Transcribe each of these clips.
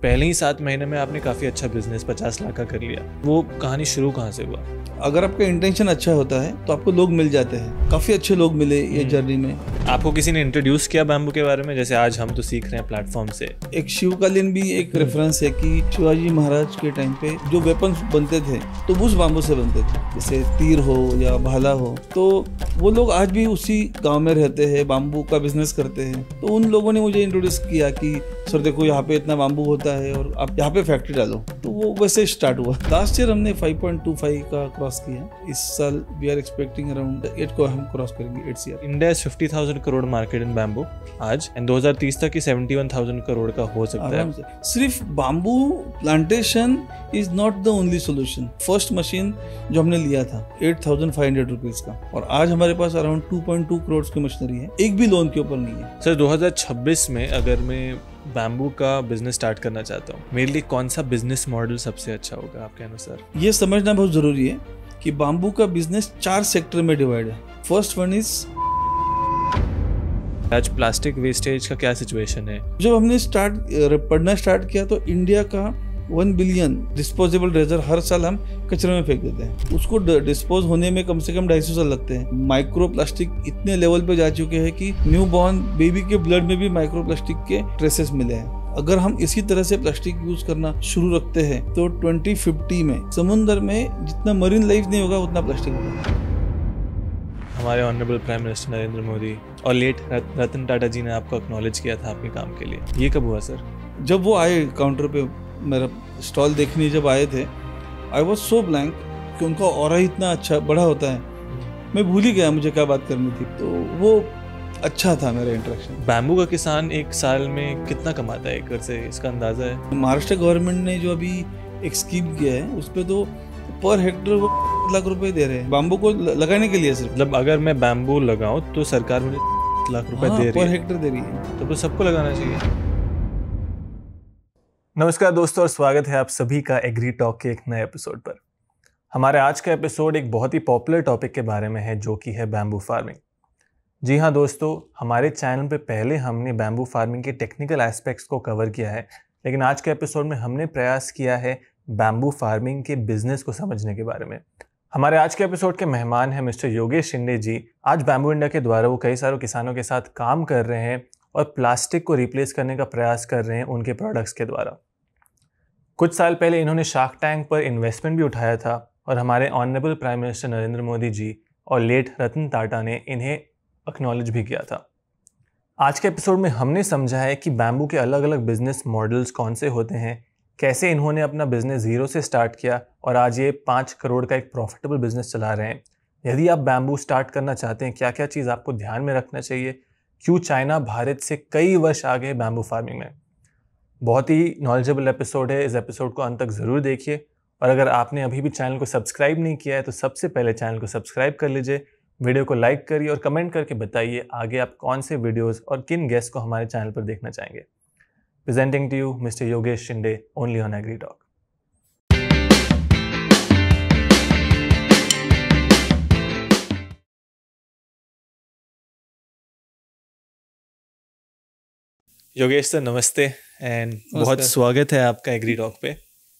पहले ही 7 महीने में आपने काफ़ी अच्छा बिजनेस 50 लाख का कर लिया। वो कहानी शुरू कहाँ से हुआ? अगर आपका इंटेंशन अच्छा होता है तो आपको लोग मिल जाते हैं। काफ़ी अच्छे लोग मिले ये जर्नी में। आपको किसी ने इंट्रोड्यूस किया बैम्बू के बारे में? जैसे आज हम तो सीख रहे हैं प्लेटफॉर्म से। एक शिवकालीन भी एक रेफरेंस है कि शिवाजी महाराज के टाइम पे जो वेपन्स बनते थे तो उस बाम्बू से बनते थे, जैसे तीर हो या भाला हो। तो वो लोग आज भी उसी गांव में रहते हैं, बाम्बू का बिजनेस करते हैं। तो उन लोगों ने मुझे इंट्रोड्यूस किया कि सर देखो यहाँ पे इतना बाम्बू होता है और आप यहाँ पे फैक्ट्री डालो। तो वो वैसे स्टार्ट हुआ। लास्ट ईयर हमने 5.25 का क्रॉस किया। इस साल वी आर एक्सपेक्टिंग अराउंड 8 को हम क्रॉस करेंगे 8 year. India is 50,000 crore market in bamboo आज, एंड 2030 तक 71,000 करोड़ का हो सकता है। सिर्फ bamboo plantation is not the only solution. First machine जो हमने लिया था 8,500 रुपीज का, और आज हमारे पास अराउंड 2.2 करोड़ की मशीनरी है। एक भी लोन के ऊपर नहीं है। सर 2026 में अगर मैं बैम्बू का बिजनेस स्टार्ट करना चाहता हूँ, मेरे लिए कौन सा बिजनेस मॉडल सबसे अच्छा होगा आपके अनुसार? ये समझना बहुत जरूरी है कि बाम्बू का बिजनेस 4 सेक्टर में डिवाइड है। फर्स्ट वन इज, आज प्लास्टिक वेस्टेज का क्या सिचुएशन है? जब हमने पढ़ना स्टार्ट किया तो इंडिया का 1 बिलियन डिस्पोजेबल रेजर हर साल हम कचरे में फेंक देते हैं। उसको डिस्पोज होने में कम से कम 250 साल लगते हैं। माइक्रो प्लास्टिक इतने लेवल पे जा चुके हैं कि न्यू बॉर्न बेबी के ब्लड में भी माइक्रो प्लास्टिक के ट्रेसेस मिले हैं। अगर हम इसी तरह से प्लास्टिक यूज करना शुरू रखते हैं तो 2050 में समुद्र में जितना मरीन लाइफ नहीं होगा उतना प्लास्टिक होगा। हमारे honourable prime minister Narendra Modi और लेट रतन टाटा जी ने आपको एक्नॉलेज किया था आपके काम के लिए। ये कब हुआ सर? जब वो आए काउंटर पे, मेरा स्टॉल देखने जब आए थे, आई वॉज सो ब्लैंक कि उनका ऑरा इतना अच्छा बड़ा होता है, मैं भूल ही गया मुझे क्या बात करनी थी। तो वो अच्छा था मेरा इंटरेक्शन। बैम्बू का किसान एक साल में कितना कमाता है एकड़ से, इसका अंदाजा है? महाराष्ट्र गवर्नमेंट ने जो अभी एक स्कीम किया है उस पर तो पर हेक्टर वो लाख रुपए दे रहे हैं बाम्बू को लगाने के लिए सिर्फ। मतलब अगर मैं बैम्बू लगाऊं तो सरकार मुझे लाख रुपए दे रही है, पर हेक्टर दे रही है। तो सबको लगाना चाहिए। नमस्कार दोस्तों और स्वागत है आप सभी का एग्री टॉक के एक नए एपिसोड पर। हमारे आज का एपिसोड एक बहुत ही पॉपुलर टॉपिक के बारे में है, जो कि है बैम्बू फार्मिंग। जी हाँ दोस्तों, हमारे चैनल पे पहले हमने बैम्बू फार्मिंग के टेक्निकल एस्पेक्ट्स को कवर किया है, लेकिन आज के एपिसोड में हमने प्रयास किया है बैम्बू फार्मिंग के बिजनेस को समझने के बारे में। हमारे आज के एपिसोड के मेहमान हैं मिस्टर योगेश शिंदे जी। आज बैम्बू इंडिया के द्वारा वो कई सारे किसानों के साथ काम कर रहे हैं और प्लास्टिक को रिप्लेस करने का प्रयास कर रहे हैं उनके प्रोडक्ट्स के द्वारा। कुछ साल पहले इन्होंने शार्क टैंक पर इन्वेस्टमेंट भी उठाया था और हमारे honourable prime minister Narendra Modi ji और लेट रतन टाटा ने इन्हें एक्नॉलेज भी किया था। आज के एपिसोड में हमने समझा है कि बैम्बू के अलग अलग बिजनेस मॉडल्स कौन से होते हैं, कैसे इन्होंने अपना बिजनेस जीरो से स्टार्ट किया और आज ये 5 करोड़ का एक प्रॉफिटेबल बिजनेस चला रहे हैं। यदि आप बैम्बू स्टार्ट करना चाहते हैं, क्या क्या चीज़ आपको ध्यान में रखना चाहिए, क्यों चाइना भारत से कई वर्ष आगे बैम्बू फार्मिंग में। बहुत ही नॉलेजेबल एपिसोड है। इस एपिसोड को अंत तक ज़रूर देखिए, और अगर आपने अभी भी चैनल को सब्सक्राइब नहीं किया है तो सबसे पहले चैनल को सब्सक्राइब कर लीजिए, वीडियो को लाइक करिए और कमेंट करके बताइए आगे आप कौन से वीडियोस और किन गेस्ट को हमारे चैनल पर देखना चाहेंगे। Presenting to you mister Yogesh Shinde, only on agri talk. Yogesh sir नमस्ते एंड बहुत स्वागत है आपका एग्री टॉक पे।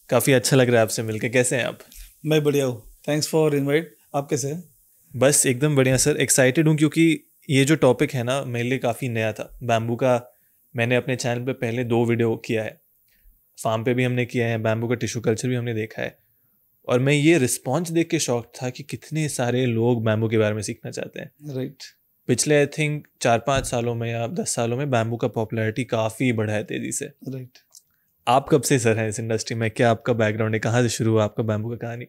काफ़ी अच्छा लग रहा है आपसे मिलकर। कैसे हैं आप? मैं बढ़िया हूँ, थैंक्स फॉर इनवाइट। आप कैसे हैं? बस एकदम बढ़िया सर। एक्साइटेड हूँ क्योंकि ये जो टॉपिक है ना मेरे लिए काफ़ी नया था। बैम्बू का मैंने अपने चैनल पे पहले 2 वीडियो किया है, फार्म पे भी हमने किया है, बैम्बू का टिश्यू कल्चर भी हमने देखा है, और मैं ये रिस्पॉन्स देख के शॉक था कि कितने सारे लोग बैम्बू के बारे में सीखना चाहते हैं। राइट। पिछले आई थिंक 4-5 सालों में या 10 सालों में बैम्बू का पॉपुलैरिटी काफ़ी बढ़ा है तेज़ी से। राइट। आप कब से सर हैं इस इंडस्ट्री में? क्या आपका बैकग्राउंड है? कहाँ से शुरू हुआ आपका बैम्बू का कहानी?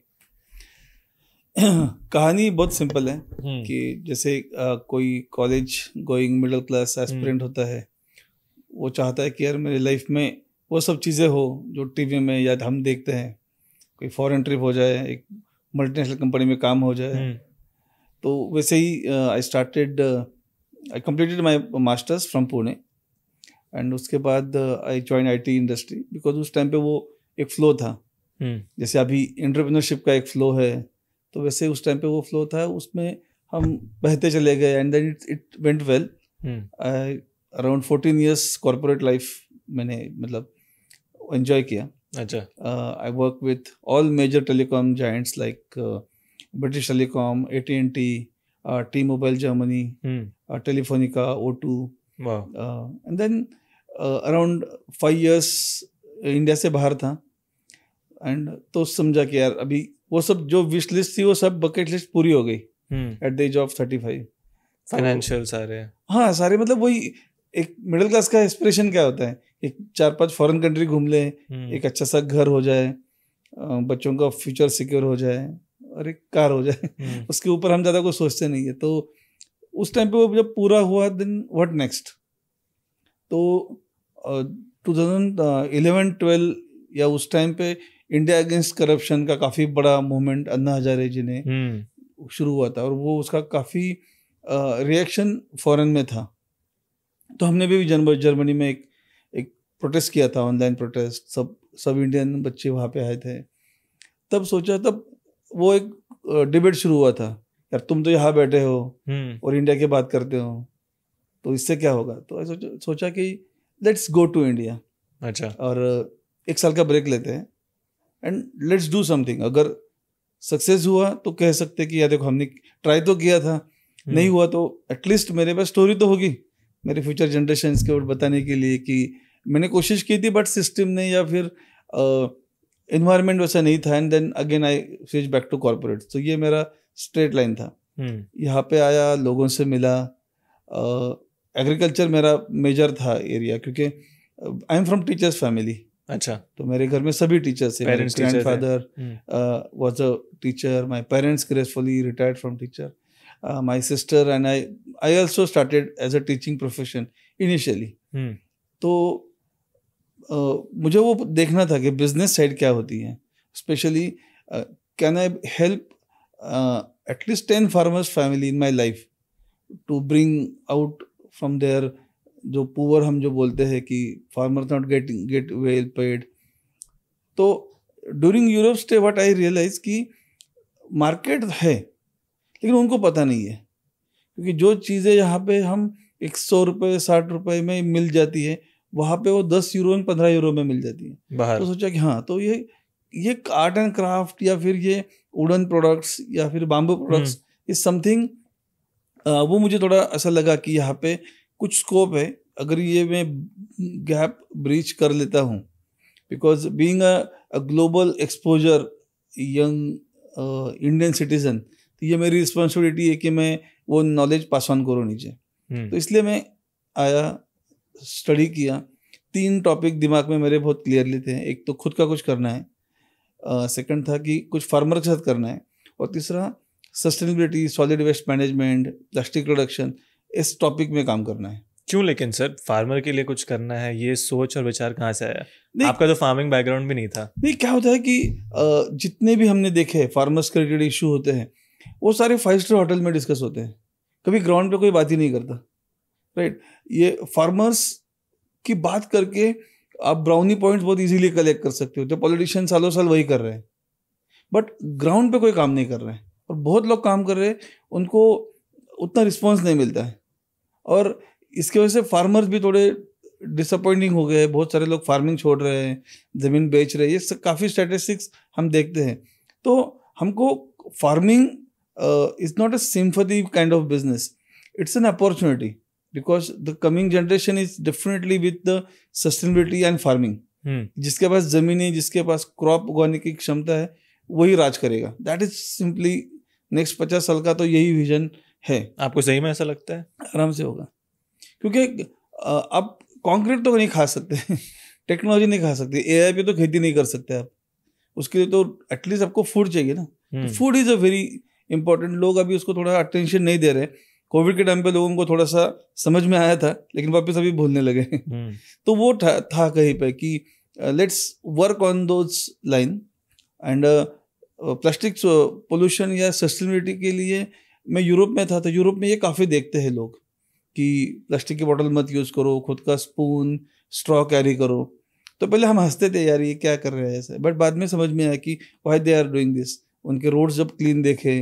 कहानी बहुत सिंपल है कि जैसे कोई college going middle class aspirant होता है, वो चाहता है कि यार मेरी लाइफ में वो सब चीज़ें हो जो टीवी में या हम देखते हैं। कोई फॉरेन ट्रिप हो जाए, एक मल्टीनेशनल कंपनी में काम हो जाए। तो वैसे ही I completed my masters from Pune, and उसके बाद I join IT industry because उस टाइम पे वो एक फ्लो था। जैसे अभी एंटरप्रेन्योरशिप का एक फ्लो है, तो वैसे उस टाइम पे वो फ्लो था, उसमें हम बहते चले गए and then it went well. Around 14 years corporate life मैंने मतलब एंजॉय किया. अच्छा. I work with all major telecom giants like British Telecom, AT&T, T-Mobile Germany, Telefonica, O2. Wow. And then around 5 years India से बाहर था. And तो समझा कि यार अभी वो सब जो विश लिस्ट थी वो सब बकेट लिस्ट पूरी हो गई at the age of 35. Financial सारे, हाँ सारे, मतलब वही एक मिडिल क्लास का एस्पिरेशन क्या होता है, एक 4-5 फॉरेन कंट्री घूम ले, एक अच्छा सा घर हो जाए, बच्चों का फ्यूचर सिक्योर हो जाए और एक कार हो जाए. उसके ऊपर हम ज़्यादा कुछ सोचते नहीं है. तो उस टाइम पे वो जब पूरा हुआ, देन व्हाट नेक्स्ट. तो 2011-12 या उस टाइम पे इंडिया अगेंस्ट करप्शन का काफ़ी बड़ा मूवमेंट अन्ना हजारे जी ने शुरू हुआ था, और वो उसका काफ़ी रिएक्शन फॉरेन में था. तो हमने भी जर्मनी में एक प्रोटेस्ट किया था, ऑनलाइन प्रोटेस्ट. सब इंडियन बच्चे वहाँ पे आए थे. तब सोचा, तब वो एक डिबेट शुरू हुआ था, यार तुम तो यहाँ बैठे हो और इंडिया की बात करते हो, तो इससे क्या होगा. तो सोचा कि लेट्स गो टू इंडिया. अच्छा. और 1 साल का ब्रेक लेते हैं एंड लेट्स डू समथिंग. अगर सक्सेस हुआ तो कह सकते कि यार देखो हमने ट्राई तो किया था, नहीं हुआ तो एटलीस्ट मेरे पास स्टोरी तो होगी मेरे फ्यूचर जनरेशंस के बताने के लिए कि मैंने कोशिश की थी बट सिस्टम ने या फिर एनवायरनमेंट वैसा नहीं था. And then again I switch back to corporate. तो ये मेरा स्ट्रेट लाइन था. यहाँ पे आया, लोगों से मिला. एग्रीकल्चर मेरा मेजर था एरिया, क्योंकि I am from teachers family. अच्छा. तो मेरे घर में सभी टीचर्स थे. मेरे grandfather was a teacher, my parents gracefully retired from teacher, my sister and I also started as a teaching profession initially. तो मुझे वो देखना था कि बिजनेस साइड क्या होती है. Specially can I help at least 10 farmers family in my life to bring out from there, जो पुअर हम जो बोलते हैं कि farmers not get well paid. तो during Europe stay what I realise कि मार्केट है लेकिन उनको पता नहीं है, क्योंकि जो चीज़ें यहाँ पे हम 100 रुपये 60 रुपये में मिल जाती है, वहाँ पे वो 10 यूरो में 15 यूरो में मिल जाती है बाहर. तो सोचा कि हाँ, तो ये आर्ट एंड क्राफ्ट या फिर ये वुडन प्रोडक्ट्स या फिर बाम्बू प्रोडक्ट्स इज समथिंग, वो मुझे थोड़ा ऐसा लगा कि यहाँ पे कुछ स्कोप है. अगर ये मैं गैप ब्रीच कर लेता हूँ, because being a global exposure young Indian citizen, तो ये मेरी रिस्पॉन्सिबिलिटी है कि मैं वो नॉलेज पास ऑन करूँ नीचे. तो इसलिए मैं आया, स्टडी किया. 3 टॉपिक दिमाग में मेरे बहुत क्लियरली थे. एक तो खुद का कुछ करना है, सेकंड था कि कुछ फार्मर के साथ करना है, और तीसरा sustainability, solid waste management, plastic reduction, इस टॉपिक में काम करना है. क्यों लेकिन सर फार्मर के लिए कुछ करना है, ये सोच और विचार कहाँ से आया? आपका तो फार्मिंग बैकग्राउंड भी नहीं था. नहीं, क्या होता है कि जितने भी हमने देखे फार्मर्स के रिलेटेड इशू होते हैं, वो सारे 5 स्टार होटल में डिस्कस होते हैं. कभी ग्राउंड पे कोई बात ही नहीं करता, राइट. ये फार्मर्स की बात करके आप ब्राउनी पॉइंट्स बहुत इजीली कलेक्ट कर सकते हो. तो पॉलिटिशियन सालों साल वही कर रहे हैं, बट ग्राउंड पे कोई काम नहीं कर रहे हैं. और बहुत लोग काम कर रहे हैं, उनको उतना रिस्पॉन्स नहीं मिलता है, और इसकी वजह से फार्मर्स भी थोड़े डिसअपॉइंटिंग हो गए. बहुत सारे लोग फार्मिंग छोड़ रहे हैं, ज़मीन बेच रहे हैं. ये काफ़ी स्टैटिस्टिक्स हम देखते हैं. तो हमको farming is not a sympathy kind of business, it's an opportunity, because the coming generation is definitely with the sustainability and farming. जिसके पास जमीन है, जिसके पास क्रॉप उगाने की क्षमता है, वही राज करेगा. दैट इज सिंपली नेक्स्ट 50 साल का तो यही विजन है. आपको सही में ऐसा लगता है? आराम से होगा, क्योंकि आप कंक्रीट तो नहीं खा सकते, टेक्नोलॉजी नहीं खा सकते, एआई पे तो खेती नहीं कर सकते आप. उसके लिए तो एटलीस्ट आपको फूड चाहिए ना. तो food is a very important. लोग अभी उसको थोड़ा अटेंशन नहीं दे रहे. कोविड के टाइम पे लोगों को थोड़ा सा समझ में आया था, लेकिन वापस अभी भूलने लगे. तो वो था कहीं पे कि let's work on those line. And plastic pollution या सस्टेनेबिलिटी के लिए मैं यूरोप में था, तो यूरोप में ये काफ़ी देखते हैं लोग कि प्लास्टिक की बोतल मत यूज़ करो, खुद का स्पून स्ट्रॉ कैरी करो. तो पहले हम हंसते थे, यार ये क्या कर रहे हैं ऐसे, बट बाद में समझ में आया कि why they are doing this. उनके रोड्स जब क्लीन देखे,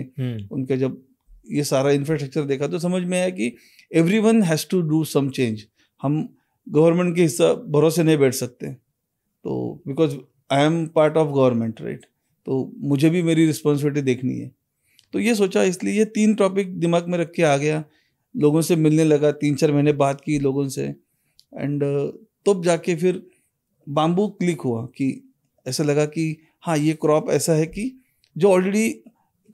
उनके जब ये सारा इंफ्रास्ट्रक्चर देखा, तो समझ में आया कि everyone has to do some change. हम गवर्नमेंट के हिस्सा भरोसे नहीं बैठ सकते. तो because I am part of government, right, तो मुझे भी मेरी रिस्पॉन्सिबिलिटी देखनी है। तो ये सोचा, इसलिए ये 3 टॉपिक दिमाग में रख के आ गया, लोगों से मिलने लगा, 3-4 महीने बात की लोगों से, एंड तब जाके फिर बाम्बू क्लिक हुआ कि ऐसा लगा कि हाँ ये क्रॉप ऐसा है कि जो ऑलरेडी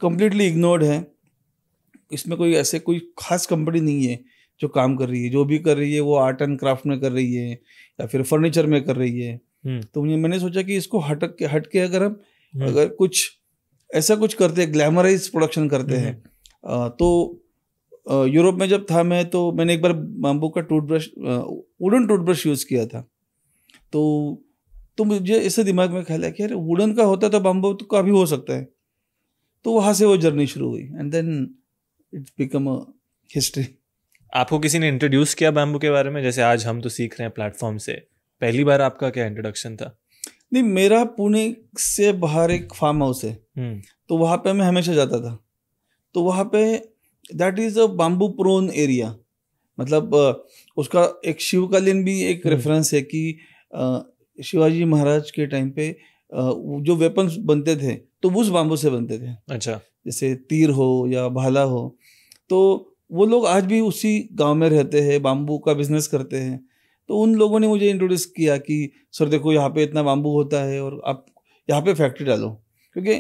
कम्प्लीटली इग्नोर्ड है, इसमें कोई खास कंपनी नहीं है जो काम कर रही है, जो भी कर रही है वो आर्ट एंड क्राफ्ट में कर रही है या फिर फर्नीचर में कर रही है। तो मैंने सोचा कि इसको हट के अगर हम अगर कुछ ऐसा कुछ करते हैं, ग्लैमराइज प्रोडक्शन करते हैं, तो यूरोप में जब था मैं, तो मैंने एक बार बाम्बू का वुडन टूथब्रश यूज़ किया था। तो मुझे इससे दिमाग में ख्याल आया कि यार वुडन का होता तो बाम्बू तो का भी हो सकता है। तो वहाँ से वो जर्नी शुरू हुई and then it's become a history. आपको किसी ने इंट्रोड्यूस किया बैम्बू के बारे में? जैसे आज हम तो सीख रहे हैं प्लेटफॉर्म से, पहली बार आपका क्या इंट्रोडक्शन था? नहीं, मेरा पुणे से बाहर एक फार्म हाउस है, तो वहाँ पे मैं हमेशा जाता था। तो वहाँ पे that is a bamboo prone area, मतलब उसका एक शिवकालीन भी एक रेफरेंस है कि शिवाजी महाराज के टाइम पे जो वेपन्स बनते थे तो उस बाम्बू से बनते थे। अच्छा। जैसे तीर हो या भाला हो, तो वो लोग आज भी उसी गांव में रहते हैं, बाम्बू का बिजनेस करते हैं। तो उन लोगों ने मुझे इंट्रोड्यूस किया कि सर देखो यहाँ पे इतना बाम्बू होता है और आप यहाँ पे फैक्ट्री डालो, क्योंकि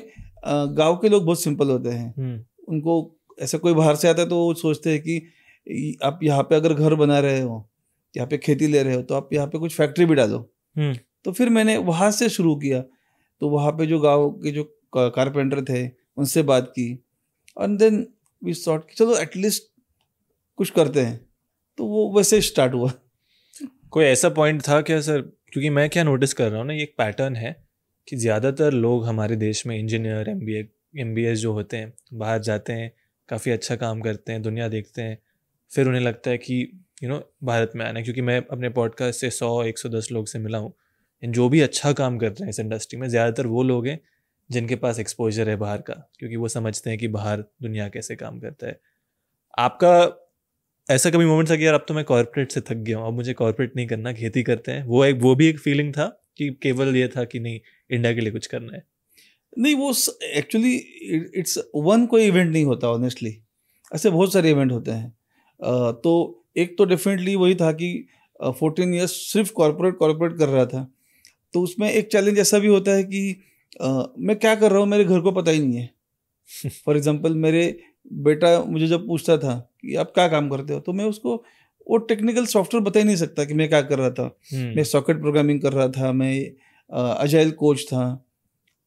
गांव के लोग बहुत सिंपल होते हैं। उनको ऐसा कोई बाहर से आता है तो वो सोचते हैं कि आप यहाँ पे अगर घर बना रहे हो, यहाँ पे खेती ले रहे हो, तो आप यहाँ पे कुछ फैक्ट्री भी डालो। तो फिर मैंने वहाँ से शुरू किया। तो वहाँ पे जो गाँव के जो कारपेंटर थे उनसे बात की, एंड देन वी सॉट कि चलो एटलीस्ट कुछ करते हैं। तो वो वैसे स्टार्ट हुआ। कोई ऐसा पॉइंट था क्या सर? क्योंकि मैं क्या नोटिस कर रहा हूँ ना, ये एक पैटर्न है कि ज़्यादातर लोग हमारे देश में इंजीनियर, MBA जो होते हैं, बाहर जाते हैं, काफ़ी अच्छा काम करते हैं, दुनिया देखते हैं, फिर उन्हें लगता है कि भारत में आना है। क्योंकि मैं अपने पॉडकास्ट से 100-110 लोग से मिला हूँ, जो भी अच्छा काम कर रहे हैं इस इंडस्ट्री में, ज़्यादातर वो लोग हैं जिनके पास एक्सपोजर है बाहर का, क्योंकि वो समझते हैं कि बाहर दुनिया कैसे काम करता है। आपका ऐसा कभी मोमेंट था कि यार अब तो मैं कॉर्पोरेट से थक गया हूँ, अब मुझे कॉर्पोरेट नहीं करना, खेती करते हैं? वो भी एक फीलिंग था कि केवल ये था कि नहीं, इंडिया के लिए कुछ करना है? नहीं, वो एक्चुअली इट्स वन कोई इवेंट नहीं होता ऑनेस्टली, ऐसे बहुत सारे इवेंट होते हैं। तो एक तो डेफिनेटली वही था कि 14 ईयर्स सिर्फ कॉर्पोरेट कर रहा था। तो उसमें एक चैलेंज ऐसा भी होता है कि मैं क्या कर रहा हूँ मेरे घर को पता ही नहीं है। फॉर एग्जांपल मेरे बेटा मुझे जब पूछता था कि आप क्या काम करते हो, तो मैं उसको वो टेक्निकल सॉफ्टवेयर बता ही नहीं सकता कि मैं क्या कर रहा था। मैं सॉकेट प्रोग्रामिंग कर रहा था, मैं अजाइल कोच था।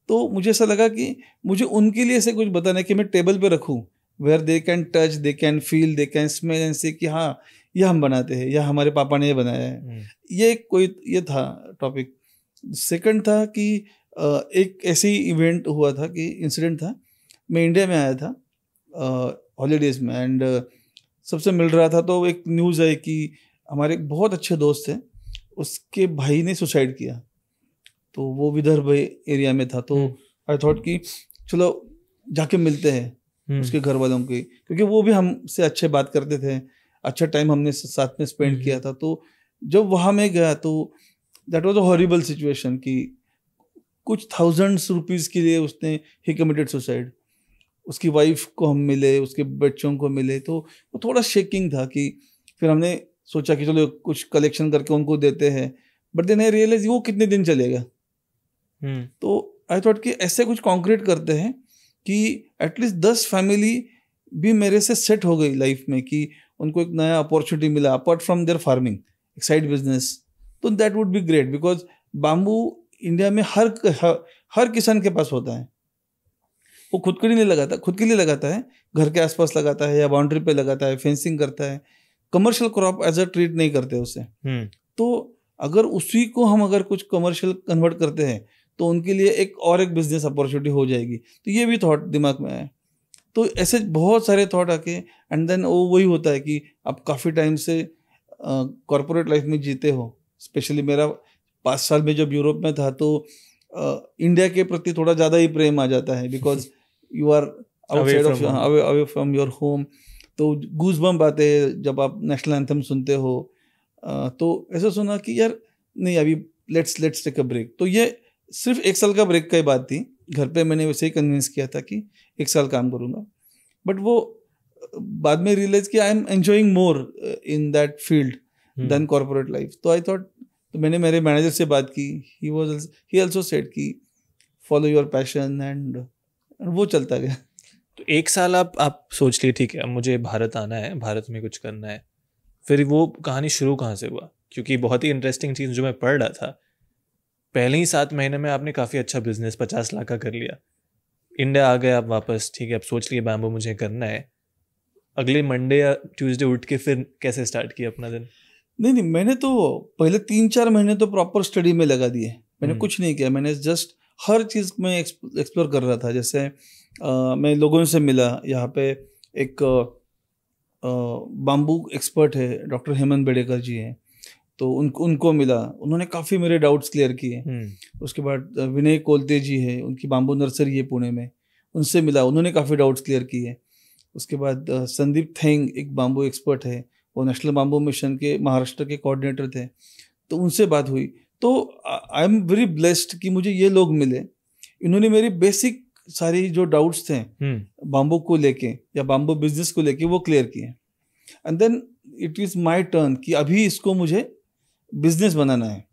तो मुझे ऐसा लगा कि मुझे उनके लिए ऐसे कुछ बताना है कि मैं टेबल पे रखूँ, where they can touch, they can feel, they can smell and say कि हाँ ये हम बनाते हैं या हमारे पापा ने ये बनाया है। ये था टॉपिक। सेकंड था कि एक ऐसे ही इवेंट हुआ था कि इंसिडेंट था, मैं इंडिया में आया था हॉलीडेज में, एंड सबसे मिल रहा था। तो एक न्यूज़ आई कि हमारे एक बहुत अच्छे दोस्त थे, उसके भाई ने सुसाइड किया। तो वो विदर्भ एरिया में था। तो आई थॉट कि चलो जाके मिलते हैं उसके घर वालों के, क्योंकि वो भी हमसे अच्छे बात करते थे, अच्छा टाइम हमने साथ में स्पेंड किया था। तो जब वहाँ में गया तो that was a horrible situation कि कुछ थाउजेंड्स रुपीज़ के लिए उसने ही कमिटेड सुसाइड। उसकी वाइफ को हम मिले, उसके बच्चों को मिले, तो वो थोड़ा शेकिंग था। कि फिर हमने सोचा कि चलो कुछ कलेक्शन करके उनको देते हैं, बट देन आई रियलाइज वो कितने दिन चलेगा। तो आई थॉट कि ऐसे कुछ कॉन्क्रीट करते हैं कि एटलीस्ट 10 फैमिली भी मेरे से सेट हो गई लाइफ में, कि उनको एक नया अपॉर्चुनिटी मिला अपार्ट फ्रॉम देयर फार्मिंग, एक साइड बिजनेस। तो that would be great, because bamboo India में हर किसान के पास होता है। वो खुद के लिए नहीं लगाता, खुद के लिए लगाता है, घर के आसपास लगाता है या बाउंड्री पे लगाता है, फेंसिंग करता है। Commercial crop as a treat नहीं करते उसे। तो अगर उसी को हम अगर कुछ कमर्शियल कन्वर्ट करते हैं तो उनके लिए एक बिजनेस अपॉर्चुनिटी हो जाएगी। तो ये भी थॉट दिमाग में आया। तो ऐसे बहुत सारे थॉट आके, एंड देन वो वही होता है कि आप काफ़ी टाइम से कॉर्पोरेट लाइफ में जीते हो। स्पेशली मेरा 5 साल में जब यूरोप में था, तो इंडिया के प्रति थोड़ा ज़्यादा ही प्रेम आ जाता है, because you are outside of away from your home. तो गूज़बम्प आते हैं जब आप नेशनल एंथम सुनते हो। तो ऐसा सुना कि यार नहीं, अभी लेट्स टेक अ ब्रेक। तो ये सिर्फ 1 साल का ब्रेक का ही बात थी। घर पे मैंने वैसे ही कन्विंस किया था कि 1 साल काम करूँगा, बट वो बाद में रियलाइज कि I am enjoying more in that field then corporate life. तो आई थॉट, तो मैंने मेरे मैनेजर से बात की, ही आल्सो सेड कि फॉलो योर पैशन, एंड वो चलता गया। तो 1 साल आप सोच लिए ठीक है अब मुझे भारत आना है, भारत में कुछ करना है, फिर वो कहानी शुरू कहाँ से हुआ? क्योंकि बहुत ही इंटरेस्टिंग चीज़ जो मैं पढ़ रहा था, पहले ही 7 महीने में आपने काफ़ी अच्छा बिजनेस 50 लाख का कर लिया, इंडिया आ गए आप वापस, ठीक है अब सोच लिए बैम्बू मुझे करना है, अगले मंडे या ट्यूसडे उठ के फिर कैसे स्टार्ट किया अपना दिन? नहीं, मैंने तो पहले 3-4 महीने तो प्रॉपर स्टडी में लगा दिए। मैंने कुछ नहीं किया, मैंने जस्ट हर चीज़ में एक्सप्लोर कर रहा था। जैसे मैं लोगों से मिला, यहाँ पे एक बाम्बू एक्सपर्ट है, डॉक्टर हेमंत बेडेकर जी हैं, तो उनको मिला, उन्होंने काफ़ी मेरे डाउट्स क्लियर किए। उसके बाद विनय कोलते जी है, उनकी बाम्बू नर्सरी है पुणे में, उनसे मिला, उन्होंने काफ़ी डाउट्स क्लियर किए। उसके बाद संदीप थेंग एक बाम्बू एक्सपर्ट है, वो नेशनल बाम्बू मिशन के महाराष्ट्र के कोऑर्डिनेटर थे, तो उनसे बात हुई। तो आई एम वेरी ब्लेस्ड कि मुझे ये लोग मिले, इन्होंने मेरी बेसिक सारी जो डाउट्स थे बाम्बू को लेके या बाम्बू बिजनेस को लेके वो क्लियर किए। And then it is my turn कि अभी इसको मुझे बिजनेस बनाना है।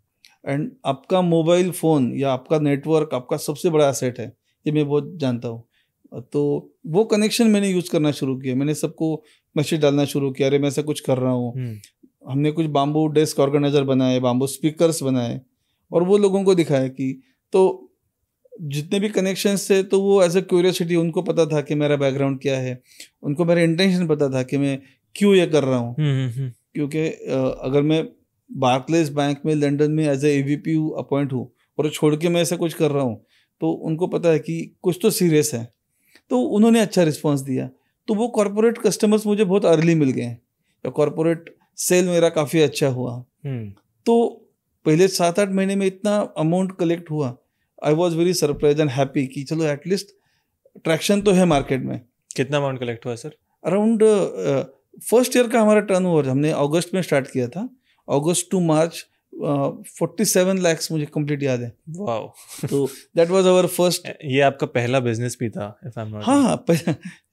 एंड आपका मोबाइल फ़ोन या आपका नेटवर्क आपका सबसे बड़ा एसेट है, ये मैं बहुत जानता हूँ। तो वो कनेक्शन मैंने यूज़ करना शुरू किया, मैंने सबको मैसेज डालना शुरू किया, अरे मैं ऐसा कुछ कर रहा हूँ। हमने कुछ बाम्बू डेस्क ऑर्गेनाइजर बनाए, बाम्बू स्पीकर्स बनाए, और वो लोगों को दिखाया कि, तो जितने भी कनेक्शंस थे, तो वो एज अ क्यूरियोसिटी, उनको पता था कि मेरा बैकग्राउंड क्या है, उनको मेरा इंटेंशन पता था कि मैं क्यों ये कर रहा हूँ। क्योंकि अगर मैं बार्कलेस बैंक में लंदन में एज ए AVP अपॉइंट हूँ और छोड़ के मैं ऐसा कुछ कर रहा हूँ, तो उनको पता है कि कुछ तो सीरियस है। तो उन्होंने अच्छा रिस्पॉन्स दिया, तो वो कॉर्पोरेट कस्टमर्स मुझे बहुत अर्ली मिल गए, या कॉर्पोरेट सेल मेरा काफ़ी अच्छा हुआ। तो पहले 7-8 महीने में इतना अमाउंट कलेक्ट हुआ, I was very surprise and happy कि चलो एटलीस्ट ट्रैक्शन तो है मार्केट में। कितना अमाउंट कलेक्ट हुआ सर? अराउंड फर्स्ट ईयर का हमारा टर्न ओवर हमने अगस्त में स्टार्ट किया था, अगस्त टू मार्च 47 lakhs मुझे कंप्लीट याद है। वाओ। तो दैट वाज आवर फर्स्ट। ये आपका पहला बिजनेस भी था इफ आई एम नॉट? हाँ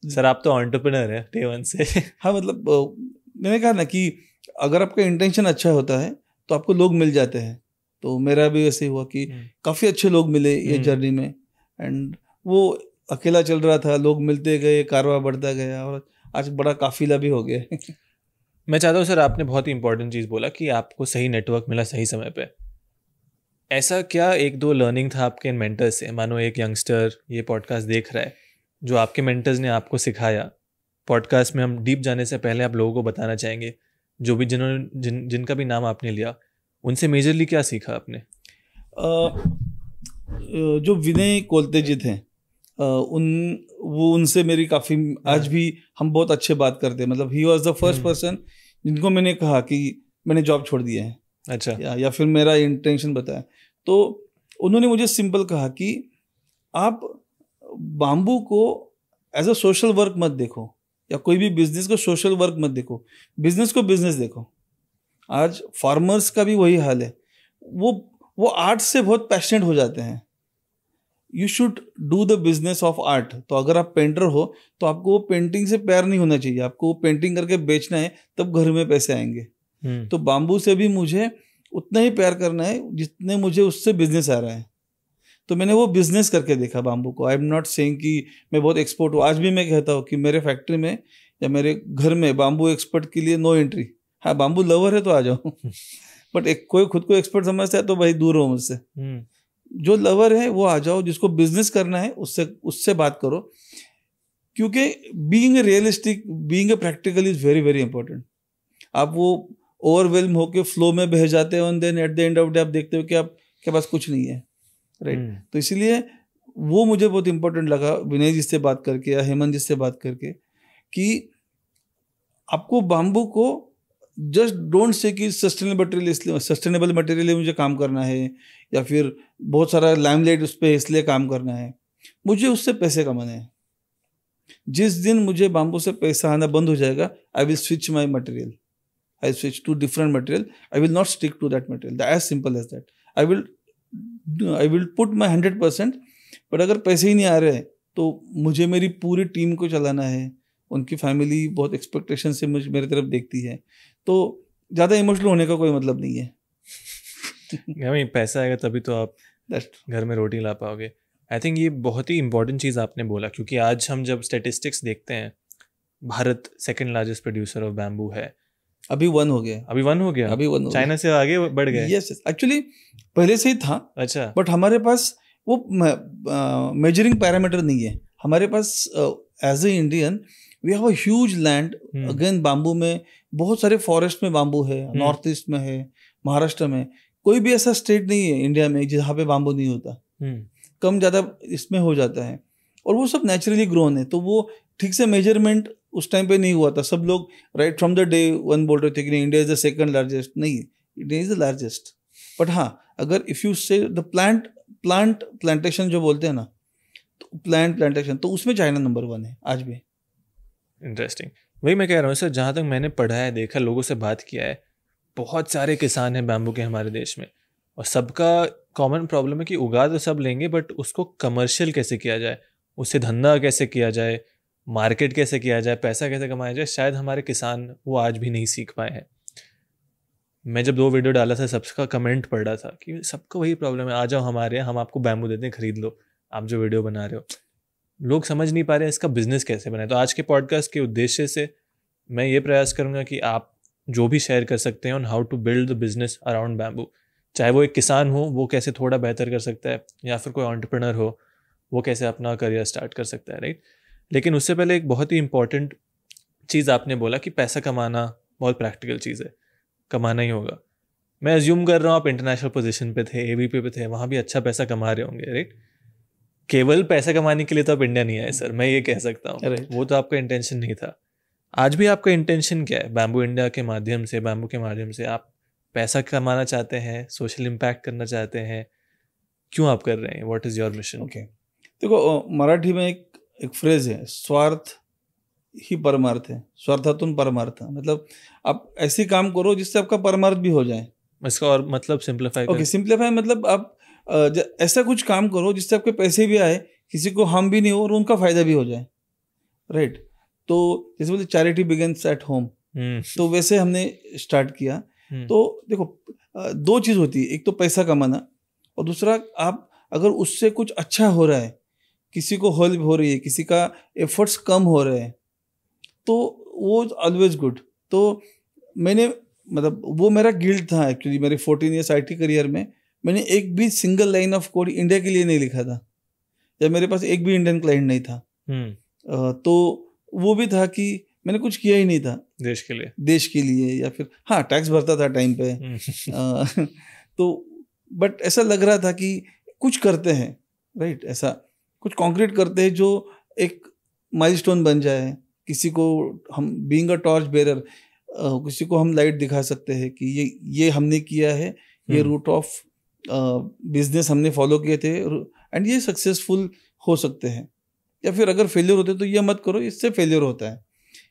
सर आप तो एंटरप्रेन्योर है डे वन से। हाँ, मतलब मैंने कहा ना कि अगर आपका इंटेंशन अच्छा होता है तो आपको लोग मिल जाते हैं। तो मेरा भी ऐसे हुआ कि काफ़ी अच्छे लोग मिले ये जर्नी में, एंड वो अकेला चल रहा था, लोग मिलते गए, कारवां बढ़ता गया, और आज बड़ा काफिला भी हो गया। मैं चाहता हूँ सर, आपने बहुत ही इंपॉर्टेंट चीज़ बोला कि आपको सही नेटवर्क मिला सही समय पे। ऐसा क्या 1-2 लर्निंग था आपके मेंटर से? मानो एक यंगस्टर ये पॉडकास्ट देख रहा है, जो आपके मेंटर्स ने आपको सिखाया। पॉडकास्ट में हम डीप जाने से पहले आप लोगों को बताना चाहेंगे, जो भी जिनका भी नाम आपने लिया, उनसे मेजरली क्या सीखा आपने? जो विनय कोलते जी थे, उनसे मेरी काफ़ी, आज भी हम बहुत अच्छे बात करते हैं। मतलब he was the first person जिनको मैंने कहा कि मैंने जॉब छोड़ दिया है, अच्छा, या फिर मेरा इंटेंशन बताया। तो उन्होंने मुझे सिंपल कहा कि आप बाम्बू को एज अ सोशल वर्क मत देखो, या कोई भी बिजनेस को सोशल वर्क मत देखो, बिजनेस को बिजनेस देखो। आज फार्मर्स का भी वही हाल है, वो आर्ट से बहुत पैशनेट हो जाते हैं। You should do the business of art. तो अगर आप पेंटर हो तो आपको वो पेंटिंग से प्यार नहीं होना चाहिए, आपको वो पेंटिंग करके बेचना है, तब घर में पैसे आएंगे। तो बाम्बू से भी मुझे उतना ही प्यार करना है जितने मुझे उससे बिजनेस आ रहा है। तो मैंने वो बिजनेस करके देखा बाम्बू को। आई एम नॉट सेइंग कि मैं बहुत एक्सपर्ट हूँ। आज भी मैं कहता हूँ कि मेरे फैक्ट्री में या मेरे घर में बाम्बू एक्सपर्ट के लिए नो एंट्री। हाँ, बाम्बू लवर है तो आ जाओ, बट एक कोई खुद को एक्सपर्ट समझता है तो भाई दूर हो मुझसे। जो लवर है वो आ जाओ, जिसको बिजनेस करना है उससे बात करो, क्योंकि being realistic, being practical is very very important. आप वो ओवरवेल्म होके फ्लो में बह जाते हो, and then at the end of day आप देखते हो कि आपके पास कुछ नहीं है, राइट। तो इसीलिए वो मुझे बहुत इंपॉर्टेंट लगा विनय जी से बात करके या हेमंत जी से बात करके, कि आपको बाम्बू को जस्ट डोंट से कि सस्टेनेबल मटेरियल मुझे काम करना है, या फिर बहुत सारा लाइमलाइट उस पर इसलिए काम करना है। मुझे उससे पैसे कमाने हैं। जिस दिन मुझे बाम्बू से पैसा आना बंद हो जाएगा, I will switch my material, I switch to different material, I will not stick to that material, as simple as that. I will put my 100%, but अगर पैसे ही नहीं आ रहे तो मुझे मेरी पूरी टीम को चलाना है, उनकी फैमिली बहुत एक्सपेक्टेशन से मेरी तरफ देखती है, तो ज़्यादा इमोशनल होने का कोई मतलब नहीं है। पैसा आएगा तभी तो आप घर में रोटी ला पाओगे। आई थिंक ये बहुत ही इंपॉर्टेंट चीज़ आपने बोला, क्योंकि आज हम जब स्टेटिस्टिक्स देखते हैं, Bharat second largest producer of bamboo है। अभी वन हो गया। चाइना से आगे बढ़ गए। यस, एक्चुअली पहले से ही था। अच्छा। बट हमारे पास वो मेजरिंग पैरामीटर नहीं है हमारे पास। As a Indian we have a huge land. Again bamboo में बहुत सारे फॉरेस्ट में बाम्बू है, नॉर्थ ईस्ट में है, महाराष्ट्र में। कोई भी ऐसा स्टेट नहीं है इंडिया में जहाँ पे बाम्बू नहीं होता। कम ज़्यादा इसमें हो जाता है, और वो सब नेचुरली ग्रोन है। तो वो ठीक से मेजरमेंट उस टाइम पे नहीं हुआ था। सब लोग right from the day one बोल रहे थे कि India is the second largest. नहीं, India is the largest. But हाँ, अगर if you say the plantation जो बोलते हैं ना, तो प्लांटेशन, तो उसमें चाइना नंबर 1 है आज भी। इंटरेस्टिंग। वही मैं कह रहा हूँ सर, जहाँ तक मैंने पढ़ा है, देखा, लोगों से बात किया है, बहुत सारे किसान हैं बैम्बू के हमारे देश में, और सबका कॉमन प्रॉब्लम है कि उगा तो सब लेंगे, बट उसको कमर्शियल कैसे किया जाए, उससे धंधा कैसे किया जाए, मार्केट कैसे किया जाए, पैसा कैसे कमाया जाए, शायद हमारे किसान वो आज भी नहीं सीख पाए हैं। मैं जब 2 वीडियो डाला था, सबका कमेंट पढ़ रहा था कि सबको वही प्रॉब्लम है, आ जाओ हमारे यहाँ, हम आपको बैम्बू देते हैं, खरीद लो, आप जो वीडियो बना रहे हो। लोग समझ नहीं पा रहे हैं इसका बिजनेस कैसे बनाए। तो आज के पॉडकास्ट के उद्देश्य से मैं ये प्रयास करूँगा कि आप जो भी शेयर कर सकते हैं on how to build the business around bamboo, चाहे वो एक किसान हो, वो कैसे थोड़ा बेहतर कर सकता है, या फिर कोई एंटरप्रेन्योर हो, वो कैसे अपना करियर स्टार्ट कर सकता है, राइट। लेकिन उससे पहले एक बहुत ही इंपॉर्टेंट चीज़ आपने बोला कि पैसा कमाना बहुत प्रैक्टिकल चीज़ है, कमाना ही होगा। मैं अज्यूम कर रहा हूँ आप इंटरनेशनल पोजीशन पे थे, एवीपी पे थे, वहाँ भी अच्छा पैसा कमा रहे होंगे, राइट। केवल पैसा कमाने के लिए तो आप इंडिया नहीं आए सर, मैं ये कह सकता हूँ। वो तो आपका इंटेंशन नहीं था। आज भी आपका इंटेंशन क्या है? बैम्बू इंडिया के माध्यम से, बैम्बू के माध्यम से आप पैसा कमाना चाहते हैं, सोशल इम्पैक्ट करना चाहते हैं, क्यों आप कर रहे हैं? What is your mission? Okay, देखो मराठी में एक फ्रेज है, स्वार्थ ही परमार्थ है, स्वार्थातून परमार्थ। मतलब आप ऐसे काम करो जिससे आपका परमार्थ भी हो जाए। इसका और मतलब सिंप्लीफाई। ओके, सिंप्लीफाई मतलब आप ऐसा कुछ काम करो जिससे आपके पैसे भी आए, किसी को हार्म भी नहीं हो और उनका फायदा भी हो जाए, राइट। तो जैसे बोलते चैरिटी बिगिंस एट होम, तो वैसे हमने स्टार्ट किया। तो देखो 2 चीज़ होती है, एक तो पैसा कमाना, और दूसरा आप अगर उससे कुछ अच्छा हो रहा है, किसी को हेल्प हो रही है, किसी का एफर्ट्स कम हो रहे हैं, तो वो ऑलवेज गुड। तो मैंने मतलब वो मेरा गिल्ड था एक्चुअली। मेरे 14 ईयर्स IT करियर में मैंने एक भी single line of code India के लिए नहीं लिखा था, जब मेरे पास एक भी इंडियन क्लाइंट नहीं था। तो वो भी था कि मैंने कुछ किया ही नहीं था देश के लिए या फिर हाँ टैक्स भरता था टाइम पे। तो बट ऐसा लग रहा था कि कुछ करते हैं, राइट, ऐसा कुछ कॉन्क्रीट करते हैं जो एक माइलस्टोन बन जाए। किसी को हम बीइंग अ टॉर्च बेरर, किसी को हम लाइट दिखा सकते हैं कि ये हमने किया है, ये रूट ऑफ बिजनेस हमने फॉलो किए थे एंड ये सक्सेसफुल हो सकते हैं। या फिर अगर फेलियर होते तो ये मत करो, इससे फेलियर होता है।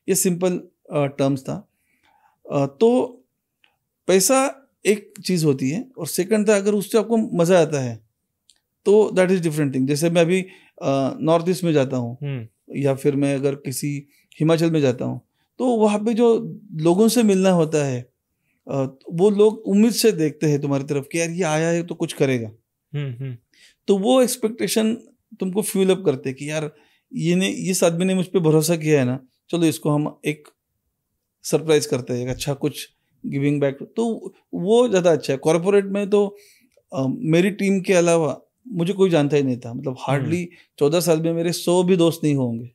ये सिंपल टर्म्स था। तो पैसा एक चीज़ होती है, और सेकंड था अगर उससे आपको मज़ा आता है तो दैट इज़ डिफरेंट थिंग। जैसे मैं अभी नॉर्थ ईस्ट में जाता हूँ या फिर मैं अगर किसी हिमाचल में जाता हूँ, तो वहाँ पे जो लोगों से मिलना होता है, वो लोग उम्मीद से देखते हैं तुम्हारी तरफ कि यार ये आया है तो कुछ करेगा। तो वो एक्सपेक्टेशन तुमको फ्यूल अप करते कि यार इस आदमी ने मुझ पर भरोसा किया है ना, चलो इसको हम एक सरप्राइज करते हैं, अच्छा कुछ गिविंग बैक। तो वो ज़्यादा अच्छा है। कॉर्पोरेट में तो मेरी टीम के अलावा मुझे कोई जानता ही नहीं था। मतलब हार्डली 14 साल में मेरे 100 भी दोस्त नहीं होंगे।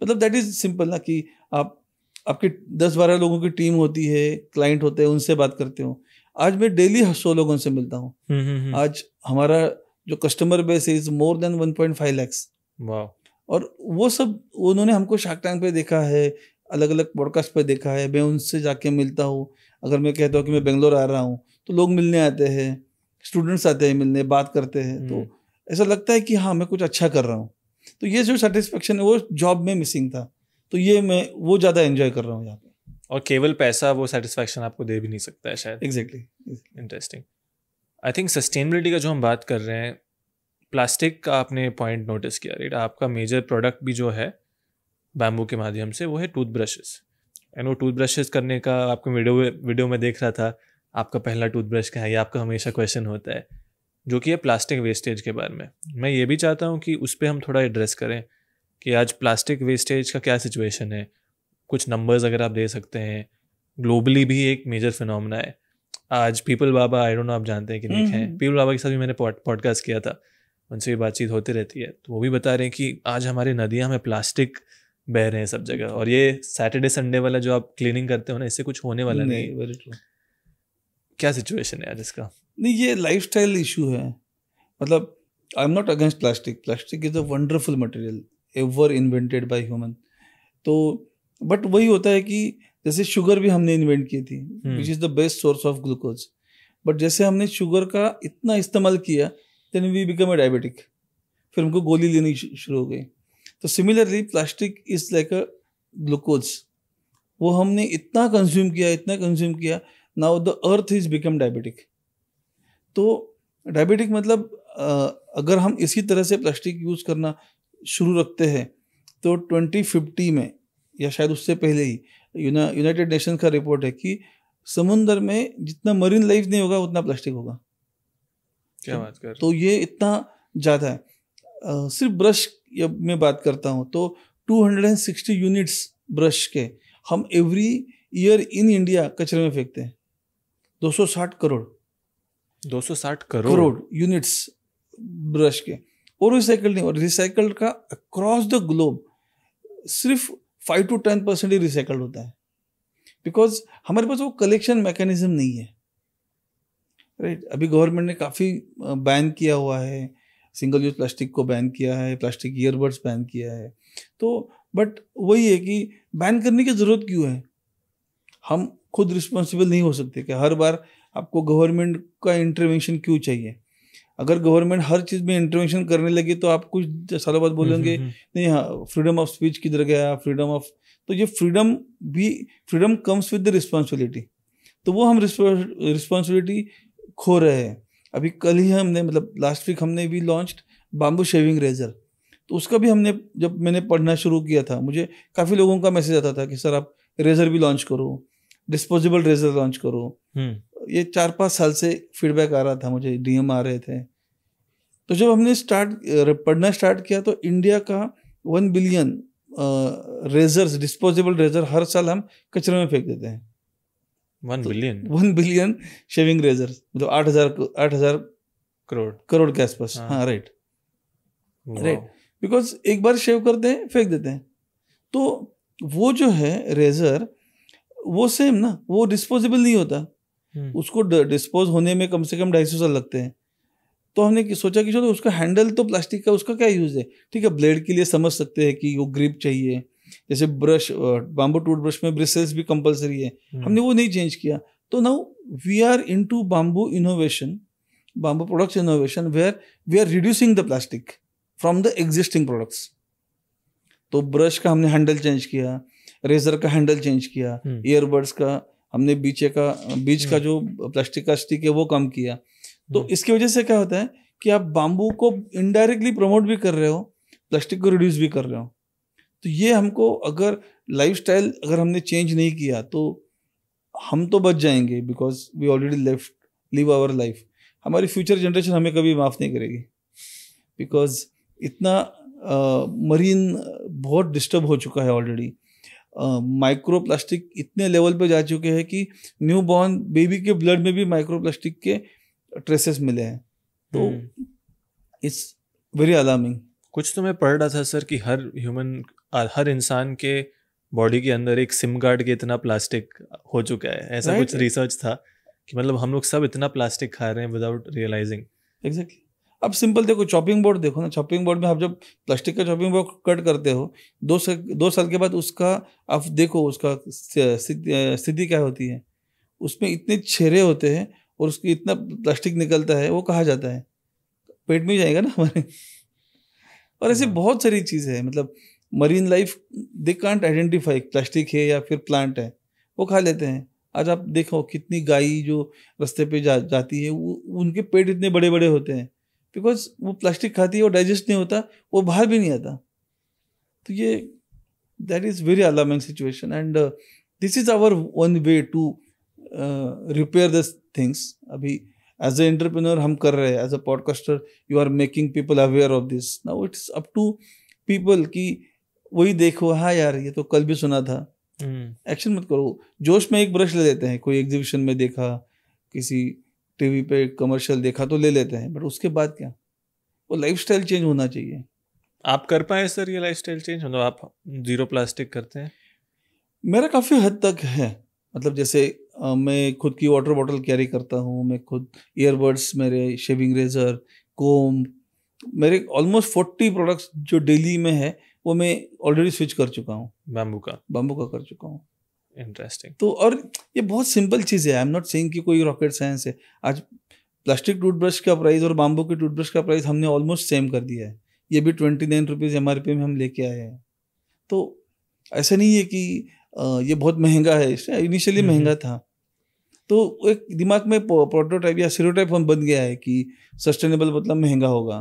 मतलब दैट इज़ सिंपल ना, कि आपकी 10-12 लोगों की टीम होती है, क्लाइंट होते हैं, उनसे बात करते हो। आज मैं डेली 100 लोगों से मिलता हूँ। आज हमारा जो customer base is more than 1.5 lakhs। और वो सब उन्होंने हमको शार्क टैंक पे देखा है, अलग अलग पॉडकास्ट पे देखा है। मैं उनसे जाके मिलता हूँ। अगर मैं कहता हूँ कि मैं बेंगलोर आ रहा हूँ तो लोग मिलने आते हैं, स्टूडेंट्स आते हैं मिलने, बात करते हैं। तो ऐसा लगता है कि हाँ मैं कुछ अच्छा कर रहा हूँ। तो ये जो सेटिस्फेक्शन है वो जॉब में मिसिंग था। तो ये मैं वो ज़्यादा एंजॉय कर रहा हूँ यहाँ पे। और केवल पैसा वो सेटिस्फेक्शन आपको दे भी नहीं सकता है शायद। Exactly. Interesting. I think sustainability का जो हम बात कर रहे हैं, प्लास्टिक का आपने पॉइंट नोटिस किया, राइट? आपका मेजर प्रोडक्ट भी जो है बैम्बू के माध्यम से वो है टूथब्रशेस। एंड वो टूथब्रशेस करने का आपको वीडियो में देख रहा था, आपका पहला टूथब्रश क्या है, ये आपका हमेशा क्वेश्चन होता है, जो कि है प्लास्टिक वेस्टेज के बारे में। मैं ये भी चाहता हूँ कि उस पर हम थोड़ा एड्रेस करें कि आज प्लास्टिक वेस्टेज का क्या सिचुएशन है। कुछ नंबर्स अगर आप दे सकते हैं, ग्लोबली भी एक मेजर फिनोमेना है। आज people Baba, I don't know आप जानते हैं कि नहीं हैं, पीपल बाबा के साथ भी मैंने पॉडकास्ट किया था, उनसे भी बातचीत होती रहती है, तो वो भी बता रहे हैं कि आज हमारी नदियाँ में प्लास्टिक बह रहे हैं सब जगह। और ये सैटरडे संडे वाला जो आप क्लीनिंग करते हो ना, इससे कुछ होने वाला नहीं। क्या सिचुएशन है आज इसका? नहीं, ये लाइफस्टाइल इशू है। मतलब I am not against plastic, plastic is a wonderful material ever invented by human. तो बट वही होता है कि जैसे शुगर भी हमने इन्वेंट की थी, which is the best source of glucose, but जैसे हमने शुगर का इतना इस्तेमाल किया, then we become a diabetic, फिर हमको गोली लेनी शुरू हो गई। तो similarly plastic is like a glucose, वो हमने इतना कंज्यूम किया, now the earth is become diabetic. तो डायबिटिक मतलब अगर हम इसी तरह से प्लास्टिक यूज़ करना शुरू रखते हैं तो 2050 में या शायद उससे पहले ही यूनाइटेड नेशन का रिपोर्ट है कि समुद्र में जितना मरीन लाइफ नहीं होगा उतना प्लास्टिक होगा। क्या बात कर? तो ये इतना ज़्यादा है। सिर्फ ब्रश में बात करता हूँ तो 260 यूनिट्स ब्रश के हम एवरी ईयर इन इंडिया कचरे में फेंकते हैं। 260 करोड़ यूनिट्स ब्रश के, और रिसाइकल नहीं, और रिसाइकल का अक्रॉस द ग्लोब सिर्फ 5 to 10% ही रिसाइकल होता है, बिकॉज हमारे पास वो कलेक्शन मैकेनिज्म नहीं है, राइट? अभी गवर्नमेंट ने काफ़ी बैन किया हुआ है, सिंगल यूज प्लास्टिक को बैन किया है, प्लास्टिक ईयरबड्स बैन किया है। तो बट वही है कि बैन करने की ज़रूरत क्यों है? हम खुद रिस्पॉन्सिबल नहीं हो सकते कि हर बार आपको गवर्नमेंट का इंटरवेंशन क्यों चाहिए? अगर गवर्नमेंट हर चीज़ में इंटरवेंशन करने लगी तो आप कुछ सालों बाद बोलेंगे नहीं, हाँ फ्रीडम ऑफ स्पीच किधर गया, फ्रीडम ऑफ, तो ये freedom comes with the responsibility. तो वो हम रिस्पॉन्सिबिलिटी खो रहे हैं। अभी कल ही हमने, मतलब लास्ट वीक हमने भी लॉन्च्ड बाम्बू शेविंग रेजर। तो उसका भी हमने, जब मैंने पढ़ना शुरू किया था, मुझे काफ़ी लोगों का मैसेज आता था कि सर आप रेजर भी लॉन्च करो, डिस्पोजेबल रेजर लॉन्च करो। ये 4-5 साल से फीडबैक आ रहा था मुझे, डीएम आ रहे थे। तो जब हमने पढ़ना स्टार्ट किया तो इंडिया का 1 बिलियन रेजर्स, डिस्पोजेबल रेजर हर साल हम कचरे में फेंक देते हैं। 1 बिलियन शेविंग रेजर, मतलब 8,000 करोड़ के आसपास। हाँ राइट, बिकॉज एक बार शेव करते हैं, फेंक देते हैं। तो वो जो है रेजर, वो सेम ना, वो डिस्पोजेबल नहीं होता, उसको डिस्पोज होने में कम से कम 250 साल लगते हैं। तो हमने सोचा कि चलो उसका हैंडल तो प्लास्टिक का, उसका क्या यूज़ है? ठीक है, ब्लेड के लिए समझ सकते हैं कि वो ग्रिप चाहिए, जैसे ब्रश, बाम्बू टूथब्रश में ब्रिसल्स भी कंपलसरी है, हमने वो नहीं चेंज किया। तो now we are into bamboo innovation, bamboo products innovation, where we are reducing the plastic from the existing products. तो ब्रश का हमने हैंडल चेंज किया, रेजर का हैंडल चेंज किया, ईयरबड्स का हमने बीच का जो प्लास्टिक का स्टिक है वो कम किया। तो इसकी वजह से क्या होता है कि आप बाम्बू को इनडायरेक्टली प्रमोट भी कर रहे हो, प्लास्टिक को रिड्यूस भी कर रहे हो। तो ये हमको, अगर लाइफस्टाइल अगर हमने चेंज नहीं किया तो हम तो बच जाएंगे, because we already live our life. हमारी फ्यूचर जनरेशन हमें कभी माफ़ नहीं करेगी, बिकॉज इतना मरीन बहुत डिस्टर्ब हो चुका है ऑलरेडी। माइक्रो प्लास्टिक इतने लेवल पे जा चुके हैं कि न्यू बॉर्न बेबी के ब्लड में भी माइक्रो प्लास्टिक के ट्रेसेस मिले हैं। तो इट्स वेरी अलार्मिंग। कुछ तो मैं पढ़ रहा था सर कि हर इंसान के बॉडी के अंदर एक सिम कार्ड के इतना प्लास्टिक हो चुका है, ऐसा कुछ रिसर्च था कि मतलब हम लोग सब इतना प्लास्टिक खा रहे हैं विदाउट रियलाइजिंग। एग्जैक्टली। अब सिंपल देखो, चॉपिंग बोर्ड देखो ना, चॉपिंग बोर्ड में आप जब प्लास्टिक का चॉपिंग बोर्ड कट करते हो, 2 साल के बाद उसका आप देखो उसका स्थिति क्या होती है। उसमें इतने छेरे होते हैं और उसकी इतना प्लास्टिक निकलता है, वो कहाँ जाता है? पेट में ही जाएगा ना हमारे। और ऐसी बहुत सारी चीज़ें हैं, मतलब marine life they can't identify plastic है या फिर प्लांट है, वो खा लेते हैं। आज आप देखो कितनी गाय जो रास्ते पे जाती है, वो उनके पेट इतने बड़े बड़े होते हैं, बिकॉज वो प्लास्टिक खाती है, वो डाइजेस्ट नहीं होता, वो बाहर भी नहीं आता। तो ये that is very alarming situation, and this is our one way to repair this things. अभी एज ए एंटरप्रेन्योर हम कर रहे हैं, as a podcaster you are making people aware of this. Now it's up to people कि वही देखो, हाँ यार ये तो कल भी सुना था, एक्शन मत करो। जोश में एक ब्रश ले लेते हैं, कोई एग्जीबिशन में देखा, किसी टीवी पे कमर्शियल देखा तो ले लेते हैं, बट उसके बाद क्या? वो लाइफस्टाइल चेंज होना चाहिए। आप कर पाए सर ये लाइफस्टाइल चेंज? मतलब आप जीरो प्लास्टिक करते हैं? मेरा काफ़ी हद तक है, मतलब जैसे मैं खुद की वाटर बॉटल कैरी करता हूँ, मैं खुद ईयरबड्स, मेरे शेविंग रेजर, कोम, मेरे ऑलमोस्ट 40 प्रोडक्ट्स जो डेली में है वो मैं ऑलरेडी स्विच कर चुका हूँ, बाम्बू का कर चुका हूँ। इंटरेस्टिंग। तो और ये बहुत सिंपल चीज़ है, आई एम नॉट सेइंग कि कोई रॉकेट साइंस है। आज प्लास्टिक टूथब्रश का प्राइस और बाम्बू के टूथब्रश का प्राइस हमने ऑलमोस्ट सेम कर दिया है, ये भी 29 रुपीज़ MRP में हम लेके आए हैं। तो ऐसा नहीं है कि ये बहुत महंगा है, इनिशियली महंगा था। तो एक दिमाग में प्रोटोटाइप या स्टीरियोटाइप हम बन गया है कि सस्टेनेबल मतलब महंगा होगा,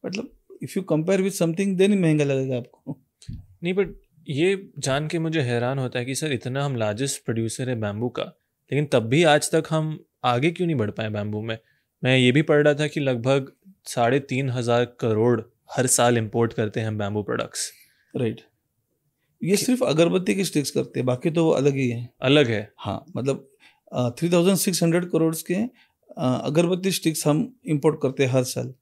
मतलब if you compare with something then महंगा लगेगा आपको। नहीं, बट ये जान के मुझे हैरान होता है कि सर इतना हम लार्जेस्ट प्रोड्यूसर है बैम्बू का, लेकिन तब भी आज तक हम आगे क्यों नहीं बढ़ पाए बैम्बू में। मैं ये भी पढ़ रहा था कि लगभग 3,500 करोड़ हर साल इंपोर्ट करते हैं हम बैम्बू प्रोडक्ट्स। राइट, ये सिर्फ अगरबत्ती की स्टिक्स करते हैं, बाकी तो वो अलग ही है। अलग है, हाँ, मतलब 3,600 करोड़ के अगरबत्ती स्टिक्स हम इंपोर्ट करते हैं हर साल।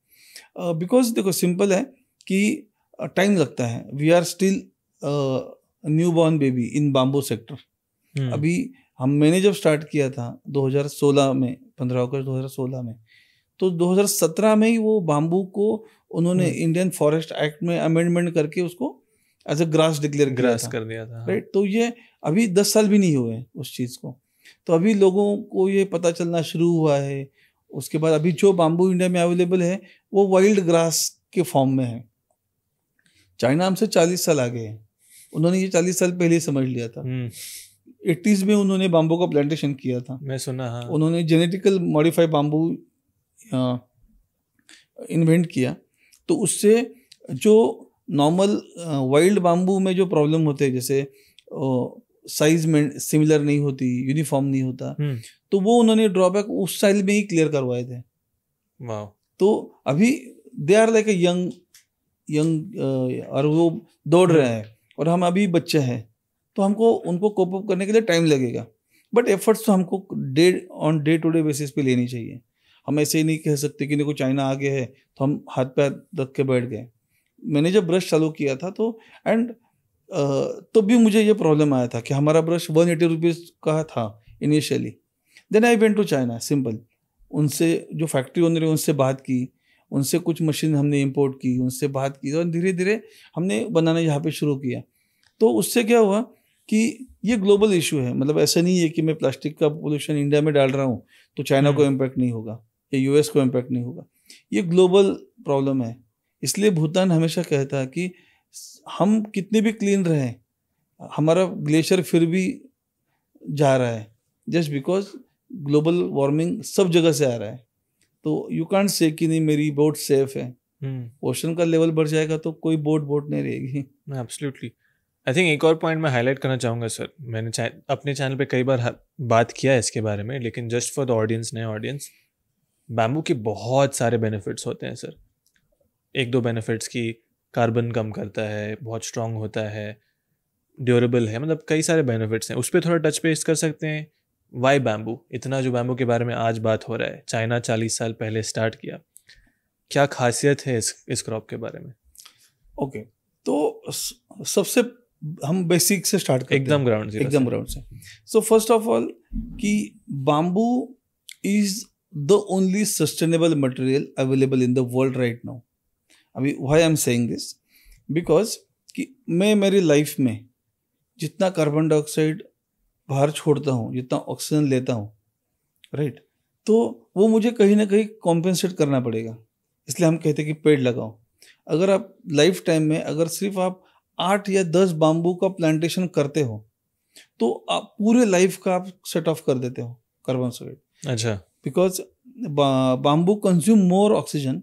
बिकॉज देखो सिंपल है कि टाइम लगता है, we are still newborn baby in bamboo sector. अभी मैंने जब स्टार्ट किया था 2016 में, 15 अगस्त 2016 में, तो 2017 में ही वो बाम्बू को उन्होंने इंडियन फॉरेस्ट एक्ट में अमेंडमेंट करके उसको एज अ ग्रास डिक्लेयर कर दिया था। राइट, तो ये अभी 10 साल भी नहीं हुए उस चीज़ को, तो अभी लोगों को ये पता चलना शुरू हुआ है। उसके बाद अभी जो बाम्बू इंडिया में अवेलेबल है वो वाइल्ड ग्रास के फॉर्म में है। चाइना हमसे 40 साल आगे है, उन्होंने ये 40 साल पहले समझ लिया था। 80s में उन्होंने बाम्बू का प्लांटेशन किया था, मैं सुना। हाँ, उन्होंने जेनेटिकल मॉडिफाइड बाम्बू इन्वेंट किया, तो उससे जो नॉर्मल वाइल्ड बाम्बू में जो प्रॉब्लम होते हैं, जैसे साइज में सिमिलर नहीं होती, यूनिफॉर्म नहीं होता, तो वो उन्होंने ड्रॉबैक उस स्टाइल में ही क्लियर करवाए थे। वाह। तो अभी they are like a young और वो दौड़ रहे हैं और हम अभी बच्चे हैं, तो हमको उनको कोप अप करने के लिए टाइम लगेगा, बट एफर्ट्स तो हमको डे टू डे बेसिस पे लेनी चाहिए। हम ऐसे ही नहीं कह सकते कि देखो चाइना आगे है तो हम हाथ पैर रख के बैठ गए। मैंने जब ब्रश चालू किया था तो तो भी मुझे ये प्रॉब्लम आया था कि हमारा ब्रश 180 रुपीज़ का था initially. Then I went to China, simple, उनसे जो फैक्ट्री ओनर है उनसे बात की, उनसे कुछ मशीन हमने इंपोर्ट की, उनसे बात की, और धीरे धीरे हमने बनाना यहाँ पे शुरू किया। तो उससे क्या हुआ कि ये ग्लोबल इशू है, मतलब ऐसा नहीं है कि मैं प्लास्टिक का पोल्यूशन इंडिया में डाल रहा हूँ तो चाइना को इम्पैक्ट नहीं होगा या यूएस को इम्पैक्ट नहीं होगा, ये ग्लोबल प्रॉब्लम है। इसलिए भूटान हमेशा कहता है कि हम कितने भी क्लीन रहें, हमारा ग्लेशियर फिर भी जा रहा है, जस्ट बिकॉज ग्लोबल वार्मिंग सब जगह से आ रहा है। तो यू कांट से कि नहीं मेरी बोट सेफ है। ओशन का लेवल बढ़ जाएगा तो कोई बोट नहीं रहेगी। एब्सोल्युटली। आई थिंक एक और पॉइंट मैं हाईलाइट करना चाहूँगा सर, मैंने अपने चैनल पे कई बार बात किया है इसके बारे में, लेकिन जस्ट फॉर द ऑडियंस, नए ऑडियंस, बैम्बू के बहुत सारे बेनिफिट्स होते हैं सर। 1-2 बेनिफिट्स की कार्बन कम करता है, बहुत स्ट्रॉन्ग होता है, ड्यूरेबल है, मतलब कई सारे बेनिफिट्स हैं। उस पर थोड़ा टच पेस्ट कर सकते हैं। वाई बैम्बू, इतना जो बैम्बू के बारे में आज बात हो रहा है, चाइना 40 साल पहले स्टार्ट किया, क्या खासियत है इस क्रॉप के बारे में? ओके, तो सबसे हम बेसिक से स्टार्ट करते हैं, एकदम ग्राउंड से। सो फर्स्ट ऑफ ऑल कि bamboo is the only sustainable material available in the world right now. अभी why I am saying this, because कि मैं मेरी लाइफ में जितना कार्बन डाइऑक्साइड बाहर छोड़ता हूँ, जितना ऑक्सीजन लेता हूँ, राइट, तो वो मुझे कहीं ना कहीं कॉम्पेंसेट करना पड़ेगा। इसलिए हम कहते हैं कि पेड़ लगाओ। अगर आप लाइफ टाइम में अगर सिर्फ आप 8 या 10 बाम्बू का प्लांटेशन करते हो तो आप पूरे लाइफ का आप सेट ऑफ कर देते हो कार्बन डाइऑक्साइड। अच्छा। Because bamboo consume more oxygen,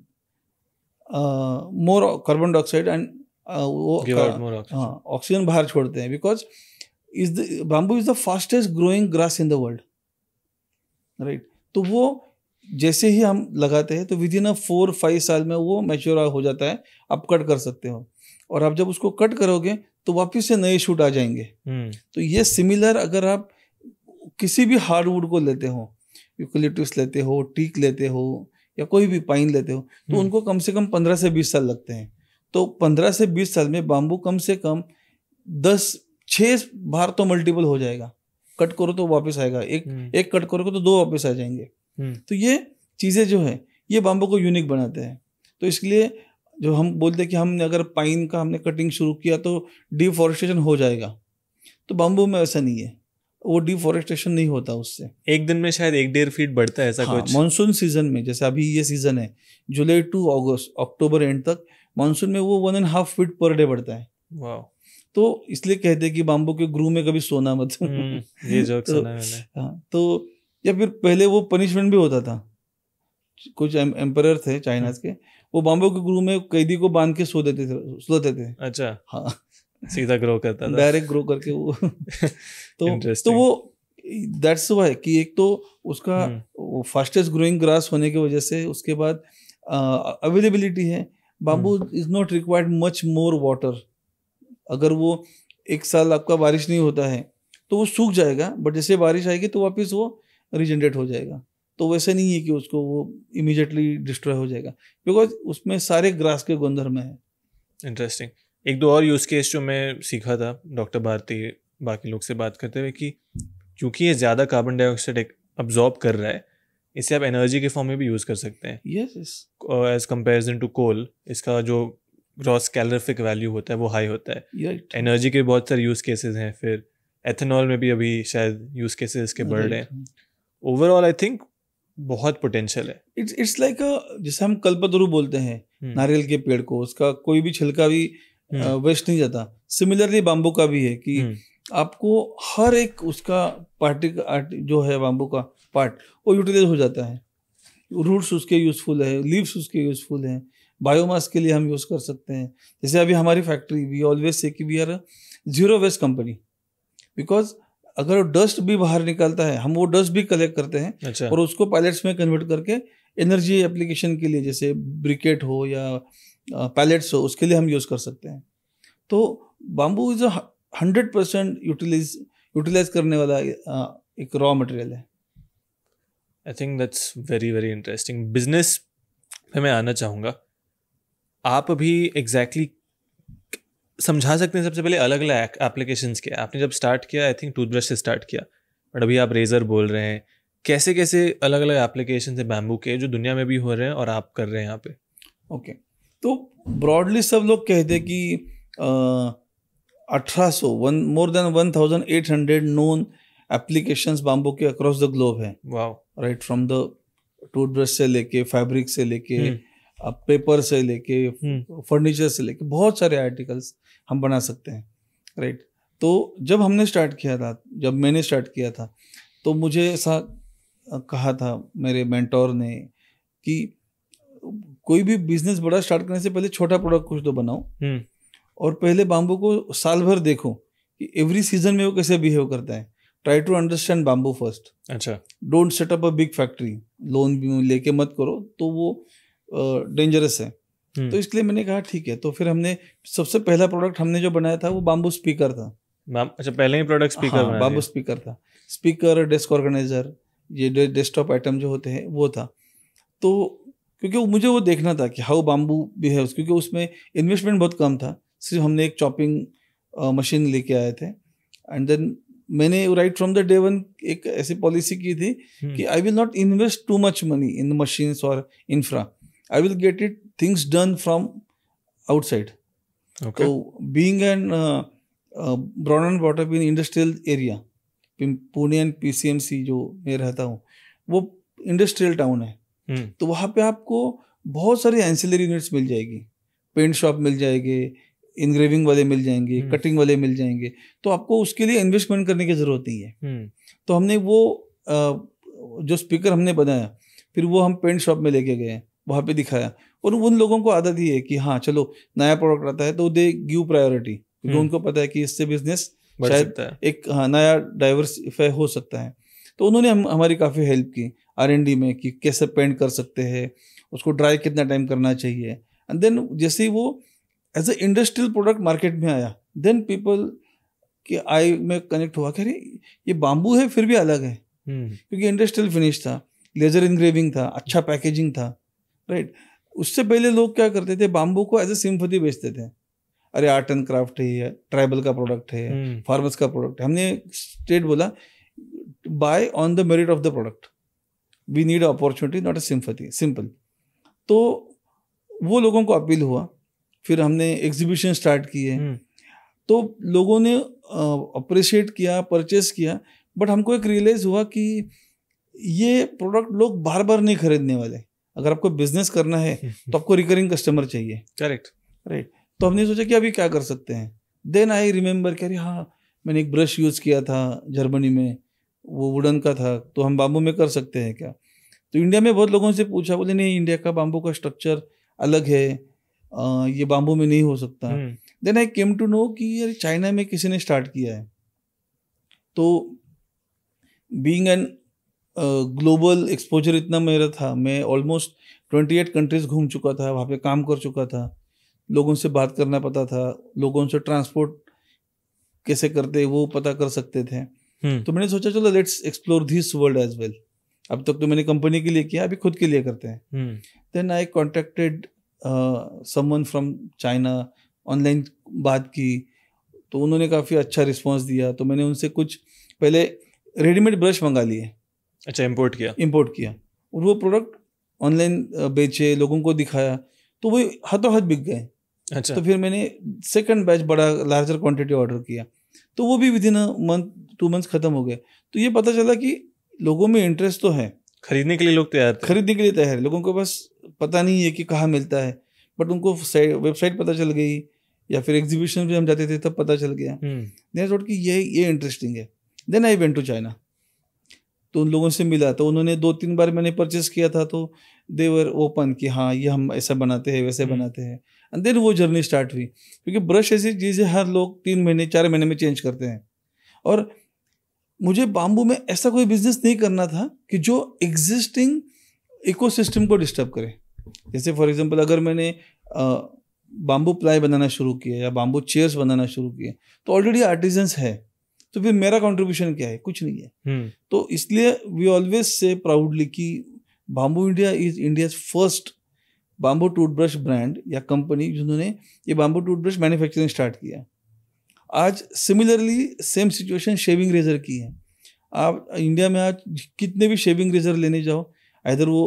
more carbon dioxide and वो ऑक्सीजन बाहर छोड़ते हैं। Because bamboo is the fastest growing grass in the world, right. तो वो जैसे ही हम लगाते हैं तो विद इन 4-5 साल में वो मैच्योर हो जाता है, आप कट कर सकते हो। और आप जब उसको कट करोगे तो वापस से नए शूट आ जाएंगे। तो ये सिमिलर अगर आप किसी भी हार्डवुड को लेते हो, यूकेलिप्टस लेते हो, टीक लेते हो या कोई भी पाइन लेते हो, तो उनको कम से कम 15 से 20 साल लगते हैं। तो 15 से 20 साल में बाम्बू कम से कम 6 बार तो मल्टीपल हो जाएगा। कट करो तो वापस आएगा, एक कट करोगे तो 2 वापस आ जाएंगे। तो ये चीज़ें जो है ये बाम्बू को यूनिक बनाते हैं। तो इसलिए जो हम बोलते हैं कि हमने अगर पाइन का हमने कटिंग शुरू किया तो डिफॉरेस्टेशन हो जाएगा, तो बाम्बू में ऐसा नहीं है, वो डिफॉरेस्टेशन नहीं होता उससे। एक दिन में शायद 1-1.5 फीट बढ़ता है ऐसा कुछ। मानसून सीजन में, जैसे अभी ये सीजन है जुलाई टू अगस्त, अक्टूबर एंड तक, मानसून में वो 1.5 फीट पर डे बढ़ता है। वाह। तो इसलिए कहते हैं कि बाम्बू के ग्रू में कभी सोना मत। ये जोक सुना है मैंने। हाँ, तो या फिर पहले वो पनिशमेंट भी होता था। कुछ एम्परर थे चाइना के, वो बाम्बू के ग्रू में कैदी को बांध के सुलाते थे। अच्छा। हाँ, सीधा ग्रो करता था, डायरेक्ट ग्रो करके वो। तो वो दैट्स व्हाई कि एक तो उसका फास्टेस्ट ग्रोइंग ग्रास होने की वजह से, उसके बाद अवेलेबिलिटी है। Bamboo is not required much more water. अगर वो 1 साल आपका बारिश नहीं होता है तो वो सूख जाएगा, बट जैसे बारिश आएगी तो वापस वो रिजेनरेट हो जाएगा। तो वैसे नहीं है कि उसको वो इमीडिएटली डिस्ट्रॉय हो जाएगा, बिकॉज उसमें सारे ग्रास के गुणधर्म है। इंटरेस्टिंग। एक दो और यूज केस जो मैं सीखा था डॉक्टर भारती बाकी लोग से बात करते हुए, कि क्योंकि ये ज़्यादा कार्बन डाइऑक्साइड अब्जॉर्ब कर रहा है, इसे आप एनर्जी के फॉर्म में भी यूज़ कर सकते हैं। यस। एज कंपेरिजन टू कोल, इसका जो ग्रॉस कैलोरीफिक वैल्यू होता है वो हाई होता है। एनर्जी के बहुत सारे यूज केसेस हैं। फिर एथेनॉल में भी अभी शायद यूज केसेस इसके बढ़ रहे हैं। ओवरऑल आई थिंक बहुत पोटेंशियल है। इट्स लाइक जैसे हम कल्पतरु बोलते हैं नारियल के पेड़ को, उसका कोई भी छिलका भी वेस्ट नहीं जाता। सिमिलरली बाम्बू का भी है कि आपको हर एक उसका जो है बाम्बू का पार्ट वो यूटिलाइज हो जाता है। रूट्स उसके यूजफुल है, लीव्स उसके यूजफुल हैं, बायोमास के लिए हम यूज कर सकते हैं। जैसे अभी हमारी फैक्ट्री, वी ऑलवेज से कि we are zero waste company, because अगर डस्ट भी बाहर निकलता है हम वो डस्ट भी कलेक्ट करते हैं। अच्छा। और उसको पैलेट्स में कन्वर्ट करके एनर्जी एप्लीकेशन के लिए, जैसे ब्रिकेट हो या पैलेट्स हो, उसके लिए हम यूज कर सकते हैं। तो बाम्बू इज 100% यूटिलाइज करने वाला एक रॉ मटेरियल है। I think that's very very interesting. Business पे मैं आना चाहूँगा। आप अभी एग्जैक्टली समझा सकते हैं सबसे पहले अलग अलग एप्लीकेशंस के? आपने जब स्टार्ट किया आई थिंक टूथब्रश से स्टार्ट किया, बट अभी आप रेजर बोल रहे हैं। कैसे कैसे अलग अलग एप्लीकेशंस हैं बैम्बू के जो दुनिया में भी हो रहे हैं और आप कर रहे हैं यहाँ पे? ओके, तो ब्रॉडली सब लोग कहते हैं कि 1800 more than 1800 known applications bamboo के अक्रॉस द ग्लोब है। Wow. Right, from the toothbrush से लेके, फैब्रिक से लेके, पेपर से लेके, फर्नीचर से लेके, बहुत सारे आर्टिकल्स हम बना सकते हैं। राइट, तो जब मैंने स्टार्ट किया था तो मुझे ऐसा कहा था मेरे मेंटोर ने कि कोई भी बिजनेस बड़ा स्टार्ट करने से पहले छोटा प्रोडक्ट कुछ तो बनाओ और पहले बाम्बू को साल भर देखो कि एवरी सीजन में वो कैसे बिहेव करता है। Try to understand bamboo first. अच्छा। Don't set up a big factory, loan भी लेके मत करो, तो वो डेंजरस है। तो इसलिए मैंने कहा ठीक है। तो फिर हमने सबसे पहला प्रोडक्ट हमने जो बनाया था वो बाम्बू स्पीकर था। अच्छा, पहले ही प्रोडक्ट स्पीकर हाँ, बाम्बू स्पीकर था। स्पीकर, डेस्क ऑर्गेनाइजर, ये डेस्कटॉप आइटम जो होते हैं वो था। तो क्योंकि मुझे वो देखना था कि हाउ बाम्बू बिहेव, क्योंकि उसमें इन्वेस्टमेंट बहुत कम था। सिर्फ हमने एक चॉपिंग मशीन लेके आए थे एंड देन मैंने right from the day one एक ऐसी पॉलिसी की थी कि I will not invest too much money in machines और infra, I will get it things done from outside. तो being an born and brought up in industrial area, Pune and PCMC जो मैं रहता हूँ वो इंडस्ट्रियल टाउन है। तो वहाँ पे आपको बहुत सारी एंसिलरी यूनिट्स मिल जाएगी, पेंट शॉप मिल जाएगी, इनग्रेविंग वाले मिल जाएंगे, कटिंग वाले मिल जाएंगे, तो आपको उसके लिए इन्वेस्टमेंट करने की ज़रूरत नहीं है। तो हमने वो जो स्पीकर हमने बनाया, फिर वो हम पेंट शॉप में लेके गए, वहाँ पे दिखाया, और उन लोगों को आदत ही है कि हाँ चलो नया प्रोडक्ट आता है तो दे गिव प्रायोरिटी, क्योंकि उनको पता है कि इससे बिजनेस शायद एक नया डाइवर्सिफाई हो सकता है। तो उन्होंने हमारी काफ़ी हेल्प की R&D में कि कैसे पेंट कर सकते हैं, उसको ड्राई कितना टाइम करना चाहिए। एंड देन जैसे ही वो as a industrial product market में आया, देन पीपल के आई में कनेक्ट हुआ कि अरे ये बाम्बू है फिर भी अलग है, क्योंकि इंडस्ट्रियल फिनिश था, लेजर इनग्रेविंग था, अच्छा पैकेजिंग था, राइट। उससे पहले लोग क्या करते थे, बाम्बू को एज ए सिम्पथी बेचते थे, अरे आर्ट एंड क्राफ्ट है, ट्राइबल का प्रोडक्ट है, फार्मर्स का प्रोडक्ट है। हमने स्ट्रेट बोला buy on the merit of the product, we need opportunity not a sympathy, simple. तो वो लोगों को अपील हुआ, फिर हमने एग्जीबिशन स्टार्ट किए, तो लोगों ने अप्रिशिएट किया, परचेस किया, बट हमको एक रियलाइज हुआ कि ये प्रोडक्ट लोग बार बार नहीं खरीदने वाले। अगर आपको बिजनेस करना है तो आपको रिकरिंग कस्टमर चाहिए, करेक्ट, राइट। तो हमने सोचा कि अभी क्या कर सकते हैं। देन आई रिमेंबर कि अरे हाँ, मैंने एक ब्रश यूज़ किया था जर्मनी में, वो वुडन का था, तो हम बाम्बू में कर सकते हैं क्या। तो इंडिया में बहुत लोगों से पूछा, बोले नहीं, इंडिया का बाम्बू का स्ट्रक्चर अलग है, ये बाम्बू में नहीं हो सकता। Then I came to know कि यार चाइना में किसी ने स्टार्ट किया है। तो बीइंग एन ग्लोबल एक्सपोजर इतना मेरा था, मैं ऑलमोस्ट 28 कंट्रीज घूम चुका था, वहाँ पे काम कर चुका था, लोगों से बात करना पता था, लोगों से ट्रांसपोर्ट कैसे करते वो पता कर सकते थे। तो मैंने सोचा चलो let's explore this world as well. अब तक तो मैंने कंपनी के लिए किया, अभी खुद के लिए करते हैं। Then I contacted someone from China, online बात की, तो उन्होंने काफ़ी अच्छा रिस्पॉन्स दिया। तो मैंने उनसे कुछ पहले रेडीमेड ब्रश मंगा लिए। अच्छा, इंपोर्ट किया, और वो प्रोडक्ट ऑनलाइन बेचे, लोगों को दिखाया, तो वो हाथों हाथ बिक गए। अच्छा। तो फिर मैंने सेकंड बैच बड़ा लार्जर क्वांटिटी ऑर्डर किया, तो वो भी विदिन अ मंथ 2 मंथ्स खत्म हो गए। तो ये पता चला कि लोगों में इंटरेस्ट तो है, खरीदने के लिए लोग तैयार है, लोगों को बस पता नहीं है कि कहाँ मिलता है, बट उनको वेबसाइट पता चल गई, या फिर एग्जीबिशन में हम जाते थे तब पता चल गया। देन थॉट कि ये इंटरेस्टिंग है। Then I went to China, तो उन लोगों से मिला, तो उन्होंने 2-3 बार मैंने परचेस किया था, तो दे वर ओपन कि हाँ ये हम ऐसा बनाते हैं, वैसे बनाते हैं। एंड देन वो जर्नी स्टार्ट हुई, क्योंकि ब्रश ऐसी चीज़ है हर लोग 3 महीने 4 महीने में चेंज करते हैं, और मुझे बाम्बू में ऐसा कोई बिजनेस नहीं करना था कि जो एग्जिस्टिंग इकोसिस्टम को डिस्टर्ब करे। जैसे फॉर एग्जांपल अगर मैंने बाम्बू प्लाई बनाना शुरू किया या बाम्बू चेयर्स बनाना शुरू किए, तो ऑलरेडी आर्टिजन्स है, तो फिर मेरा कंट्रीब्यूशन क्या है, कुछ नहीं है। तो इसलिए वी ऑलवेज से प्राउडली कि bamboo India is India's first bamboo toothbrush brand या कंपनी जिन्होंने ये बाम्बू टूथब्रश मैन्युफैक्चरिंग स्टार्ट किया। आज similarly same situation shaving razor की है। आप इंडिया में आज कितने भी शेविंग रेजर लेने जाओ, इधर वो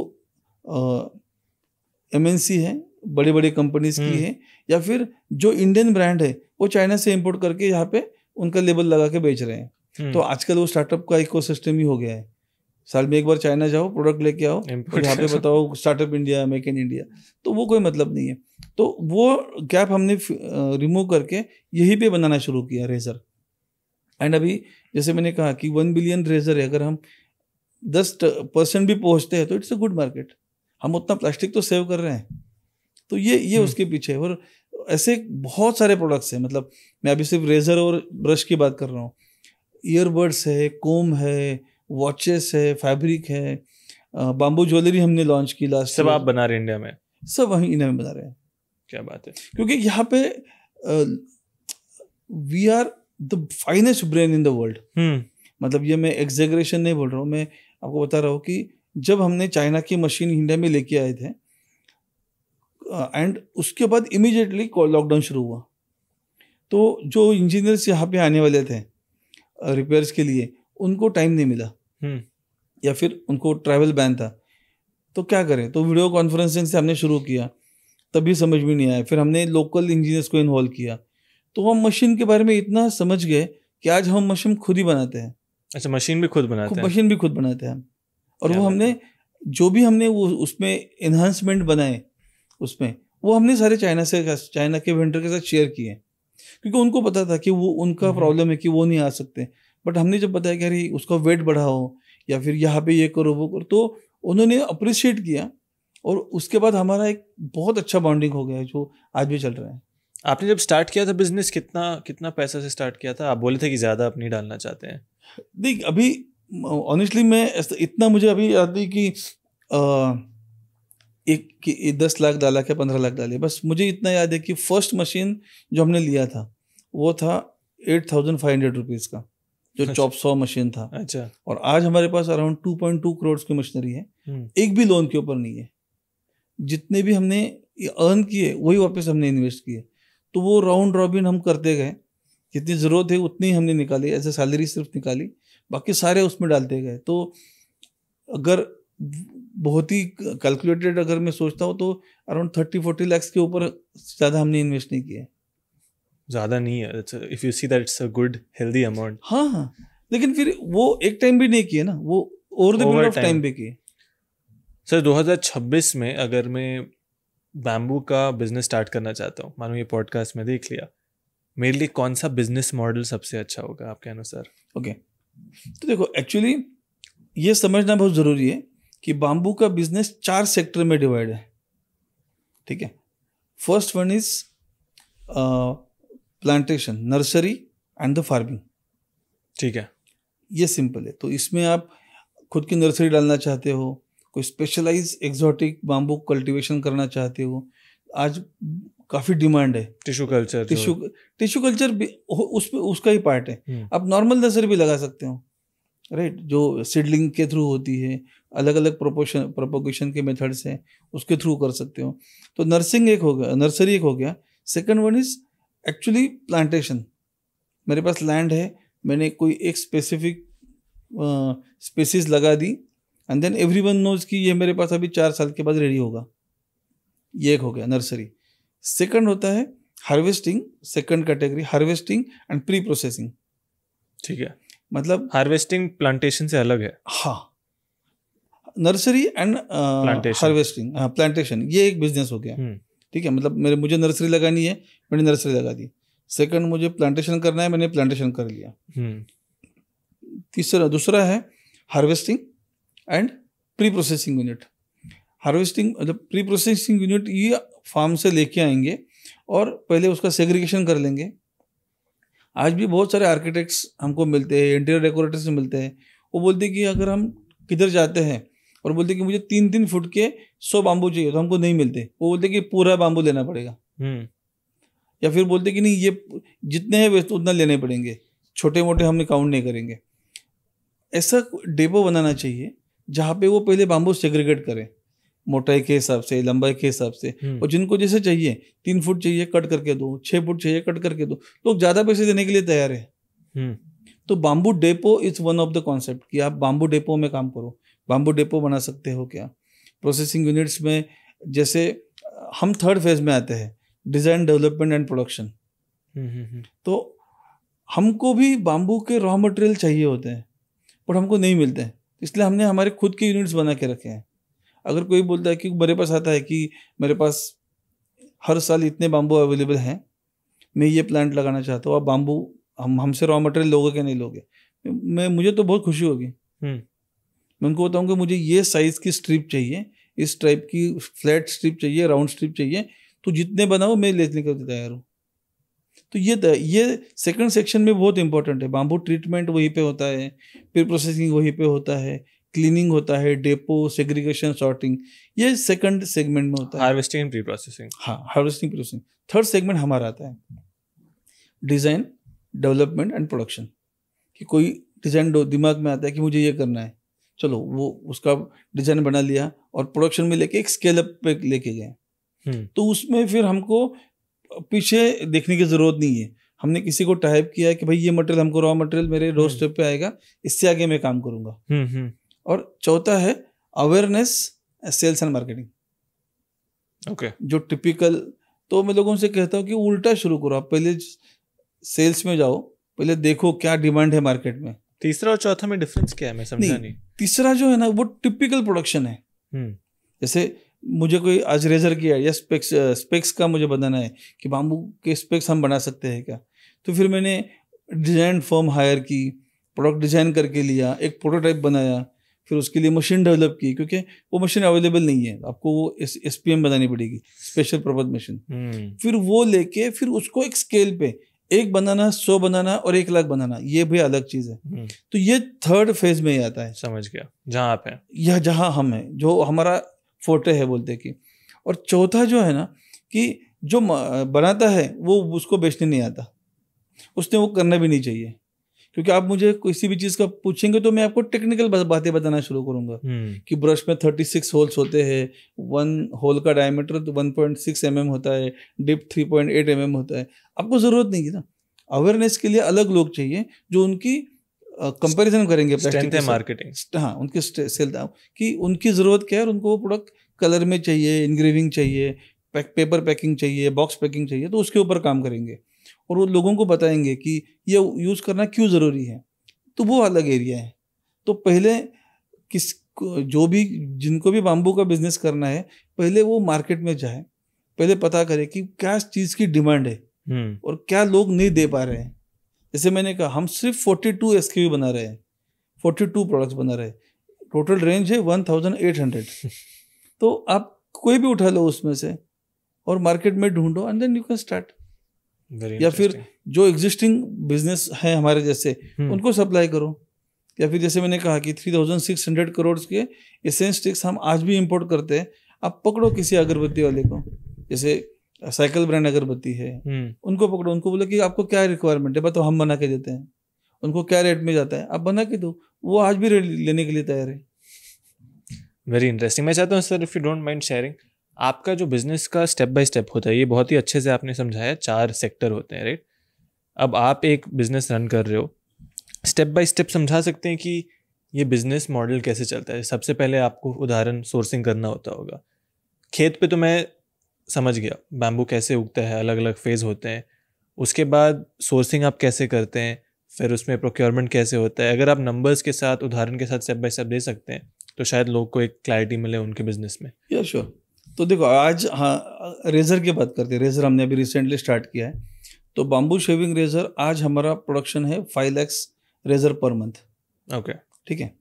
MNC है, बड़े बड़े कंपनीज की है, या फिर जो इंडियन ब्रांड है वो चाइना से इंपोर्ट करके यहाँ पे उनका लेबल लगा के बेच रहे हैं। तो आजकल वो स्टार्टअप का इकोसिस्टम ही हो गया है। साल में एक बार चाइना जाओ, प्रोडक्ट लेके आओ, यहाँ पे बताओ startup India, make in India, तो वो कोई मतलब नहीं है। तो वो गैप हमने रिमूव करके यहीं पे बनाना शुरू किया रेजर। एंड अभी जैसे मैंने कहा कि 1 बिलियन रेजर है, अगर हम 10% भी पहुँचते हैं तो इट्स अ गुड मार्केट। हम उतना प्लास्टिक तो सेव कर रहे हैं, तो ये उसके पीछे है। और ऐसे बहुत सारे प्रोडक्ट्स हैं, मतलब मैं अभी सिर्फ रेजर और ब्रश की बात कर रहा हूँ, ईयरबड्स है, कोम है, वॉचेस है, फैब्रिक है, बाम्बू ज्वेलरी हमने लॉन्च की लास्ट। सब आप बना रहे हैं इंडिया में? सब वहीं इंडिया में बना रहे हैं। क्या बात है, क्योंकि यहाँ पे we are the finest brain in the world. मतलब ये मैं एग्जेगरेशन नहीं बोल रहा हूँ, मैं आपको बता रहा हूँ कि जब हमने चाइना की मशीन इंडिया में लेके आए थे, एंड उसके बाद इमीडिएटली लॉकडाउन शुरू हुआ, तो जो इंजीनियर्स यहाँ पे आने वाले थे रिपेयर्स के लिए, उनको टाइम नहीं मिला, या फिर उनको ट्रैवल बैन था। तो क्या करें, तो वीडियो कॉन्फ्रेंसिंग से हमने शुरू किया, तभी समझ में नहीं आया। फिर हमने लोकल इंजीनियर्स को इन्वॉल्व किया, तो हम मशीन के बारे में इतना समझ गए कि आज हम मशीन खुद ही बनाते हैं। अच्छा, मशीन भी खुद बनाते हैं? मशीन भी खुद बनाते हैं हम। और वो हमने जो भी हमने वो उसमें एनहांसमेंट बनाए, उसमें वो हमने सारे चाइना के वेंडर के साथ शेयर किए, क्योंकि उनको पता था कि वो उनका प्रॉब्लम है कि वो नहीं आ सकते। बट हमने जब बताया कि अरे उसका वेट बढ़ाओ या फिर यहाँ पे ये करो वो करो, तो उन्होंने अप्रिशिएट किया और उसके बाद हमारा एक बहुत अच्छा बॉन्डिंग हो गया है जो आज भी चल रहा है। आपने जब स्टार्ट किया था बिजनेस, कितना पैसा से स्टार्ट किया था? आप बोले थे कि ज़्यादा अपनी डालना चाहते हैं। देख अभी ऑनेस्टली मैं इतना मुझे अभी याद नहीं कि 10 लाख डाला क्या 15 लाख डाले, बस मुझे इतना याद है कि फर्स्ट मशीन जो हमने लिया था वो था 8,500 रुपीज़ का, जो चॉप सॉ मशीन था। अच्छा। और आज हमारे पास अराउंड 2.2 करोड़ की मशीनरी है, एक भी लोन के ऊपर नहीं है। जितने भी हमने अर्न किए वही वापस हमने इन्वेस्ट किए। तो वो राउंड रॉबिन हम करते गए, जितनी ज़रूरत है उतनी हमने निकाली, ऐसे सैलरी सिर्फ निकाली, बाकी सारे उसमें डालते गए। तो अगर बहुत ही कैलकुलेटेड अगर मैं सोचता हूँ तो अराउंड 30-40 लाख के ऊपर ज़्यादा हमने इन्वेस्ट नहीं किया। ज़्यादा नहीं है, if you see that it's a good healthy amount. हाँ, लेकिन फिर वो एक टाइम भी नहीं किए ना, वो over the period of time भी किए। सर 2026 में अगर मैं बैम्बू का बिजनेस स्टार्ट करना चाहता हूँ, मानो ये पॉडकास्ट में देख लिया, मेरे लिए कौन सा बिजनेस मॉडल सबसे अच्छा होगा आपके अनुसार? ओके, तो देखो एक्चुअली ये समझना बहुत ज़रूरी है कि बाम्बू का बिजनेस 4 सेक्टर में डिवाइड है, ठीक है। First one is plantation, nursery and the farming, ठीक है। ये सिंपल है। तो इसमें आप खुद की नर्सरी डालना चाहते हो, कोई स्पेशलाइज एक्सोटिक बाम्बू कल्टीवेशन करना चाहते हो, आज काफ़ी डिमांड है। टिश्यू कल्चर भी उसका ही पार्ट है। आप नॉर्मल नर्सरी भी लगा सकते हो, राइट, जो सीडलिंग के थ्रू होती है, अलग अलग प्रोपोगेशन के मेथड्स हैं, उसके थ्रू कर सकते हो। तो नर्सरी एक हो गया। Second one is actually plantation. मेरे पास लैंड है, मैंने कोई एक स्पेसिफिक स्पेसीज लगा दी एंड देन एवरीवन नोज कि ये मेरे पास अभी 4 साल के बाद रेडी होगा। ये एक हो गया नर्सरी। सेकंड होता है harvesting, second category harvesting and pre processing, ठीक है। मतलब हार्वेस्टिंग प्लांटेशन से अलग है। हाँ, नर्सरी एंड हार्वेस्टिंग, प्लांटेशन ये एक बिजनेस हो गया, ठीक है। मतलब मुझे नर्सरी लगानी है, मैंने नर्सरी लगा दी। सेकंड मुझे प्लांटेशन करना है, मैंने प्लांटेशन कर लिया। दूसरा है harvesting and pre processing unit. Harvesting मतलब प्री प्रोसेसिंग यूनिट ये फार्म से लेके आएंगे और पहले उसका सेग्रीगेशन कर लेंगे। आज भी बहुत सारे आर्किटेक्ट्स हमको मिलते हैं, इंटीरियर डेकोरेटर्स से मिलते हैं, वो बोलते हैं कि अगर हम किधर जाते हैं और बोलते हैं कि मुझे 3-3 फुट के 100 बाम्बू चाहिए, तो हमको नहीं मिलते। वो बोलते हैं कि पूरा बाम्बू लेना पड़ेगा, या फिर बोलते हैं कि नहीं ये जितने हैं वे उतना लेने पड़ेंगे, छोटे मोटे हम काउंट नहीं करेंगे। ऐसा डेपो बनाना चाहिए जहाँ पे वो पहले बाम्बू सेग्रीगेट करें, मोटाई के हिसाब से, लंबाई के हिसाब से, और जिनको जैसे चाहिए 3 फुट चाहिए कट करके दो, 6 फुट चाहिए कट करके दो। लोग ज़्यादा पैसे देने के लिए तैयार है। तो bamboo depot is one of the concept कि आप बाम्बू डेपो में काम करो। बाम्बू डेपो बना सकते हो क्या? प्रोसेसिंग यूनिट्स में जैसे हम 3rd फेज में आते हैं, डिज़ाइन, डेवलपमेंट एंड प्रोडक्शन। तो हमको भी बाम्बू के रॉ मटेरियल चाहिए होते हैं पर हमको नहीं मिलते हैं, इसलिए हमने हमारे खुद के यूनिट्स बना के रखे हैं। अगर कोई बोलता है कि मेरे पास आता है कि मेरे पास हर साल इतने बाम्बू अवेलेबल हैं, मैं ये प्लांट लगाना चाहता हूँ, आप बाम्बू हमसे रॉ मटेरियल लोगे कि नहीं लोगे? मुझे तो बहुत खुशी होगी। मैं उनको बताऊँगा मुझे ये साइज़ की स्ट्रिप चाहिए, इस टाइप की फ्लैट स्ट्रिप चाहिए, राउंड स्ट्रिप चाहिए, तो जितने बनाओ मैं लेने के तैयार हूँ। तो ये सेकंड सेक्शन में बहुत इंपॉर्टेंट है। बाम्बू ट्रीटमेंट वहीं पे होता है, प्री प्रोसेसिंग वहीं पे होता है, क्लीनिंग होता है, डेपो, सेग्रीगेशन, सॉर्टिंग, ये सेकंड सेगमेंट में होता है। Harvesting and pre processing. हाँ, हार्वेस्टिंग, प्रोसेसिंग। 3rd सेगमेंट हमारा आता है डिज़ाइन, डेवलपमेंट एंड प्रोडक्शन। कि कोई डिज़ाइन दिमाग में आता है कि मुझे ये करना है, चलो वो उसका डिज़ाइन बना लिया और प्रोडक्शन में लेके एक स्केल अप पे लेके गए। तो उसमें फिर हमको पीछे देखने की ज़रूरत नहीं है। हमने किसी को टाइप किया है कि भाई ये मटेरियल हमको रॉ मटेरियल मेरे डोर स्टेप पे आएगा, इससे आगे मैं काम करूँगा। और चौथा है awareness, sales and marketing. Okay, जो टिपिकल, तो मैं लोगों से कहता हूँ कि उल्टा शुरू करो, आप पहले सेल्स में जाओ, पहले देखो क्या डिमांड है मार्केट में। तीसरा और चौथा में डिफरेंस क्या है, मैं समझा नहीं। तीसरा जो है ना वो टिपिकल प्रोडक्शन है। जैसे मुझे कोई आज रेजर की आइडिया स्पेक्स का मुझे बनाना है कि बाम्बू के स्पेक्स हम बना सकते हैं क्या, तो फिर मैंने डिज़ाइन फर्म हायर की, प्रोडक्ट डिज़ाइन करके लिया, एक प्रोटोटाइप बनाया, फिर उसके लिए मशीन डेवलप की, क्योंकि वो मशीन अवेलेबल नहीं है, आपको वो SPM बनानी पड़ेगी, स्पेशल पर्पज मशीन। फिर वो लेके फिर उसको एक स्केल पे एक बनाना, 100 बनाना और 1 लाख बनाना, ये भी अलग चीज़ है। तो ये थर्ड फेज में ही आता है। समझ गया, जहाँ आप हैं, यह जहाँ हम हैं, जो हमारा फोटे है बोलते कि। और चौथा जो है ना, कि जो बनाता है वो उसको बेचने नहीं आता, उसने वो करना भी नहीं चाहिए, क्योंकि आप मुझे किसी भी चीज़ का पूछेंगे तो मैं आपको टेक्निकल बातें बताना शुरू करूंगा कि ब्रश में 36 होल्स होते हैं, 1 होल का डायमीटर तो 1.6 mm होता है, डिप 3.8 mm होता है। आपको ज़रूरत नहीं है ना, अवेयरनेस के लिए अलग लोग चाहिए जो उनकी कंपैरिजन करेंगे प्लास्टिक के मार्केटिंग, हाँ उनकी सेल कि उनकी ज़रूरत क्या है, और उनको वो प्रोडक्ट कलर में चाहिए, इंग्रेविंग चाहिए, पेपर पैकिंग चाहिए, बॉक्स पैकिंग चाहिए, तो उसके ऊपर काम करेंगे और वो लोगों को बताएंगे कि ये यूज़ करना क्यों ज़रूरी है। तो वो अलग एरिया है। तो पहले जो भी जिनको भी बाम्बू का बिजनेस करना है, पहले वो मार्केट में जाए, पहले पता करे कि क्या चीज़ की डिमांड है और क्या लोग नहीं दे पा रहे हैं। जैसे मैंने कहा, हम सिर्फ 42 SKU बना रहे हैं, 42 प्रोडक्ट्स बना रहे हैं, टोटल रेंज है 1800। तो आप कोई भी उठा लो उसमें से और मार्केट में ढूंढो and then you can start. या फिर जो एग्जिस्टिंग बिजनेस है हमारे जैसे, उनको सप्लाई करो। या फिर जैसे मैंने कहा कि 3600 करोड़ के एसेंस स्टिक्स हम आज भी इंपोर्ट करते हैं। आप पकड़ो किसी अगरबत्ती वाले को, जैसे साइकिल ब्रांड अगरबत्ती है, उनको पकड़ो, उनको बोलो कि आपको क्या रिक्वायरमेंट है, बताओ, हम बना के देते हैं। उनको क्या रेट में जाता है, आप बना के दो, वो आज भी रेट लेने के लिए तैयार है। Very interesting. मैं चाहता हूँ sir, if you don't mind sharing, आपका जो बिजनेस का स्टेप बाय स्टेप होता है, ये बहुत ही अच्छे से आपने समझाया। 4 सेक्टर होते हैं, राइट? अब आप एक बिजनेस रन कर रहे हो, स्टेप बाय स्टेप समझा सकते हैं कि ये बिजनेस मॉडल कैसे चलता है। सबसे पहले आपको उदाहरण सोर्सिंग करना होता होगा। खेत पे तो मैं समझ गया बैम्बू कैसे उगता है, अलग अलग फेज़ होते हैं। उसके बाद सोर्सिंग आप कैसे करते हैं, फिर उसमें प्रोक्योरमेंट कैसे होता है। अगर आप नंबर्स के साथ, उदाहरण के साथ स्टेप बाय स्टेप दे सकते हैं तो शायद लोग को एक क्लैरिटी मिले उनके बिजनेस में। या श्योर। तो देखो, आज हाँ रेज़र की बात करते हैं। रेज़र हमने अभी रिसेंटली स्टार्ट किया है। तो बाम्बू शेविंग रेज़र आज हमारा प्रोडक्शन है 5 lakh razor per month. Okay, ठीक है।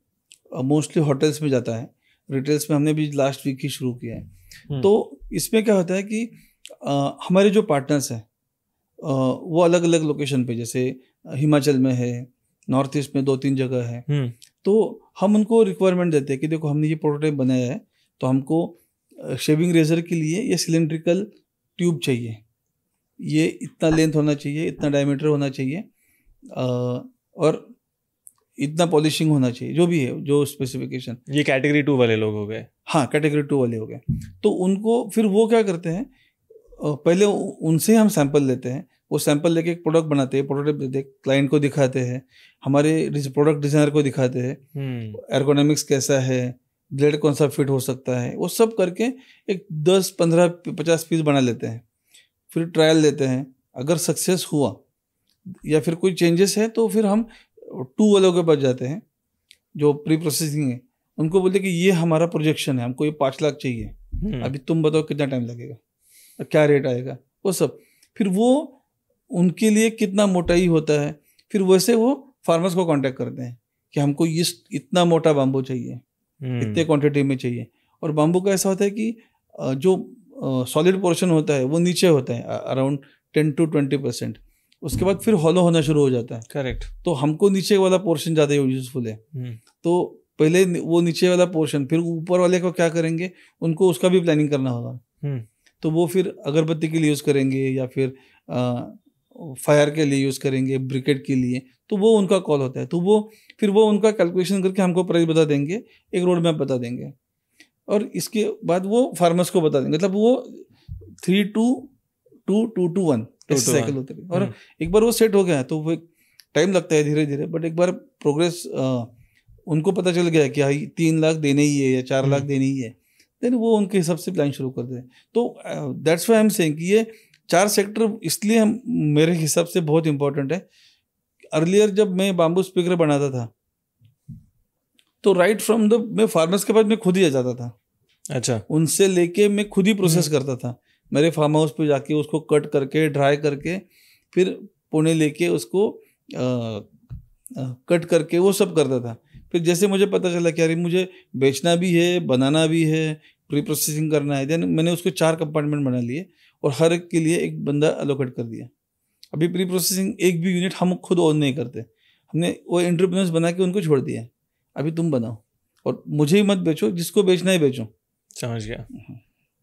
मोस्टली होटल्स में जाता है, रिटेल्स में हमने भी लास्ट वीक ही शुरू किया है। तो इसमें क्या होता है कि हमारे जो पार्टनर्स हैं वो अलग अलग लोकेशन पे, जैसे हिमाचल में है, नॉर्थ ईस्ट में 2-3 जगह है। तो हम उनको रिक्वायरमेंट देते हैं कि देखो, हमने ये प्रोटोटाइप बनाया है, तो हमको शेविंग रेज़र के लिए ये सिलेंड्रिकल ट्यूब चाहिए, ये इतना लेंथ होना चाहिए, इतना डायमीटर होना चाहिए, और इतना पॉलिशिंग होना चाहिए, जो भी है, जो स्पेसिफिकेशन। ये कैटेगरी 2 वाले लोग हो गए। हाँ, कैटेगरी 2 वाले हो गए। तो उनको फिर वो क्या करते हैं, पहले उनसे हम सैंपल लेते हैं, वो सैंपल लेके एक प्रोडक्ट बनाते हैं, प्रोटोटाइप देते हैं, क्लाइंट को दिखाते हैं, हमारे प्रोडक्ट डिजाइनर को दिखाते हैं, एर्गोनॉमिक्स कैसा है, ब्लेड कौन सा फिट हो सकता है, वो सब करके एक 10, 15, 50 पीस बना लेते हैं। फिर ट्रायल लेते हैं, अगर सक्सेस हुआ या फिर कोई चेंजेस है तो फिर हम 2 वालों के पास जाते हैं जो प्री प्रोसेसिंग है, उनको बोलते हैं कि ये हमारा प्रोजेक्शन है, हमको ये 5 लाख चाहिए, अभी तुम बताओ कितना टाइम लगेगा, क्या रेट आएगा, वो सब। फिर वो उनके लिए कितना मोटाई होता है, फिर वैसे वो फार्मर्स को कांटेक्ट करते हैं कि हमको इतना मोटा बाम्बू चाहिए, इतने क्वांटिटी में चाहिए। और बाम्बू का ऐसा होता है कि जो सॉलिड पोर्शन होता है वो नीचे होता है अराउंड 10 to 20%, उसके बाद फिर हॉलो होना शुरू हो जाता है। करेक्ट। तो हमको नीचे वाला पोर्शन ज़्यादा यूजफुल है। तो पहले वो नीचे वाला पोर्शन, फिर ऊपर वाले को क्या करेंगे, उनको उसका भी प्लानिंग करना होगा। तो वो फिर अगरबत्ती के लिए यूज़ करेंगे या फिर फायर के लिए यूज़ करेंगे, ब्रिकेट के लिए, तो वो उनका कॉल होता है। तो वो फिर वो उनका कैलकुलेशन करके हमको प्राइस बता देंगे, एक रोड मैप बता देंगे, और इसके बाद वो फार्मर्स को बता देंगे। मतलब वो 3 to 2 to 1 ऐसे साइकिल होते हैं। और एक बार वो सेट हो गया तो वो टाइम लगता है धीरे धीरे, बट एक बार प्रोग्रेस उनको पता चल गया कि हाँ 3 लाख देने ही है या 4 लाख देने ही है, देन वो उनके हिसाब से प्लान शुरू करते हैं। तो that's why I am saying कि ये 4 सेक्टर इसलिए हम मेरे हिसाब से बहुत इंपॉर्टेंट है। अर्लियर जब मैं बाम्बू स्पीकर बनाता था तो राइट फ्रॉम द मैं फार्मर्स के पास मैं खुद ही आ जाता था। अच्छा। उनसे लेके मैं खुद ही प्रोसेस करता था, मेरे फार्म हाउस पे जाके उसको कट करके ड्राई करके फिर पुणे लेके उसको कट करके वो सब करता था। फिर जैसे मुझे पता चला कि अरे मुझे बेचना भी है, बनाना भी है, प्री प्रोसेसिंग करना है, देन मैंने उसको 4 कंपार्टमेंट बना लिए और हर एक के लिए एक बंदा अलोकेट कर दिया। अभी प्री प्रोसेसिंग एक भी यूनिट हम खुद ओन नहीं करते, हमने वो एंटरप्रेन्योर्स बना के उनको छोड़ दिया है, अभी तुम बनाओ और मुझे ही मत बेचो, जिसको बेचना है बेचो। समझ गया,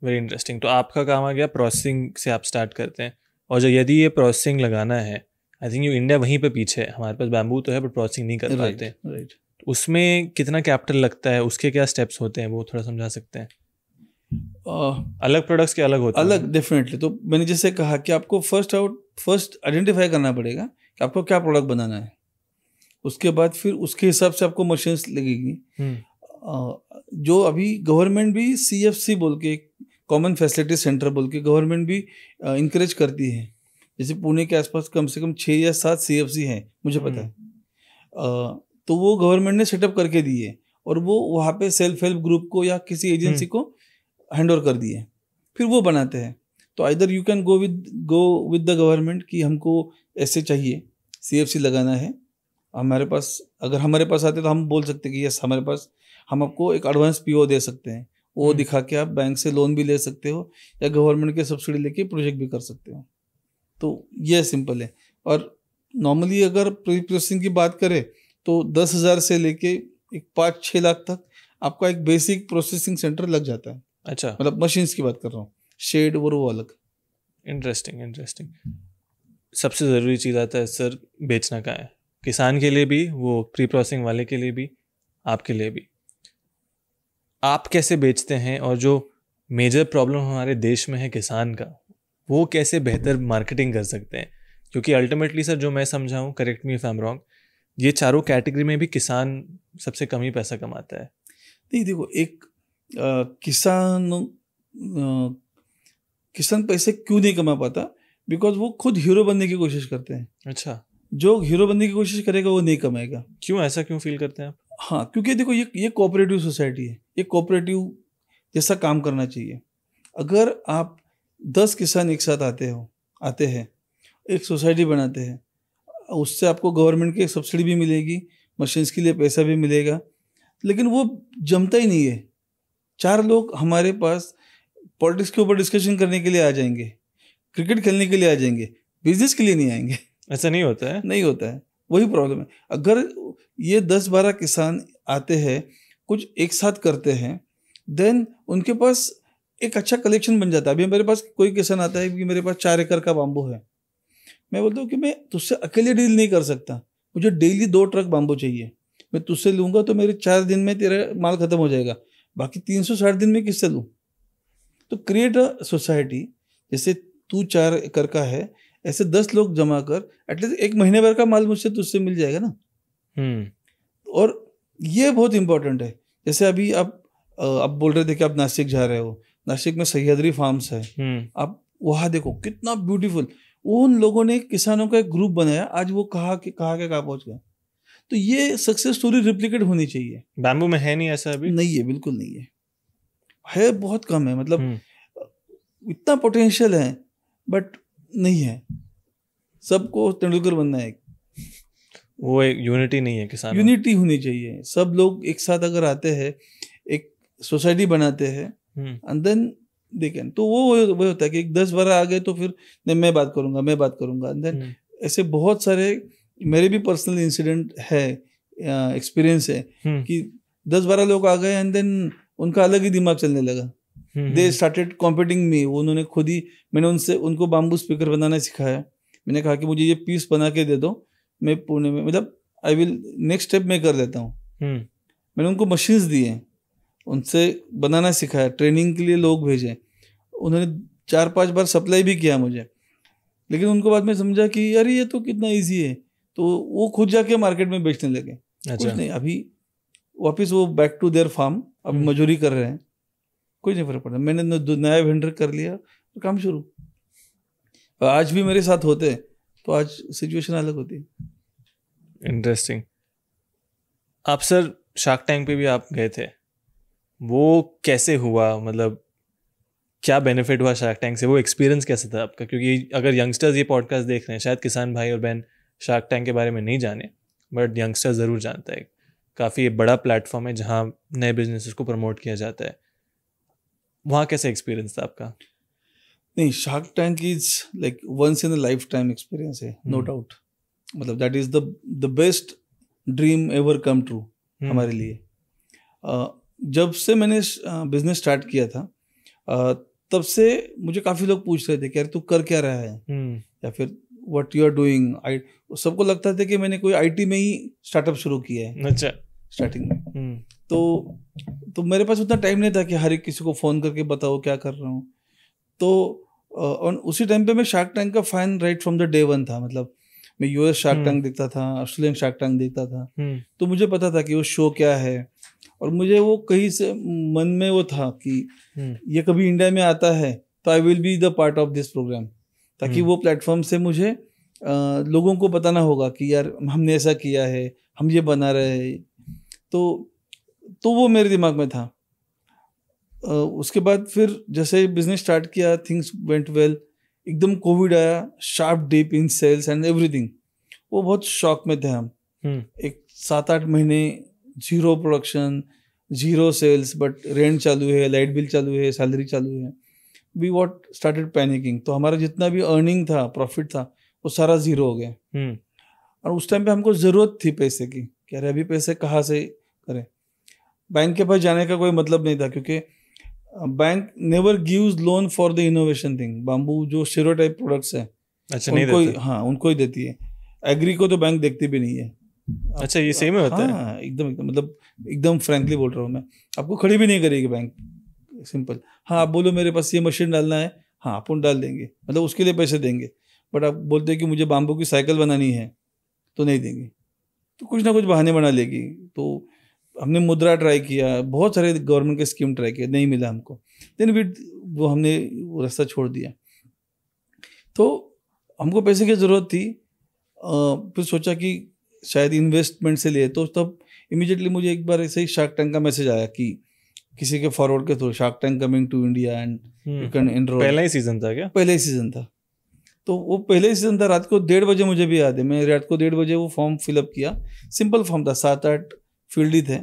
वेरी इंटरेस्टिंग। तो आपका काम आ गया प्रोसेसिंग से आप स्टार्ट करते हैं, और जो यदि ये प्रोसेसिंग लगाना है, आई थिंक इंडिया वहीं पे पीछे है, हमारे पास बैम्बू तो है बट प्रोसेसिंग नहीं कर पाते। राइट। उसमें कितना कैपिटल लगता है, उसके क्या स्टेप्स होते हैं, वो थोड़ा समझा सकते हैं? अलग प्रोडक्ट्स के अलग होते हैं? अलग, डेफिनेटली। तो मैंने जैसे कहा कि आपको फर्स्ट आइडेंटिफाई करना पड़ेगा कि आपको क्या प्रोडक्ट बनाना है, उसके बाद फिर उसके हिसाब से आपको मशीन्स लगेगी। जो अभी गवर्नमेंट भी CFC बोल के, कॉमन फैसिलिटी सेंटर बोल के गवर्नमेंट भी इंकरेज करती है। जैसे पुणे के आसपास कम से कम 6 या 7 CFC हैं, मुझे पता है। तो वो गवर्नमेंट ने सेटअप करके दी है और वो वहाँ पे सेल्फ हेल्प ग्रुप को या किसी एजेंसी को हैंड ओवर कर दिए, फिर वो बनाते हैं। तो either you can go with the government कि हमको ऐसे चाहिए, CFC लगाना है हमारे पास। अगर हमारे पास आते तो हम बोल सकते कि यस हमारे पास, हम आपको एक एडवांस PO दे सकते हैं, वो दिखा के आप बैंक से लोन भी ले सकते हो या गवर्नमेंट के सब्सिडी लेके प्रोजेक्ट भी कर सकते हो। तो ये सिंपल है। और नॉर्मली अगर प्री प्रोसेसिंग की बात करें तो 10,000 से लेके एक 5-6 लाख तक आपका एक बेसिक प्रोसेसिंग सेंटर लग जाता है। अच्छा, मतलब मशीन्स की बात कर रहा हूँ, शेड और वो अलग। इंटरेस्टिंग। सबसे ज़रूरी चीज़ आता है सर, बेचना का है, किसान के लिए भी, वो प्री प्रोसेसिंग वाले के लिए भी, आपके लिए भी। आप कैसे बेचते हैं, और जो मेजर प्रॉब्लम हमारे देश में है किसान का, वो कैसे बेहतर मार्केटिंग कर सकते हैं? क्योंकि अल्टीमेटली सर जो मैं समझा हूँ, correct me if I am wrong, ये चारों कैटेगरी में भी किसान सबसे कम ही पैसा कमाता है। नहीं देखो, एक किसान पैसे क्यों नहीं कमा पाता? बिकॉज वो खुद हीरो बनने की कोशिश करते हैं। अच्छा, जो हीरो बनने की कोशिश करेगा वो नहीं कमाएगा। क्यों, ऐसा क्यों फील करते हैं आप? हाँ, क्योंकि देखो ये कोऑपरेटिव सोसाइटी है, ये कोऑपरेटिव जैसा काम करना चाहिए। अगर आप 10 किसान एक साथ आते हैं, एक सोसाइटी बनाते हैं, उससे आपको गवर्नमेंट की सब्सिडी भी मिलेगी, मशीन्स के लिए पैसा भी मिलेगा, लेकिन वो जमता ही नहीं है। 4 लोग हमारे पास पॉलिटिक्स के ऊपर डिस्कशन करने के लिए आ जाएंगे, क्रिकेट खेलने के लिए आ जाएंगे, बिजनेस के लिए नहीं आएंगे। ऐसा नहीं होता है? नहीं होता है, वही प्रॉब्लम है। अगर ये 10-12 किसान आते हैं, कुछ एक साथ करते हैं, देन उनके पास एक अच्छा कलेक्शन बन जाता है। अभी मेरे पास कोई किसान आता है कि मेरे पास 4 एकड़ का बाम्बू है, मैं बोलता हूँ कि मैं तुझसे अकेले डील नहीं कर सकता, मुझे डेली 2 ट्रक बाम्बू चाहिए। मैं तुझसे लूँगा तो मेरे 4 दिन में तेरा माल खत्म हो जाएगा, बाकी 360 दिन में किससे लूँ? तो क्रिएट अ सोसाइटी, जैसे तू 4 एकड़ का है, ऐसे 10 लोग जमा कर, एटलीस्ट 1 महीने भर का माल मुझसे तुझसे मिल जाएगा ना। और ये बहुत इंपॉर्टेंट है। जैसे अभी आप बोल रहे थे कि आप नासिक जा रहे हो, नासिक में सह्याद्री फार्म्स है, आप वहाँ देखो कितना ब्यूटीफुल, उन लोगों ने किसानों का एक ग्रुप बनाया, आज वो कहाँ पहुंच गया। तो ये सक्सेस स्टोरी रिप्लिकेट होनी चाहिए। बैम्बू में है नहीं ऐसा अभी? नहीं है, बिल्कुल नहीं है बहुत कम है। मतलब इतना पोटेंशियल है बट नहीं है। सबको तेंदुलकर बनना है, वो एक यूनिटी नहीं है किसान। यूनिटी होनी चाहिए। सब लोग एक साथ अगर आते हैं, एक सोसाइटी बनाते हैं, एंड देन दे कैन, तो वो होता है कि 10-12 आ गए तो फिर नहीं मैं बात करूंगा एंड देन ऐसे बहुत सारे मेरे भी पर्सनल इंसिडेंट है, एक्सपीरियंस है कि 10-12 लोग आ गए एंड देन उनका अलग ही दिमाग चलने लगा। दे स्टार्टेड कॉम्पिटिंग मी। उन्होंने खुद ही, मैंने उनको बाम्बू स्पीकर बनाना सिखाया। मैंने कहा कि मुझे ये पीस बना के दे दो, मैं पुणे में, मतलब आई विल नेक्स्ट स्टेप मैं कर लेता हूँ। मैंने उनको मशीन्स दिए, उनसे बनाना सिखाया, ट्रेनिंग के लिए लोग भेजे, उन्होंने 4-5 बार सप्लाई भी किया मुझे। लेकिन उनको बाद में समझा कि यार ये तो कितना इजी है, तो वो खुद जाके मार्केट में बेचने लगे। कुछ नहीं, अभी वापस वो बैक टू देयर फार्म, अब मजूरी कर रहे हैं, कोई नहीं फर्क पड़ता। मैंने नया वेंडर कर लिया तो काम शुरू। आज भी मेरे साथ होते तो आज सिचुएशन अलग होती। इंटरेस्टिंग। आप सर शार्क टैंक पे भी आप गए थे, वो कैसे हुआ, मतलब क्या बेनिफिट हुआ शार्क टैंक से, वो एक्सपीरियंस कैसा था आपका? क्योंकि अगर यंगस्टर्स ये पॉडकास्ट देख रहे हैं, शायद किसान भाई और बहन शार्क टैंक के बारे में नहीं जाने, बट यंगस्टर ज़रूर जानता है। काफ़ी बड़ा प्लेटफॉर्म है जहाँ नए बिजनेसेस को प्रमोट किया जाता है। वहाँ कैसा एक्सपीरियंस था आपका? नहीं, Shark Tank is like once in a life time experience है, नो डाउट। मतलब that is the best dream ever come true हमारे लिए। जब से मैंने बिजनेस स्टार्ट किया था, तब से मुझे काफ़ी लोग पूछ रहे थे कि यार तू कर क्या रहा है, या फिर व्हाट यू आर डूइंग। सबको लगता था कि मैंने कोई आईटी में ही स्टार्टअप शुरू किया है। अच्छा। स्टार्टिंग में तो मेरे पास उतना टाइम नहीं था कि हर एक किसी को फ़ोन करके बताओ क्या कर रहा हूँ। तो और उसी टाइम पे मैं शार्क टैंक का fan right from the day one था। मतलब मैं यूएस शार्क टैंक देखता था, ऑस्ट्रेलियन शार्क टैंक देखता था, तो मुझे पता था कि वो शो क्या है। और मुझे वो कहीं से मन में वो था कि ये कभी इंडिया में आता है तो I will be the part of this programme, ताकि वो प्लेटफॉर्म से मुझे लोगों को बताना होगा कि यार हमने ऐसा किया है, हम ये बना रहे हैं। तो वो मेरे दिमाग में था। उसके बाद फिर जैसे बिजनेस स्टार्ट किया, थिंग्स वेंट वेल। एकदम कोविड आया, sharp dip in sales and everything. वो बहुत शॉक में थे हम। एक 7-8 महीने zero production, zero sales, but rent चालू है, लाइट बिल चालू है, सैलरी चालू है। We what started panicking. तो हमारा जितना भी अर्निंग था, प्रॉफिट था, वो सारा जीरो हो गया। और उस टाइम पे हमको ज़रूरत थी पैसे की, कह रहे अभी पैसे कहाँ से करें। बैंक के पास जाने का कोई मतलब नहीं था, क्योंकि bank never gives loan for the innovation thing. Bamboo जो स्टेरियोटाइप प्रोडक्ट्स है, अच्छा, उनको नहीं देते? हाँ, उनको ही देती है। एग्री को तो बैंक देखती भी नहीं है। अच्छा, ये सही में होता है? हाँ, एकदम मतलब एकदम फ्रैंकली बोल रहा हूँ मैं। आपको खड़ी भी नहीं करेगी बैंक, सिंपल। हाँ, आप बोलो मेरे पास ये मशीन डालना है, हाँ अपन डाल देंगे, मतलब उसके लिए पैसे देंगे। बट आप बोलते हैं कि मुझे बाम्बू की साइकिल बनानी है, तो नहीं देंगे, तो कुछ ना कुछ बहाने बना लेगी। तो हमने मुद्रा ट्राई किया, बहुत सारे गवर्नमेंट के स्कीम ट्राई किए, नहीं मिला हमको। देन वो हमने वो रास्ता छोड़ दिया। तो हमको पैसे की ज़रूरत थी। फिर सोचा कि शायद इन्वेस्टमेंट से लिए, तो तब इमीडिएटली मुझे एक बार ऐसे ही शार्क टैंक का मैसेज आया कि किसी के फॉरवर्ड के through, Shark Tank coming to India and you can enroll. पहला ही सीजन था क्या? पहले ही सीजन था। तो वो पहले ही सीजन था। रात को 1:30 बजे, मुझे भी याद है, मैं रात को 1:30 बजे वो फॉर्म फिलअप किया। सिंपल फॉर्म था, 7-8 फील्ड ही थे।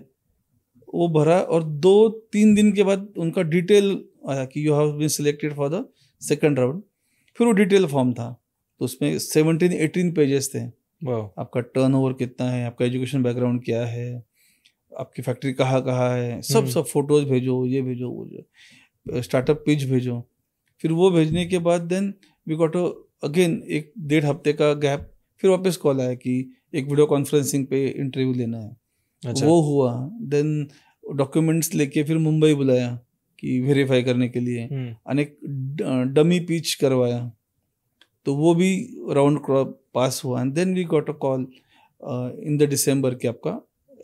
वो भरा और 2-3 दिन के बाद उनका डिटेल आया कि you have been selected for the second round. फिर वो डिटेल फॉर्म था, तो उसमें 17-18 पेजेस थे। आपका टर्नओवर कितना है, आपका एजुकेशन बैकग्राउंड क्या है, आपकी फैक्ट्री कहाँ है, सब फोटोज भेजो, ये भेजो, वो जो स्टार्टअप पिच भेजो। फिर वो भेजने के बाद देन वी गॉट अगेन 1-1.5 हफ्ते का गैप। फिर वापस कॉल आया कि एक वीडियो कॉन्फ्रेंसिंग पे इंटरव्यू लेना है। अच्छा। वो हुआ। देन डॉक्यूमेंट्स लेके फिर मुंबई बुलाया कि वेरीफाई करने के लिए, अनेक डमी पिच करवाया, तो वो भी राउंड पास हुआ। And then we got a call in the December कि आपका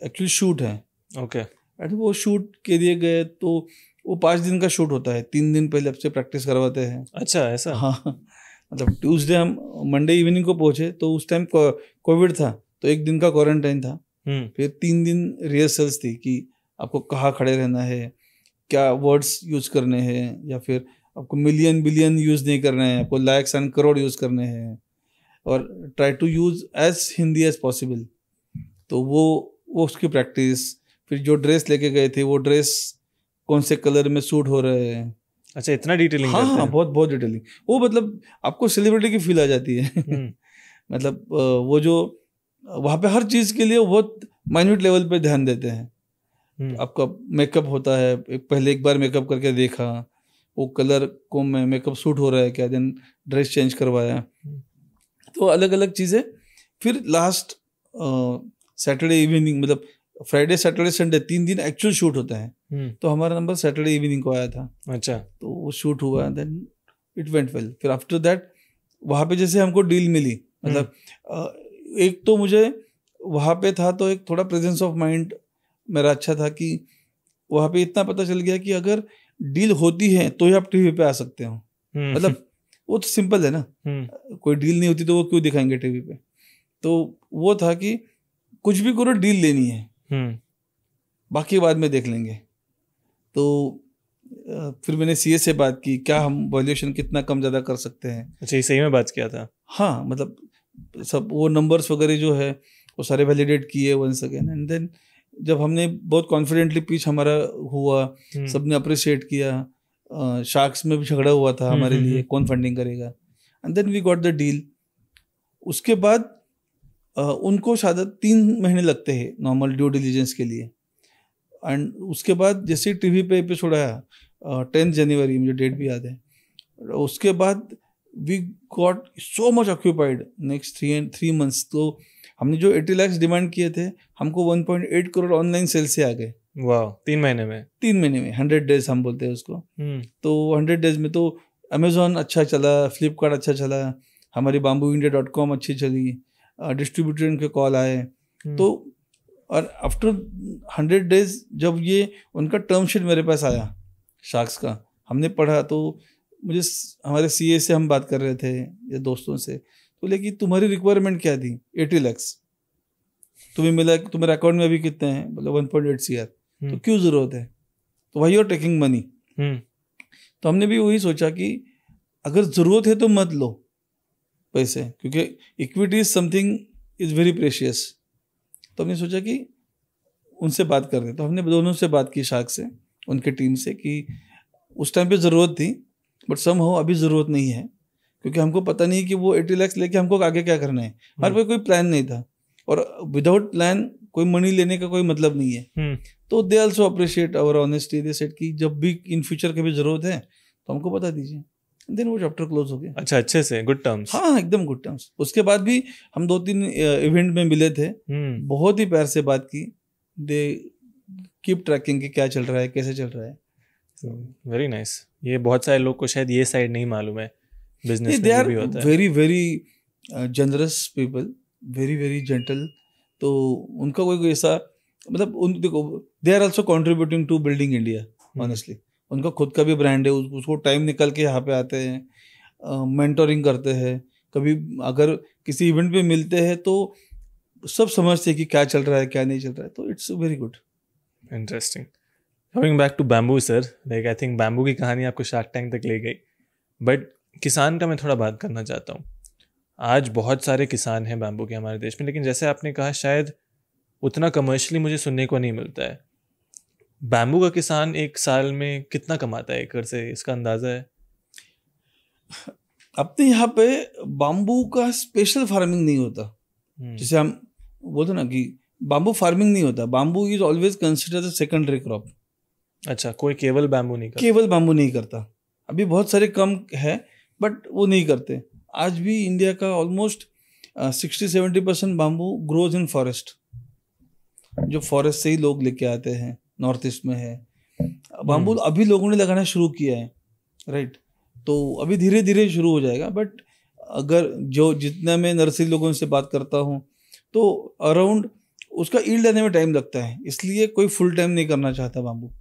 एक्चुअली शूट है। ओके। एंड वो शूट के लिए गए, तो वो 5 दिन का शूट होता है, 3 दिन पहले आपसे प्रैक्टिस करवाते हैं। अच्छा, ऐसा? हाँ, मतलब ट्यूसडे हम मंडे इवनिंग को पहुंचे, तो उस टाइम कोविड था, तो 1 दिन का क्वारंटाइन था। फिर 3 दिन रिहर्सल्स थी कि आपको कहाँ खड़े रहना है, क्या वर्ड्स यूज करने हैं, या फिर आपको मिलियन बिलियन यूज नहीं करना है, आपको लाख्स एंड करोड़ यूज करने हैं, और try to use as Hindi as possible. तो वो उसकी प्रैक्टिस। फिर जो ड्रेस लेके गए थे, वो ड्रेस कौन से कलर में सूट हो रहे हैं। अच्छा, इतना डिटेलिंग हाँ करते हाँ, हैं? बहुत बहुत डिटेलिंग। वो मतलब आपको सेलिब्रिटी की फील आ जाती है। मतलब वो जो वहाँ पे हर चीज़ के लिए बहुत माइन्यूट लेवल पे ध्यान देते हैं। आपका मेकअप होता है, पहले एक बार मेकअप करके देखा, वो कलर को मेकअप सूट हो रहा है क्या, देन ड्रेस चेंज करवाया। तो अलग अलग चीज़ें। फिर लास्ट सैटरडे इवनिंग, मतलब फ्राइडे सैटरडे संडे 3 दिन एक्चुअल शूट होता है। तो हमारा नंबर सैटरडे इवनिंग को आया था। अच्छा। तो वो शूट हुआ, देन इट वेंट वेल। फिर आफ्टर दैट वहाँ पे जैसे हमको डील मिली, मतलब एक तो मुझे वहाँ पे था तो एक थोड़ा प्रेजेंस ऑफ माइंड मेरा अच्छा था कि वहाँ पे इतना पता चल गया कि अगर डील होती है तो ही आप टीवी पे आ सकते हो। मतलब वो तो सिंपल है ना, कोई डील नहीं होती तो वो क्यों दिखाएंगे टीवी पे। तो वो था कि कुछ भी करो, डील लेनी है, बाकी बाद में देख लेंगे। तो फिर मैंने सीए से बात की, क्या हम वैल्यूएशन कितना कम ज़्यादा कर सकते हैं। अच्छा, ये सही में बात किया था? हाँ, मतलब सब वो नंबर्स वगैरह जो है वो सारे वैलिडेट किए वंस अगेन, एंड देन जब हमने बहुत कॉन्फिडेंटली पिच हमारा हुआ, सबने अप्रिशिएट किया। शार्क्स में भी झगड़ा हुआ था हमारे लिए, कौन फंडिंग करेगा, and then we got the deal. उसके बाद उनको शायद 3 महीने लगते हैं नॉर्मल ड्यू डिलीजेंस के लिए, एंड उसके बाद जैसे टीवी पे एपिसोड आया 10 जनवरी, मुझे डेट भी याद है, उसके बाद we got so much occupied next 3 months. तो हमने जो 80 लाख डिमांड किए थे, हमको 1.8 करोड़ ऑनलाइन सेल से आ गए। वाह, 3 महीने में? 3 महीने में, 100 डेज हम बोलते हैं उसको। तो 100 डेज में तो अमेजोन अच्छा चला, फ्लिपकार्ट अच्छा चला, हमारी bambooindia.com अच्छी चली, डिस्ट्रीब्यूटर के कॉल आए। तो और आफ्टर 100 डेज जब ये उनका टर्म शीट मेरे पास आया शार्क्स का, हमने पढ़ा, तो मुझे हमारे सीए से हम बात कर रहे थे या दोस्तों से, तो बोले कि तुम्हारी रिक्वायरमेंट क्या थी? 80 लाख तुम्हें मिला, तुम्हारे अकाउंट में अभी कितने हैं? बोले 1.8 CR। तो क्यों जरूरत है? तो why you are taking money? तो हमने भी वही सोचा कि अगर जरूरत है तो मत लो पैसे, क्योंकि equity is something is very precious. तो हमने सोचा कि उनसे बात कर दें। तो हमने दोनों से बात की, शार्क से, उनके टीम से, कि उस टाइम पे ज़रूरत थी बट समहाउ अभी ज़रूरत नहीं है, क्योंकि हमको पता नहीं कि वो 80 लाख लेके हमको आगे क्या करना है। हमारे पास कोई प्लान नहीं था, और विदाउट प्लान कोई मनी लेने का कोई मतलब नहीं है। तो they also appreciate our honesty. They said कि जब भी इन फ्यूचर कभी ज़रूरत है तो हमको बता दीजिए। देन वो चैप्टर क्लोज हो गया। अच्छा, अच्छे से, गुड टर्म्स? हाँ, एकदम गुड टर्म्स। उसके बाद भी हम 2-3 इवेंट में मिले थे, बहुत ही प्यार से बात की। दे कीप ट्रैकिंग कि क्या चल रहा है, कैसे चल रहा है। Very nice. ये बहुत सारे लोग को शायद ये साइड नहीं मालूम है, बिजनेस में ये भी होता है। Very very generous people, very very gentle. तो उनका कोई ऐसा, मतलब उन देखो, they are also contributing to building India honestly. उनका खुद का भी ब्रांड है, उसको टाइम निकल के यहाँ पे आते हैं, मेंटोरिंग करते हैं। कभी अगर किसी इवेंट पे मिलते हैं तो सब समझते हैं कि क्या चल रहा है, क्या नहीं चल रहा है। तो it's very good. Interesting. Coming back to bamboo sir, like I think bamboo की कहानी आपको शार्क टैंक तक ले गई, बट किसान का मैं थोड़ा बात करना चाहता हूँ। आज बहुत सारे किसान हैं बैम्बू के हमारे देश में, लेकिन जैसे आपने कहा शायद उतना कमर्शियली मुझे सुनने को नहीं मिलता है। बैम्बू का किसान एक साल में कितना कमाता है एकड़ से, इसका अंदाजा है? अपने यहाँ पे बाम्बू का स्पेशल फार्मिंग नहीं होता। जैसे हम बोलते ना कि बाम्बू फार्मिंग नहीं होता, bamboo is always considered as secondary crop. अच्छा, कोई केवल बैम्बू नहीं करता? केवल बाम्बू नहीं करता, अभी बहुत सारे कम है बट वो नहीं करते। आज भी इंडिया का almost 60-70% bamboo grows in forest, जो फॉरेस्ट से ही लोग लेके आते हैं। नॉर्थ ईस्ट में है बाम्बू, अभी लोगों ने लगाना शुरू किया है, राइट। तो अभी धीरे धीरे शुरू हो जाएगा, बट अगर जो जितना मैं नर्सरी लोगों से बात करता हूँ तो अराउंड उसका ईल्ड आने में टाइम लगता है, इसलिए कोई फुल टाइम नहीं करना चाहता बाम्बू।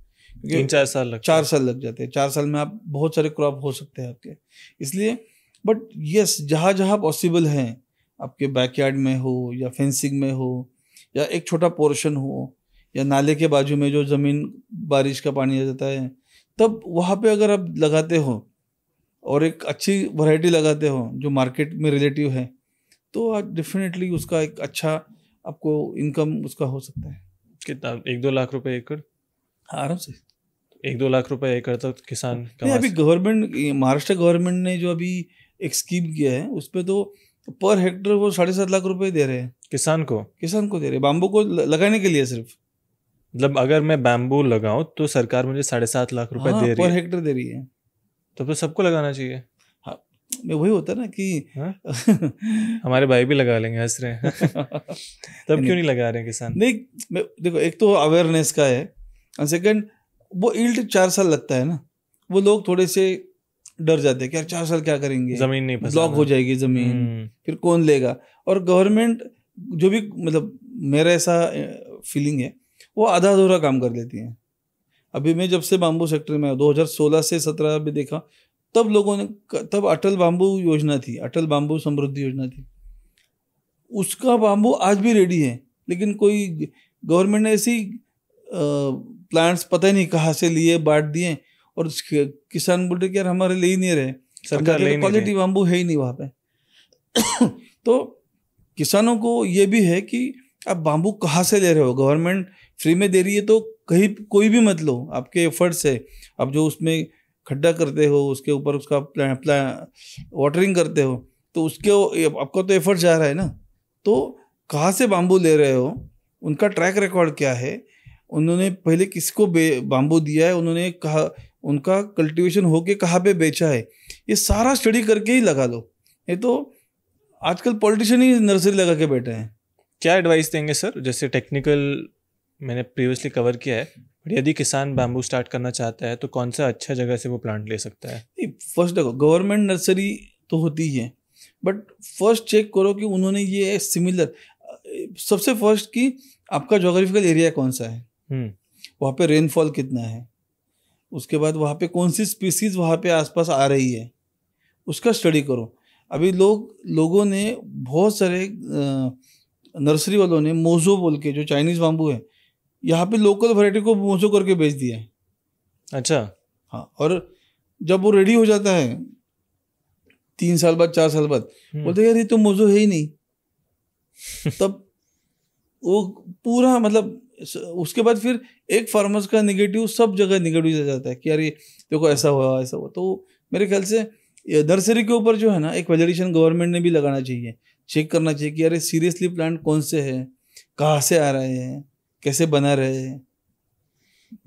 3-4 साल लगते 4 साल लग जाते हैं। 4 साल में आप बहुत सारे क्रॉप हो सकते हैं आपके, इसलिए। बट यस, जहाँ जहाँ पॉसिबल है, आपके बैकयार्ड में हो या फेंसिंग में हो या एक छोटा पोर्शन हो या नाले के बाजू में जो ज़मीन बारिश का पानी आ जाता है, तब वहाँ पे अगर आप लगाते हो और एक अच्छी वैरायटी लगाते हो जो मार्केट में रिलेटिव है, तो आप डेफिनेटली उसका एक अच्छा आपको इनकम उसका हो सकता है। कितना? 1-2 लाख रुपए एकड़? आराम से 1-2 लाख रुपए एकड़ तक किसान नहीं। अभी गवर्नमेंट, महाराष्ट्र गवर्नमेंट ने जो अभी एक स्कीम किया है उस पर तो पर हेक्टर वो 7.5 लाख रुपए दे रहे हैं किसान को दे रहे हैं, बाम्बू को लगाने के लिए सिर्फ। मतलब अगर मैं बैम्बू लगाऊं तो सरकार मुझे 7.5 लाख रुपए दे रही पर है? हेक्टर दे रही है। तब तो सबको लगाना चाहिए। हाँ, मैं वही होता ना कि हमारे भाई भी लगा लेंगे, हंस रहे हैं। तब क्यों नहीं लगा रहे हैं किसान? नहीं, देखो, एक तो अवेयरनेस का है, और सेकंड वो ईल्ड 4 साल लगता है ना, वो लोग थोड़े से डर जाते हैं कि यार 4 साल क्या करेंगे, जमीन नहीं पसंद, ब्लॉक हो जाएगी जमीन, फिर कौन लेगा। और गवर्नमेंट जो भी, मतलब मेरा ऐसा फीलिंग है, वो आधा अधूरा काम कर लेती है। अभी मैं जब से बाम्बू सेक्टर में 2016 से 17 में देखा, तब लोगों ने, तब अटल बाम्बू योजना थी, अटल बाम्बू समृद्धि योजना थी, उसका बाम्बू आज भी रेडी है, लेकिन कोई गवर्नमेंट ने ऐसी प्लांट्स पता ही नहीं कहाँ से लिए, बांट दिए, और किसान बोल रहे कि यार हमारे ले ही नहीं रहे, क्वालिटी बाम्बू है ही नहीं वहाँ पे। तो किसानों को ये भी है कि आप बाम्बू कहाँ से ले रहे हो, गवर्नमेंट फ्री में दे रही है तो कहीं कोई भी मत लो, आपके एफर्ट से आप जो उसमें खड्डा करते हो, उसके ऊपर उसका वाटरिंग करते हो, तो उसके आपका तो एफर्ट जा रहा है ना। तो कहाँ से बाम्बू ले रहे हो, उनका ट्रैक रिकॉर्ड क्या है, उन्होंने पहले किसको बाम्बू दिया है, उन्होंने कहा उनका कल्टीवेशन होके कहाँ पे बेचा है, ये सारा स्टडी करके ही लगा लो। ये तो आजकल पॉलिटिशियन ही नर्सरी लगा के बैठे हैं। क्या एडवाइस देंगे सर? जैसे टेक्निकल मैंने प्रीवियसली कवर किया है, बट यदि किसान बैम्बू स्टार्ट करना चाहता है तो कौन सा अच्छा जगह से वो प्लांट ले सकता है? फर्स्ट देखो, गवर्नमेंट नर्सरी तो होती ही है, बट फर्स्ट चेक करो कि उन्होंने ये सिमिलर, सबसे फर्स्ट कि आपका जोग्राफिकल एरिया कौन सा है, वहाँ पे रेनफॉल कितना है, उसके बाद वहाँ पे कौन सी स्पीसीज वहाँ पे आसपास आ रही है, उसका स्टडी करो। अभी लोगों ने बहुत सारे नर्सरी वालों ने मोजो बोल के, जो चाइनीज बाम्बू है, यहाँ पे लोकल वैरायटी को मोजो करके बेच दिया है। अच्छा। हाँ, और जब वो रेडी हो जाता है 3 साल बाद 4 साल बाद, बोलते यार ये तो मोजो है ही नहीं। तब वो पूरा मतलब उसके बाद फिर एक फार्मर्स का निगेटिव सब जगह निगेटिव जाता है कि यार ये देखो ऐसा हुआ ऐसा हुआ। तो मेरे ख्याल से नर्सरी के ऊपर जो है ना, एक वैलिडेशन गवर्नमेंट ने भी लगाना चाहिए, चेक करना चाहिए कि यार सीरियसली प्लांट कौन से है, कहाँ से आ रहे हैं, कैसे बना रहे हैं।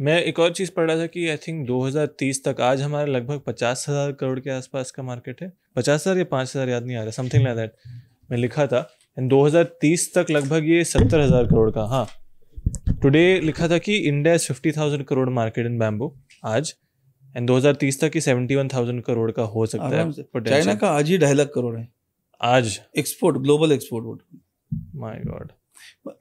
मैं एक और चीज़ पढ़ रहा था कि आई थिंक 2030 तक आज हमारा लगभग 50,000 करोड़ के आसपास का मार्केट है, 50,000 या 5,000 याद नहीं आ रहा, समथिंग लाइक दैट मैं लिखा था। एंड 2030 तक लगभग ये 70,000 करोड़ का, हाँ टुडे लिखा था कि India is 50,000 crore market in bamboo आज, एंड 2030 तक ही 71,000 करोड़ का हो सकता है। चाइना का आज ही 2.5 लाख करोड़ है आज export, global export. My God.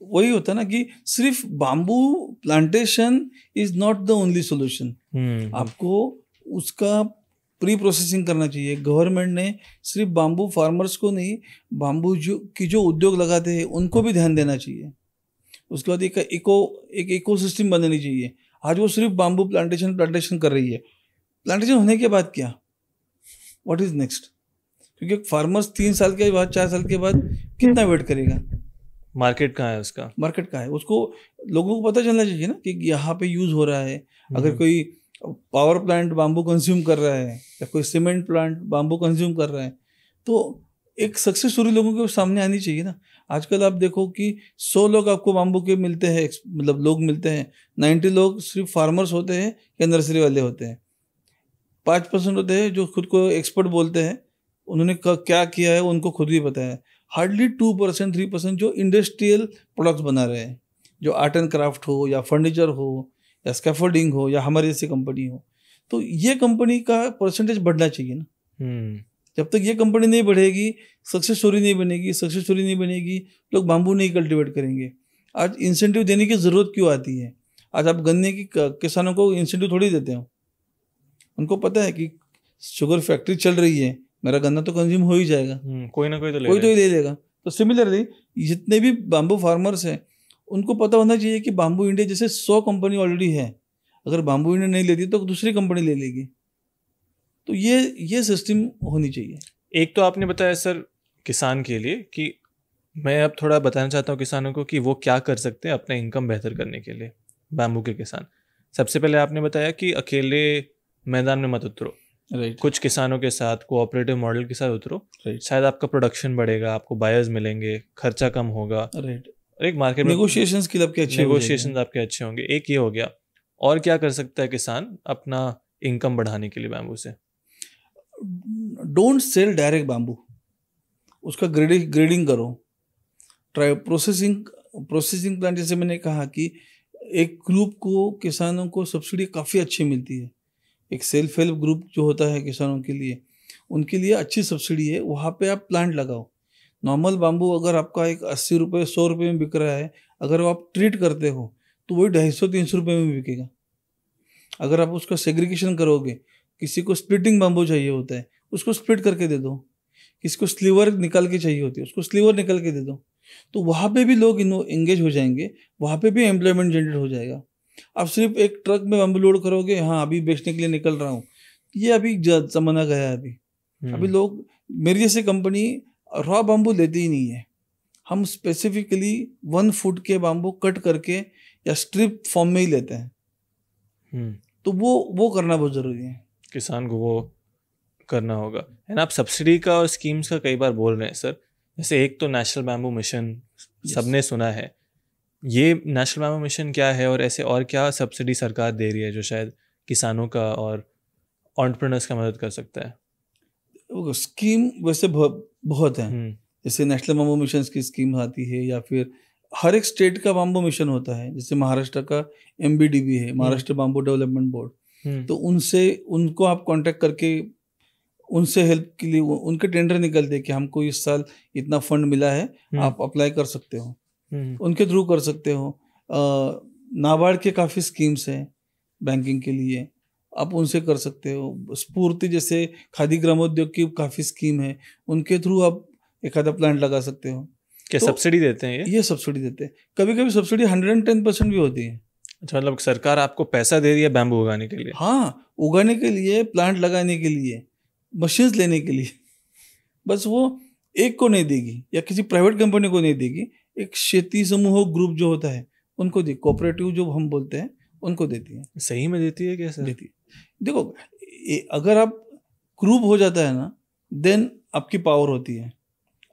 वही होता ना कि सिर्फ bamboo plantation is not the only solution. आपको उसका प्री प्रोसेसिंग करना चाहिए। गवर्नमेंट ने सिर्फ बाम्बू फार्मर्स को नहीं, बाम्बू जो उद्योग लगाते हैं उनको भी ध्यान देना चाहिए। उसके बाद एक इकोसिस्टम बनानी चाहिए। आज वो सिर्फ बाम्बू प्लांटेशन कर रही है। प्लांटेशन होने के बाद क्या, व्हाट इज नेक्स्ट? क्योंकि फार्मर्स 3 साल के बाद 4 साल के बाद कितना वेट करेगा? मार्केट कहाँ है उसका? मार्केट कहाँ है उसको लोगों को पता चलना चाहिए ना कि यहाँ पे यूज हो रहा है। अगर कोई पावर प्लांट बाम्बू कंज्यूम कर रहा है या कोई सीमेंट प्लांट बाम्बू कंज्यूम कर रहा है, तो एक सक्सेस स्टोरी लोगों के सामने आनी चाहिए ना। आजकल आप देखो कि 100 लोग आपको बाम्बू के मिलते हैं, मतलब लोग मिलते हैं, 90 लोग सिर्फ फार्मर्स होते हैं या नर्सरी वाले होते हैं। 5% होते हैं जो खुद को एक्सपर्ट बोलते हैं, उन्होंने क्या किया है उनको खुद भी पता है। हार्डली 2% 3% जो इंडस्ट्रियल प्रोडक्ट्स बना रहे हैं, जो आर्ट एंड क्राफ्ट हो या फर्नीचर हो या स्कैफोल्डिंग हो या हमारी जैसी कंपनी हो। तो ये कंपनी का परसेंटेज बढ़ना चाहिए ना। जब तक ये कंपनी नहीं बढ़ेगी, सक्सेस स्टोरी नहीं बनेगी, लोग बाम्बू नहीं कल्टीवेट करेंगे। आज इंसेंटिव देने की ज़रूरत क्यों आती है? आज आप गन्ने की किसानों को इंसेंटिव थोड़ी देते हो। उनको पता है कि शुगर फैक्ट्री चल रही है, मेरा गन्ना तो कंज्यूम हो ही जाएगा, कोई ना कोई तो ले लेगा। तो सिमिलरली जितने भी बाम्बू फार्मर्स हैं उनको पता होना चाहिए कि बाम्बू इंडिया जैसे 100 कंपनी ऑलरेडी है, अगर बाम्बू इंडिया नहीं लेती तो दूसरी कंपनी ले लेगी। तो ये सिस्टम होनी चाहिए। एक तो आपने बताया सर किसान के लिए, कि मैं अब थोड़ा बताना चाहता हूँ किसानों को कि वो क्या कर सकते हैं अपना इनकम बेहतर करने के लिए। बैम्बू के किसान, सबसे पहले आपने बताया कि अकेले मैदान में मत उतरो, कुछ किसानों के साथ कोऑपरेटिव मॉडल के साथ उतरो, शायद आपका प्रोडक्शन बढ़ेगा, आपको बायर्स मिलेंगे, खर्चा कम होगा, एक मार्केट में नेगोशिएशंस आपके अच्छे होंगे। एक ये हो गया। और क्या कर सकता है किसान अपना इनकम बढ़ाने के लिए बैम्बू से? डोंट सेल डायरेक्ट बाम्बू, उसका ग्रेडिंग करो। ट्राई प्रोसेसिंग प्लांट, जैसे मैंने कहा कि एक ग्रुप को किसानों को सब्सिडी काफ़ी अच्छी मिलती है। एक सेल्फ हेल्प ग्रुप जो होता है किसानों के लिए, उनके लिए अच्छी सब्सिडी है, वहाँ पे आप प्लांट लगाओ। नॉर्मल बाम्बू अगर आपका एक 80 रुपये 100 रुपये में बिक रहा है, अगर वो आप ट्रीट करते हो तो वही 250-300 रुपये में बिकेगा। अगर आप उसका सेग्रीगेशन करोगे, किसी को स्प्लिटिंग बाम्बू चाहिए होता है, उसको स्प्लिट करके दे दो। किसी को स्लीवर निकाल के चाहिए होती है, उसको स्लीवर निकाल के दे दो। तो वहाँ पे भी लोग एंगेज हो जाएंगे, वहाँ पे भी एम्प्लॉयमेंट जनरेट हो जाएगा। आप सिर्फ एक ट्रक में बम्बू लोड करोगे, हाँ अभी बेचने के लिए निकल रहा हूँ, ये अभी जमाना गया है। अभी लोग, मेरी जैसे कंपनी रॉ बम्बू लेती ही नहीं है। हम स्पेसिफिकली 1 फुट के बाम्बू कट करके या स्ट्रिप फॉर्म में ही लेते हैं। तो वो करना बहुत ज़रूरी है, किसान को वो करना होगा। है ना। आप सब्सिडी का और स्कीम्स का कई बार बोल रहे हैं सर, जैसे एक तो नेशनल बैम्बू मिशन सबने सुना है, ये नेशनल बैम्बू मिशन क्या है और ऐसे और क्या सब्सिडी सरकार दे रही है जो शायद किसानों का और एंटरप्रेन्योर्स का मदद कर सकता है? स्कीम वैसे बहुत हैं, जैसे नेशनल बाम्बू मिशन की स्कीम आती है, या फिर हर एक स्टेट का बाम्बू मिशन होता है। जैसे महाराष्ट्र का MBDB है, महाराष्ट्र बाम्बू डेवलपमेंट बोर्ड, तो उनको आप कांटेक्ट करके उनसे हेल्प के लिए उनके टेंडर निकलते हैं कि हमको इस साल इतना फंड मिला है, आप अप्लाई कर सकते हो, उनके थ्रू कर सकते हो। नाबार्ड के काफ़ी स्कीम्स हैं बैंकिंग के लिए, आप उनसे कर सकते हो। स्फूर्ति जैसे खादी ग्रामोद्योग की काफ़ी स्कीम है, उनके थ्रू आप एक आधा प्लांट लगा सकते हो। क्या तो सब्सिडी देते हैं ये सब्सिडी देते हैं, कभी कभी सब्सिडी 110% भी होती है। अच्छा, मतलब सरकार आपको पैसा दे रही है बैम्बू उगाने के लिए? हाँ, उगाने के लिए, प्लांट लगाने के लिए, मशीन्स लेने के लिए। बस वो एक को नहीं देगी या किसी प्राइवेट कंपनी को नहीं देगी, एक खेती समूह ग्रुप जो होता है उनको दी, कोऑपरेटिव जो हम बोलते हैं उनको देती है। सही में देती है कैसे? देती है। देखो, अगर आप ग्रुप हो जाता है ना, देन आपकी पावर होती है।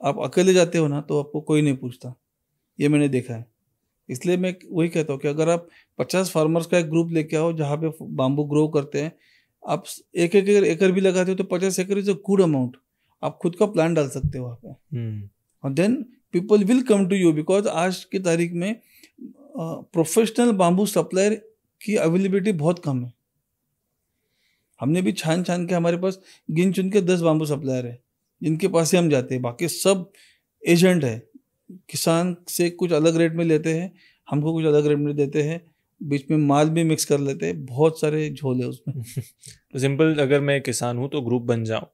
आप अकेले जाते हो ना तो आपको कोई नहीं पूछता, ये मैंने देखा है। इसलिए मैं वही कहता हूँ कि अगर आप 50 फार्मर्स का एक ग्रुप लेके आओ जहाँ पे बाम्बू ग्रो करते हैं, आप एक एकड़ भी लगाते हो तो 50 एकड़ इज अ गुड अमाउंट। आप खुद का प्लान डाल सकते हो वहाँ पे, और then people will come to you, because आज की तारीख में प्रोफेशनल बाम्बू सप्लायर की अवेलेबिलिटी बहुत कम है। हमने भी छान के, हमारे पास गिन चुन के 10 बाम्बू सप्लायर है जिनके पास ही हम जाते हैं, बाकी सब एजेंट है। किसान से कुछ अलग रेट में लेते हैं, हमको कुछ अलग रेट में देते हैं, बीच में माल भी मिक्स कर लेते हैं, बहुत सारे झोल है उसमें। सिंपल, अगर मैं किसान हूँ तो ग्रुप बन जाऊँ,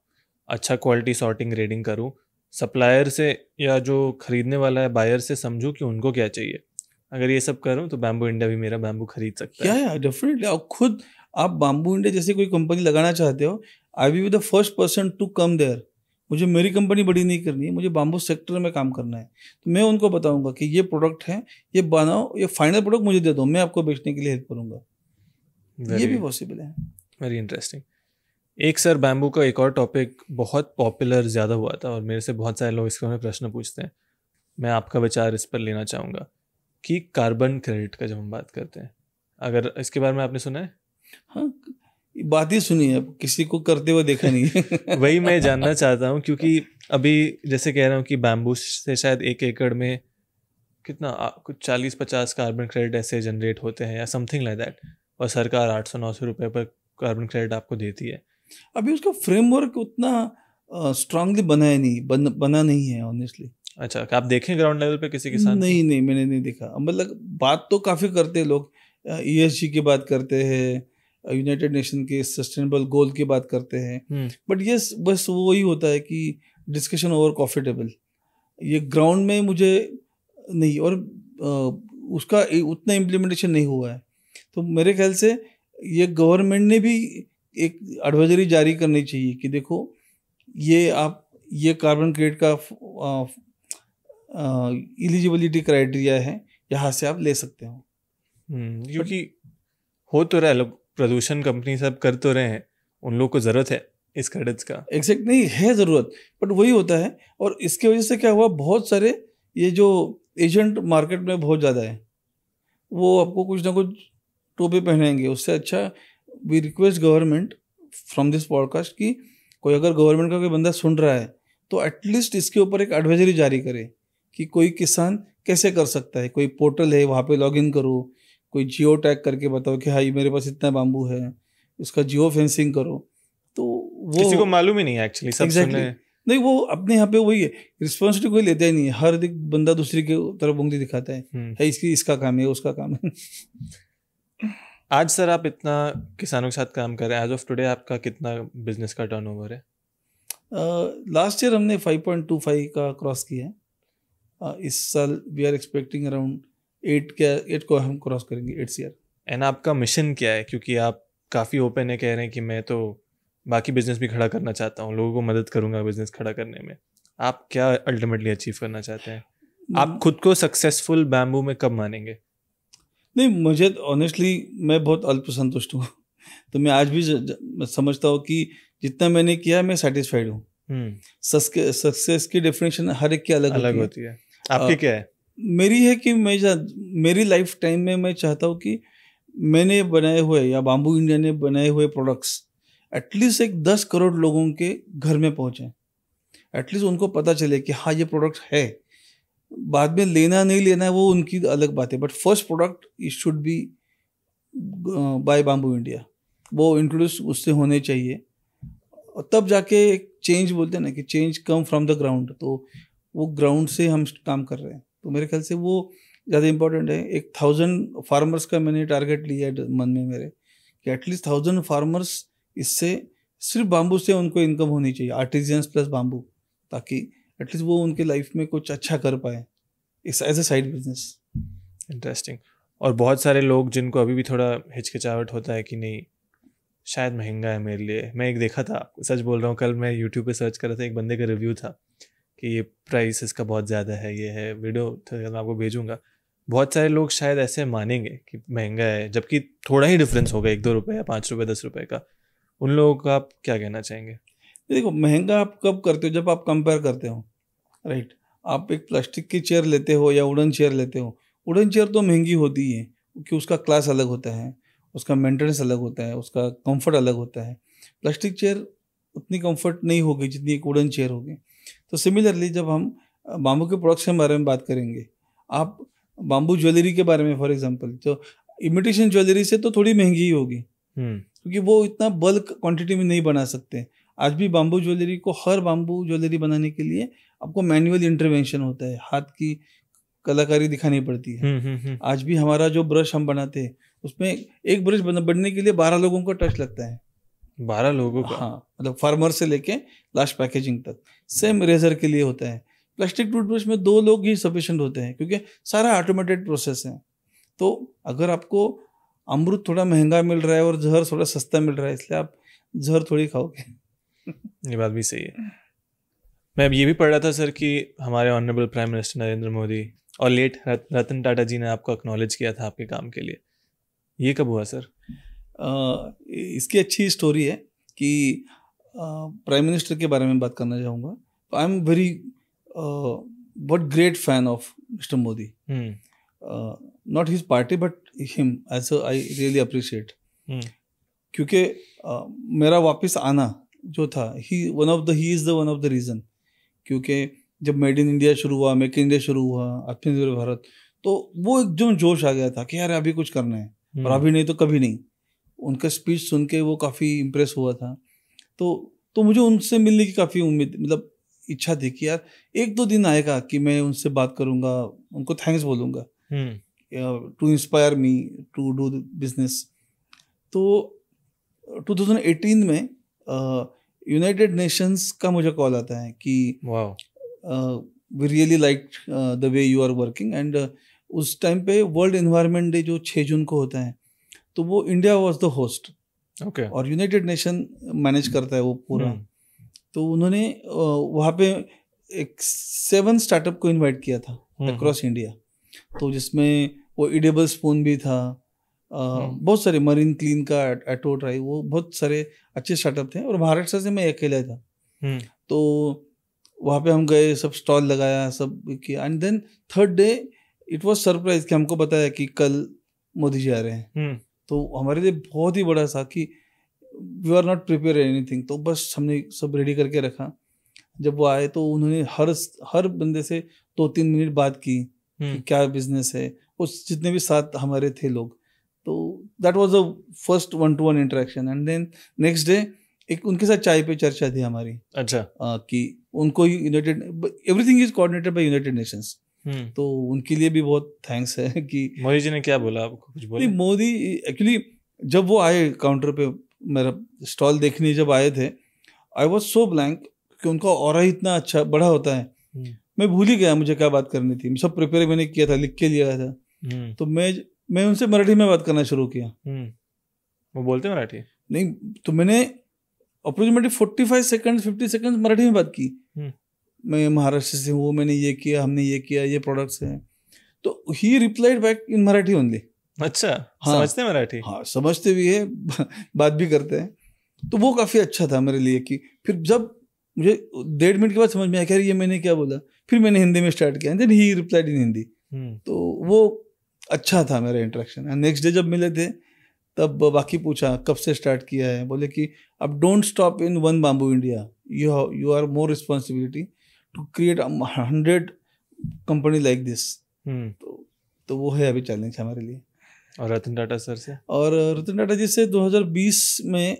अच्छा क्वालिटी सॉर्टिंग ग्रेडिंग करूँ, सप्लायर से या जो खरीदने वाला है बायर से समझूँ कि उनको क्या चाहिए, अगर ये सब करूँ तो बैम्बू इंडिया भी मेरा बैम्बू खरीद सकता है। या डेफिनेटली। आप खुद आप बैम्बू इंडिया जैसे कोई कंपनी लगाना चाहते हो, I will be the first person to come there. मुझे मेरी कंपनी बड़ी नहीं करनी है, मुझे बाम्बू सेक्टर में काम करना है, तो मैं उनको बताऊंगा कि ये प्रोडक्ट है, ये बनाओ, ये फाइनल प्रोडक्ट मुझे दे दो, मैं आपको बेचने के लिए हेल्प करूंगा। ये भी पॉसिबल है। Very interesting. एक सर, बैम्बू का एक और टॉपिक बहुत पॉपुलर ज़्यादा हुआ था और मेरे से बहुत सारे लोग इसके में प्रश्न पूछते हैं, मैं आपका विचार इस पर लेना चाहूँगा कि कार्बन क्रेडिट का जब हम बात करते हैं, अगर इसके बारे में आपने सुना है? हाँ, बात ही सुनी है, किसी को करते हुए देखा नहीं है। वही मैं जानना चाहता हूँ, क्योंकि अभी जैसे कह रहा हूँ कि बैम्बू से शायद 1 एकड़ में कितना कुछ 40-50 कार्बन क्रेडिट ऐसे जनरेट होते हैं या समथिंग लाइक दैट, और सरकार 800-900 रुपये पर कार्बन क्रेडिट आपको देती है। अभी उसका फ्रेमवर्क उतना स्ट्रांगली बना नहीं है ऑनेस्टली। अच्छा, आप देखें ग्राउंड लेवल पे किसी किसान? नहीं, मैंने नहीं देखा। मतलब बात तो काफ़ी करते हैं लोग, ESG की बात करते हैं, यूनाइटेड नेशन के सस्टेनेबल गोल की बात करते हैं, बट ये बस वही होता है कि डिस्कशन ओवर कॉफी टेबल। ये ग्राउंड में मुझे नहीं, और उसका उतना इम्प्लीमेंटेशन नहीं हुआ है। तो मेरे ख्याल से ये गवर्नमेंट ने भी एक एडवाइजरी जारी करनी चाहिए कि देखो, ये आप ये कार्बन क्रेडिट का एलिजिबिलिटी क्राइटेरिया है, यहाँ से आप ले सकते हो। क्योंकि हो तो रहा है, लोग प्रदूषण कंपनी सब कर तो रहे हैं, उन लोग को ज़रूरत है इस क्रेडिट्स का। एग्जैक्ट नहीं है ज़रूरत, बट वही होता है। और इसके वजह से क्या हुआ, बहुत सारे ये जो एजेंट मार्केट में बहुत ज़्यादा है, वो आपको कुछ ना कुछ टोपे पहनाएंगे। उससे अच्छा we request government from this podcast कि कोई अगर गवर्नमेंट का कोई बंदा सुन रहा है तो एटलीस्ट इसके ऊपर एक एडवाइजरी जारी करे कि कोई किसान कैसे कर सकता है। कोई पोर्टल है, वहाँ पे लॉगिन करो, कोई जियो टैग करके बताओ कि हाँ मेरे पास इतना बाम्बू है, उसका जियो फेंसिंग करो। तो वो किसी को मालूम ही नहीं है एक्चुअली, सब exactly. सुने नहीं, वो अपने यहाँ पे वही है, रिस्पॉन्सिबिलिटी कोई लेता ही नहीं है। हर एक बंदा दूसरी के तरफ उंगली दिखाता है, इसका काम है, उसका काम है। आज सर आप इतना किसानों के साथ काम कर रहे हैं, एज ऑफ टुडे आपका कितना बिजनेस का टर्नओवर है? लास्ट ईयर हमने 5.25 का क्रॉस किया है। इस साल वी आर एक्सपेक्टिंग अराउंड 8 को हम क्रॉस करेंगे, 8 ईयर। एंड आपका मिशन क्या है? क्योंकि आप काफ़ी ओपन है, कह रहे हैं कि मैं तो बाकी बिजनेस भी खड़ा करना चाहता हूँ, लोगों को मदद करूँगा बिजनेस खड़ा करने में। आप क्या अल्टीमेटली अचीव करना चाहते हैं? आप खुद को सक्सेसफुल बैम्बू में कब मानेंगे? नहीं, मुझे ऑनेस्टली मैं बहुत अल्पसंतुष्ट हूँ तो मैं आज भी समझता हूँ कि जितना मैंने किया मैं सेटिस्फाइड हूँ। सक्सेस की डेफिनेशन हर एक की अलग होती है। आपकी क्या है? मेरी है कि मेरी लाइफ टाइम में मैं चाहता हूँ कि मैंने बनाए हुए या बाम्बू इंडिया ने बनाए हुए प्रोडक्ट्स एटलीस्ट एक 10 करोड़ लोगों के घर में पहुँचे। एटलीस्ट उनको पता चले कि हाँ ये प्रोडक्ट है। बाद में लेना नहीं लेना है वो उनकी अलग बात है, but first product it should be by Bamboo India. वो इंट्रोड्यूस उससे होने चाहिए और तब जाके एक चेंज बोलते हैं ना कि change come from the ground. तो वो ग्राउंड से हम काम कर रहे हैं, तो मेरे ख्याल से वो ज़्यादा इम्पोर्टेंट है। एक 1000 फार्मर्स का मैंने टारगेट लिया है मन में मेरे कि एटलीस्ट 1000 फार्मर्स इससे सिर्फ बाम्बू से उनको इनकम होनी चाहिए, आर्टिजियंस प्लस बाम्बू, ताकि एटलीस्ट वो उनके लाइफ में कुछ अच्छा कर पाए as a side business. Interesting. और बहुत सारे लोग जिनको अभी भी थोड़ा हिचकिचाहट होता है कि नहीं शायद महंगा है मेरे लिए। मैं एक देखा था, सच बोल रहा हूँ, कल मैं यूट्यूब पे सर्च कर रहा था, एक बंदे का रिव्यू था कि ये प्राइस इसका बहुत ज़्यादा है, ये है, वीडियो मैं आपको भेजूंगा। बहुत सारे लोग शायद ऐसे मानेंगे कि महंगा है, जबकि थोड़ा ही डिफरेंस होगा, 1-2 रुपये या 5 रुपये 10 रुपये का। उन लोगों को आप क्या कहना चाहेंगे? देखो, महंगा आप कब करते हो? जब आप कंपेयर करते हो, राइट। आप एक प्लास्टिक की चेयर लेते हो या वुडन चेयर लेते हो, वुडन चेयर तो महंगी होती है क्योंकि उसका क्लास अलग होता है, उसका मेंटेनेंस अलग होता है, उसका कंफर्ट अलग होता है। प्लास्टिक चेयर उतनी कंफर्ट नहीं होगी जितनी एक वुडन चेयर होगी। तो सिमिलरली जब हम बाम्बू के प्रोडक्ट्स के बारे में बात करेंगे, आप बाम्बू ज्वेलरी के बारे में फॉर एग्जांपल, तो इमिटेशन ज्वेलरी से तो थोड़ी महंगी ही होगी क्योंकि वो इतना बल्क क्वांटिटी में नहीं बना सकते। आज भी बाम्बू ज्वेलरी को, हर बाम्बू ज्वेलरी बनाने के लिए आपको मैनुअल इंटरवेंशन होता है, हाथ की कलाकारी दिखानी पड़ती है। आज भी हमारा जो ब्रश हम बनाते हैं उसमें एक ब्रश बनने के लिए 12 लोगों का टच लगता है। 12 लोगों का? हाँ, मतलब फार्मर से लेके लास्ट पैकेजिंग तक। सेम रेजर के लिए होता है। प्लास्टिक टूथब्रश में 2 लोग ही सफिशिएंट होते हैं क्योंकि सारा ऑटोमेटेड प्रोसेस है। तो अगर आपको अमरूद थोड़ा महंगा मिल रहा है और जहर थोड़ा सस्ता मिल रहा है, इसलिए आप जहर थोड़ी खाओगे। ये बात भी सही है। मैं ये भी पढ़ रहा था सर कि हमारे honourable prime minister Narendra Modi और लेट रतन टाटा जी ने आपको एक्नॉलेज किया था आपके काम के लिए। ये कब हुआ सर? इसकी अच्छी स्टोरी है कि प्राइम मिनिस्टर के बारे में बात करना चाहूँगा। आई एम वेरी बहुत great fan of mister Modi, not his party but him as I really appreciate. क्योंकि मेरा वापस आना जो था, he is the one of the reason. क्योंकि जब मेड इन इंडिया शुरू हुआ, मेक इन इंडिया शुरू हुआ, आत्मनिर्भर भारत, तो वो एकदम जोश आ गया था कि यार अभी कुछ करना है और अभी नहीं तो कभी नहीं। उनका स्पीच सुन के वो काफ़ी इम्प्रेस हुआ था। तो मुझे उनसे मिलने की काफ़ी उम्मीद, मतलब इच्छा थी कि यार 1-2 दिन आएगा कि मैं उनसे बात करूँगा, उनको थैंक्स बोलूँगा to inspire me to do business. तो 2018 में यूनाइटेड नेशंस का मुझे कॉल आता है कि we really like the way you are working. And उस टाइम पे वर्ल्ड एनवायरनमेंट डे जो 6 जून को होता है, तो वो India was the host. Okay. और यूनाइटेड नेशन मैनेज करता है वो पूरा। तो उन्होंने वहाँ पे एक 7 स्टार्टअप को इनवाइट किया था अक्रॉस इंडिया। तो जिसमें वो एडिबल स्पून भी था, बहुत सारे मरीन क्लीन का एटो ट्राई, वो बहुत सारे अच्छे स्टार्टअप थे और महाराष्ट्र से मैं अकेला था। तो वहाँ पे हम गए, सब स्टॉल लगाया, सब किया। And then 3rd day it was surprise कि हमको बताया कि कल मोदी जी आ रहे हैं। तो हमारे लिए बहुत ही बड़ा था कि we are not prepare anything. तो बस हमने सब रेडी करके रखा। जब वो आए तो उन्होंने हर बंदे से 2-3 मिनट बात की कि क्या बिजनेस है, उस जितने भी साथ हमारे थे लोग। तो that was the first 1-to-1 interaction. And then next day एक उनके साथ चाय पे चर्चा थी हमारी। अच्छा। कि उनको United, everything is coordinated by United Nations. तो उनके लिए भी बहुत थैंक्स है कि मोदी जी ने क्या बोला आपको? कुछ बोला? मोदी एक्चुअली जब वो आए काउंटर पे मेरा स्टॉल देखने जब आए थे, आई वॉज सो ब्लैंक कि उनका ऑरा इतना अच्छा बड़ा होता है। मैं भूल ही गया मुझे क्या बात करनी थी। सब प्रिपेयर मैंने किया था, लिख के लिया था। तो मैं मैं उनसे मराठी में बात करना शुरू किया। वो बोलते मराठी? नहीं, तो मैंने अप्रोक्सीमेटली 45 सेकंड 50 सेकंड मराठी में बात की। मैं महाराष्ट्र से हूँ, मैंने ये किया, हमने ये किया, ये प्रोडक्ट्स हैं। तो ही replied back in Marathi only. अच्छा, हाँ, समझते हैं मराठी? हाँ, समझते भी है, बात भी करते हैं। तो वो काफ़ी अच्छा था मेरे लिए कि फिर जब मुझे 1.5 मिनट के बाद समझ में आया कि ये मैंने क्या बोला, फिर मैंने हिंदी में स्टार्ट किया, then he replied in Hindi. तो वो अच्छा था मेरा इंटरेक्शन। एंड नेक्स्ट डे जब मिले थे तब बाकी पूछा कब से स्टार्ट किया है, बोले कि अब don't stop in one Bamboo India, you are more responsibility to create 100 company like this. तो वो है अभी चैलेंज हमारे लिए। और रतन टाटा सर से? और रतन टाटा जी से 2020 में,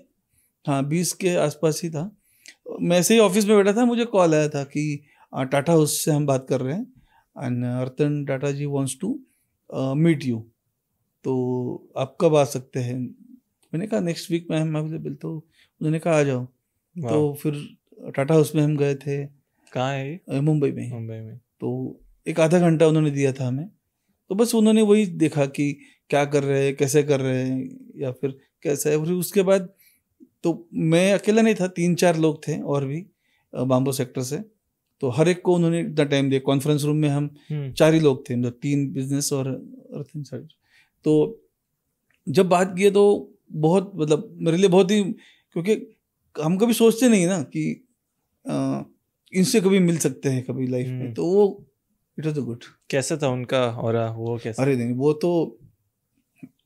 हाँ 20 के आसपास ही था, मैं ऐसे ही ऑफिस में बैठा था, मुझे कॉल आया था कि टाटा हाउस से हम बात कर रहे हैं and Ratan Tata ji wants to meet you, तो आप कब आ सकते हैं। मैंने कहा नेक्स्ट वीक में हम अवेलेबल, तो उन्होंने कहा आ जाओ। तो फिर टाटा हाउस में हम गए थे। कहाँ है? मुंबई में। मुंबई में। तो एक आधा घंटा उन्होंने दिया था हमें, तो बस उन्होंने वही देखा कि क्या कर रहे हैं, कैसे कर रहे हैं, या फिर कैसा है। फिर उसके बाद तो मैं अकेला नहीं था, 3-4 लोग थे और भी बाम्बो सेक्टर से, तो हर एक को उन्होंने इतना टाइम दिया। कॉन्फ्रेंस रूम में हम 4 ही लोग थे, मतलब 3 बिजनेस और रतन साइड। तो जब बात की तो बहुत, मतलब मेरे लिए बहुत ही, क्योंकि हम कभी सोचते नहीं ना कि इनसे कभी मिल सकते हैं कभी लाइफ में, तो वो इट वाज गुड। कैसा था उनका ऑरा, वो कैसा? अरे नहीं, वो तो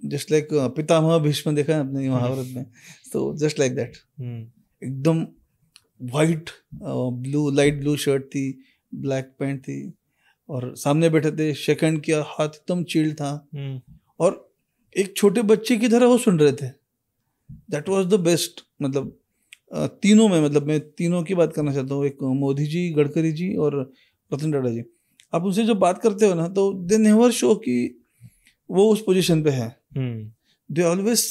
जस्ट लाइक पितामह भीष्म देखा है अपने महाभारत में, तो जस्ट लाइक दैट। एकदम white blue, light blue shirt थी, ब्लैक पैंट थी, और सामने बैठे थे, शेक हैंड किया, हाथ एकदम चिल्ड था, और एक छोटे बच्चे की तरह वो सुन रहे थे। That was the best. मतलब तीनों में, मतलब मैं तीनों की बात करना चाहता हूँ, एक मोदी जी, गडकरी जी और रतन टाटा जी। आप उनसे जब बात करते हो ना, तो दे नेवर शो कि वो उस पोजीशन पे है। दे ऑलवेज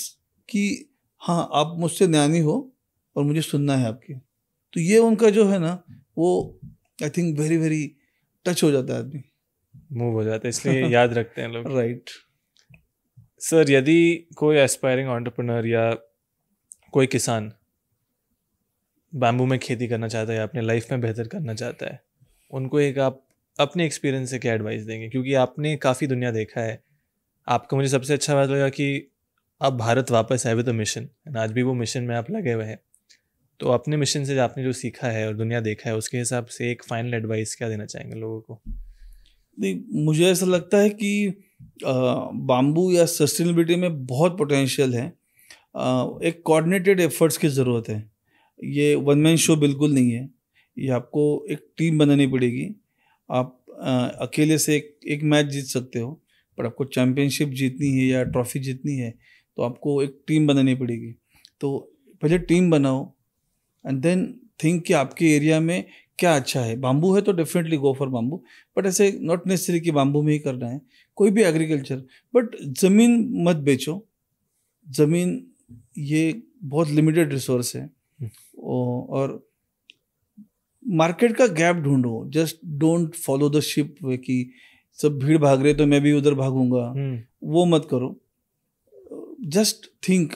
कि हाँ आप मुझसे ज्ञानी हो और मुझे सुनना है आपकी। तो ये उनका जो है ना, वो I think very very touch हो जाता है, आदमी मूव हो जाता है, इसलिए याद रखते हैं लोग। राइट। सर, यदि कोई एस्पायरिंग एंटरप्रेन्योर या कोई किसान बैम्बू में खेती करना चाहता है या अपने लाइफ में बेहतर करना चाहता है, उनको एक आप अपने एक्सपीरियंस से क्या एडवाइस देंगे? क्योंकि आपने काफ़ी दुनिया देखा है। आपका मुझे सबसे अच्छा बात लगा कि आप भारत वापस आए विद अ मिशन, आज भी वो मिशन में आप लगे हुए हैं। तो अपने मिशन से आपने जो सीखा है और दुनिया देखा है, उसके हिसाब से एक फाइनल एडवाइस क्या देना चाहेंगे लोगों को? नहीं, मुझे ऐसा लगता है कि बाम्बू या सस्टेनेबिलिटी में बहुत पोटेंशियल है। एक कोऑर्डिनेटेड एफर्ट्स की ज़रूरत है। ये वन मैन शो बिल्कुल नहीं है, ये आपको एक टीम बनानी पड़ेगी। आप अकेले से एक मैच जीत सकते हो, पर आपको चैम्पियनशिप जीतनी है या ट्रॉफी जीतनी है तो आपको एक टीम बनानी पड़ेगी। तो पहले टीम बनाओ एंड देन थिंक कि आपके एरिया में क्या अच्छा है। बाम्बू है तो definitely go for bamboo, but ऐसे नॉट नेसेसरी कि बाम्बू में ही करना है, कोई भी एग्रीकल्चर। बट ज़मीन मत बेचो, ज़मीन ये बहुत लिमिटेड रिसोर्स है। और मार्केट का गैप ढूंढो, just don't follow the ship कि सब भीड़ भाग रहे तो मैं भी उधर भागूंगा, वो मत करो। जस्ट थिंक,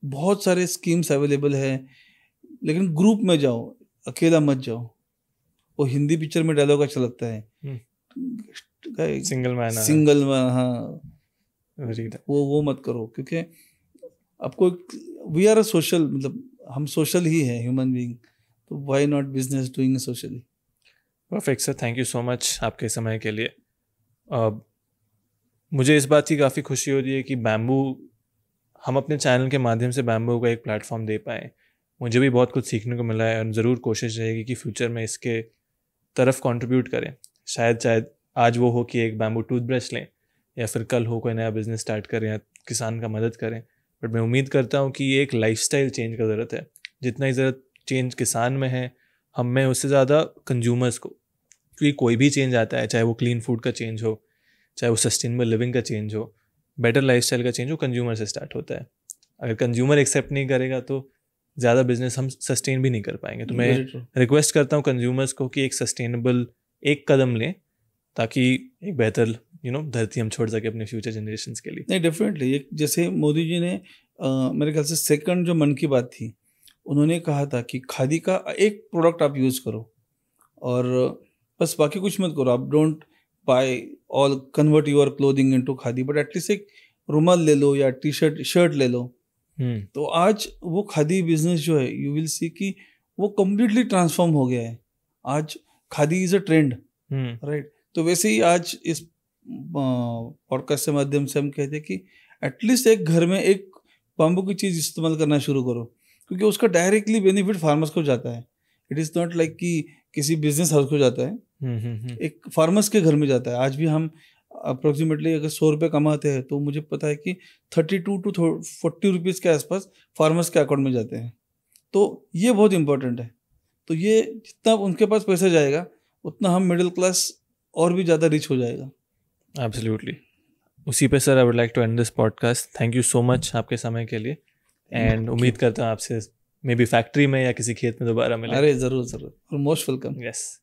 बहुत सारे स्कीम्स अवेलेबल है, लेकिन ग्रुप में जाओ, अकेला मत जाओ। वो हिंदी पिक्चर में डायलॉग अच्छा लगता है, सिंगल मैन, हाँ, वो मत करो, क्योंकि आपको वी आर अ सोशल, मतलब हम सोशल ही है, ह्यूमन बीइंग, तो why not business doing socially. Perfect sir, thank you so much आपके समय के लिए। मुझे इस बात की काफ़ी खुशी हो रही है कि बैम्बू, हम अपने चैनल के माध्यम से बैम्बू को एक प्लेटफॉर्म दे पाए। मुझे भी बहुत कुछ सीखने को मिला है और ज़रूर कोशिश रहेगी कि फ्यूचर में इसके तरफ कंट्रीब्यूट करें। शायद आज वो हो कि एक बैम्बू टूथब्रश लें, या फिर कल हो कोई नया बिजनेस स्टार्ट करें या किसान का मदद करें। बट मैं उम्मीद करता हूँ कि ये एक लाइफस्टाइल चेंज का ज़रूरत है। जितना ही ज़रूरत चेंज किसान में है, हम में उससे ज़्यादा कंज्यूमर्स को, क्योंकि कोई भी चेंज आता है, चाहे वो क्लीन फूड का चेंज हो, चाहे वो सस्टेनेबल लिविंग का चेंज हो, बेटर लाइफस्टाइल का चेंज हो, कंज्यूमर से स्टार्ट होता है। अगर कंज्यूमर एक्सेप्ट नहीं करेगा तो ज़्यादा बिजनेस हम सस्टेन भी नहीं कर पाएंगे। तो मैं रिक्वेस्ट करता हूँ कंज्यूमर्स को कि एक सस्टेनेबल एक कदम लें, ताकि एक बेहतर धरती हम छोड़ सके अपने फ्यूचर जनरेशंस के लिए। नहीं, डेफिनेटली। एक जैसे मोदी जी ने मेरे ख्याल से सेकंड जो मन की बात थी, उन्होंने कहा था कि खादी का एक प्रोडक्ट आप यूज़ करो और बस बाकी कुछ मत करो। आप don't buy all convert your clothing into khadi, but at least एक रुमाल ले लो या टी शर्ट ले लो। तो आज वो खादी बिजनेस जो है, यू विल सी कि वो कम्प्लीटली ट्रांसफॉर्म हो गया है। आज khadi is a trend, right. तो वैसे ही आज इस पॉडकास्ट के माध्यम से हम कहते हैं कि एटलीस्ट एक घर में एक बाम्बू की चीज़ इस्तेमाल करना शुरू करो, क्योंकि उसका डायरेक्टली बेनिफिट फार्मर्स को जाता है। इट इज़ नॉट लाइक कि किसी बिजनेस हाउस को जाता है, एक फार्मर्स के घर में जाता है। आज भी हम अप्रोक्सीमेटली अगर 100 रुपये कमाते हैं तो मुझे पता है कि 32 to 40 रुपीज़ के आसपास फार्मर्स के अकाउंट में जाते हैं। तो ये बहुत इंपॉर्टेंट है। तो ये जितना उनके पास पैसा जाएगा उतना हम मिडिल क्लास और भी ज़्यादा रिच हो जाएगा। एब्सोल्युटली। उसी पे sir I would like to end this podcast. Thank you so much आपके समय के लिए, एंड उम्मीद करता हूँ आपसे मे बी फैक्ट्री में या किसी खेत में दोबारा मिले। अरे ज़रूर ज़रूर, मोस्ट वेलकम। यस।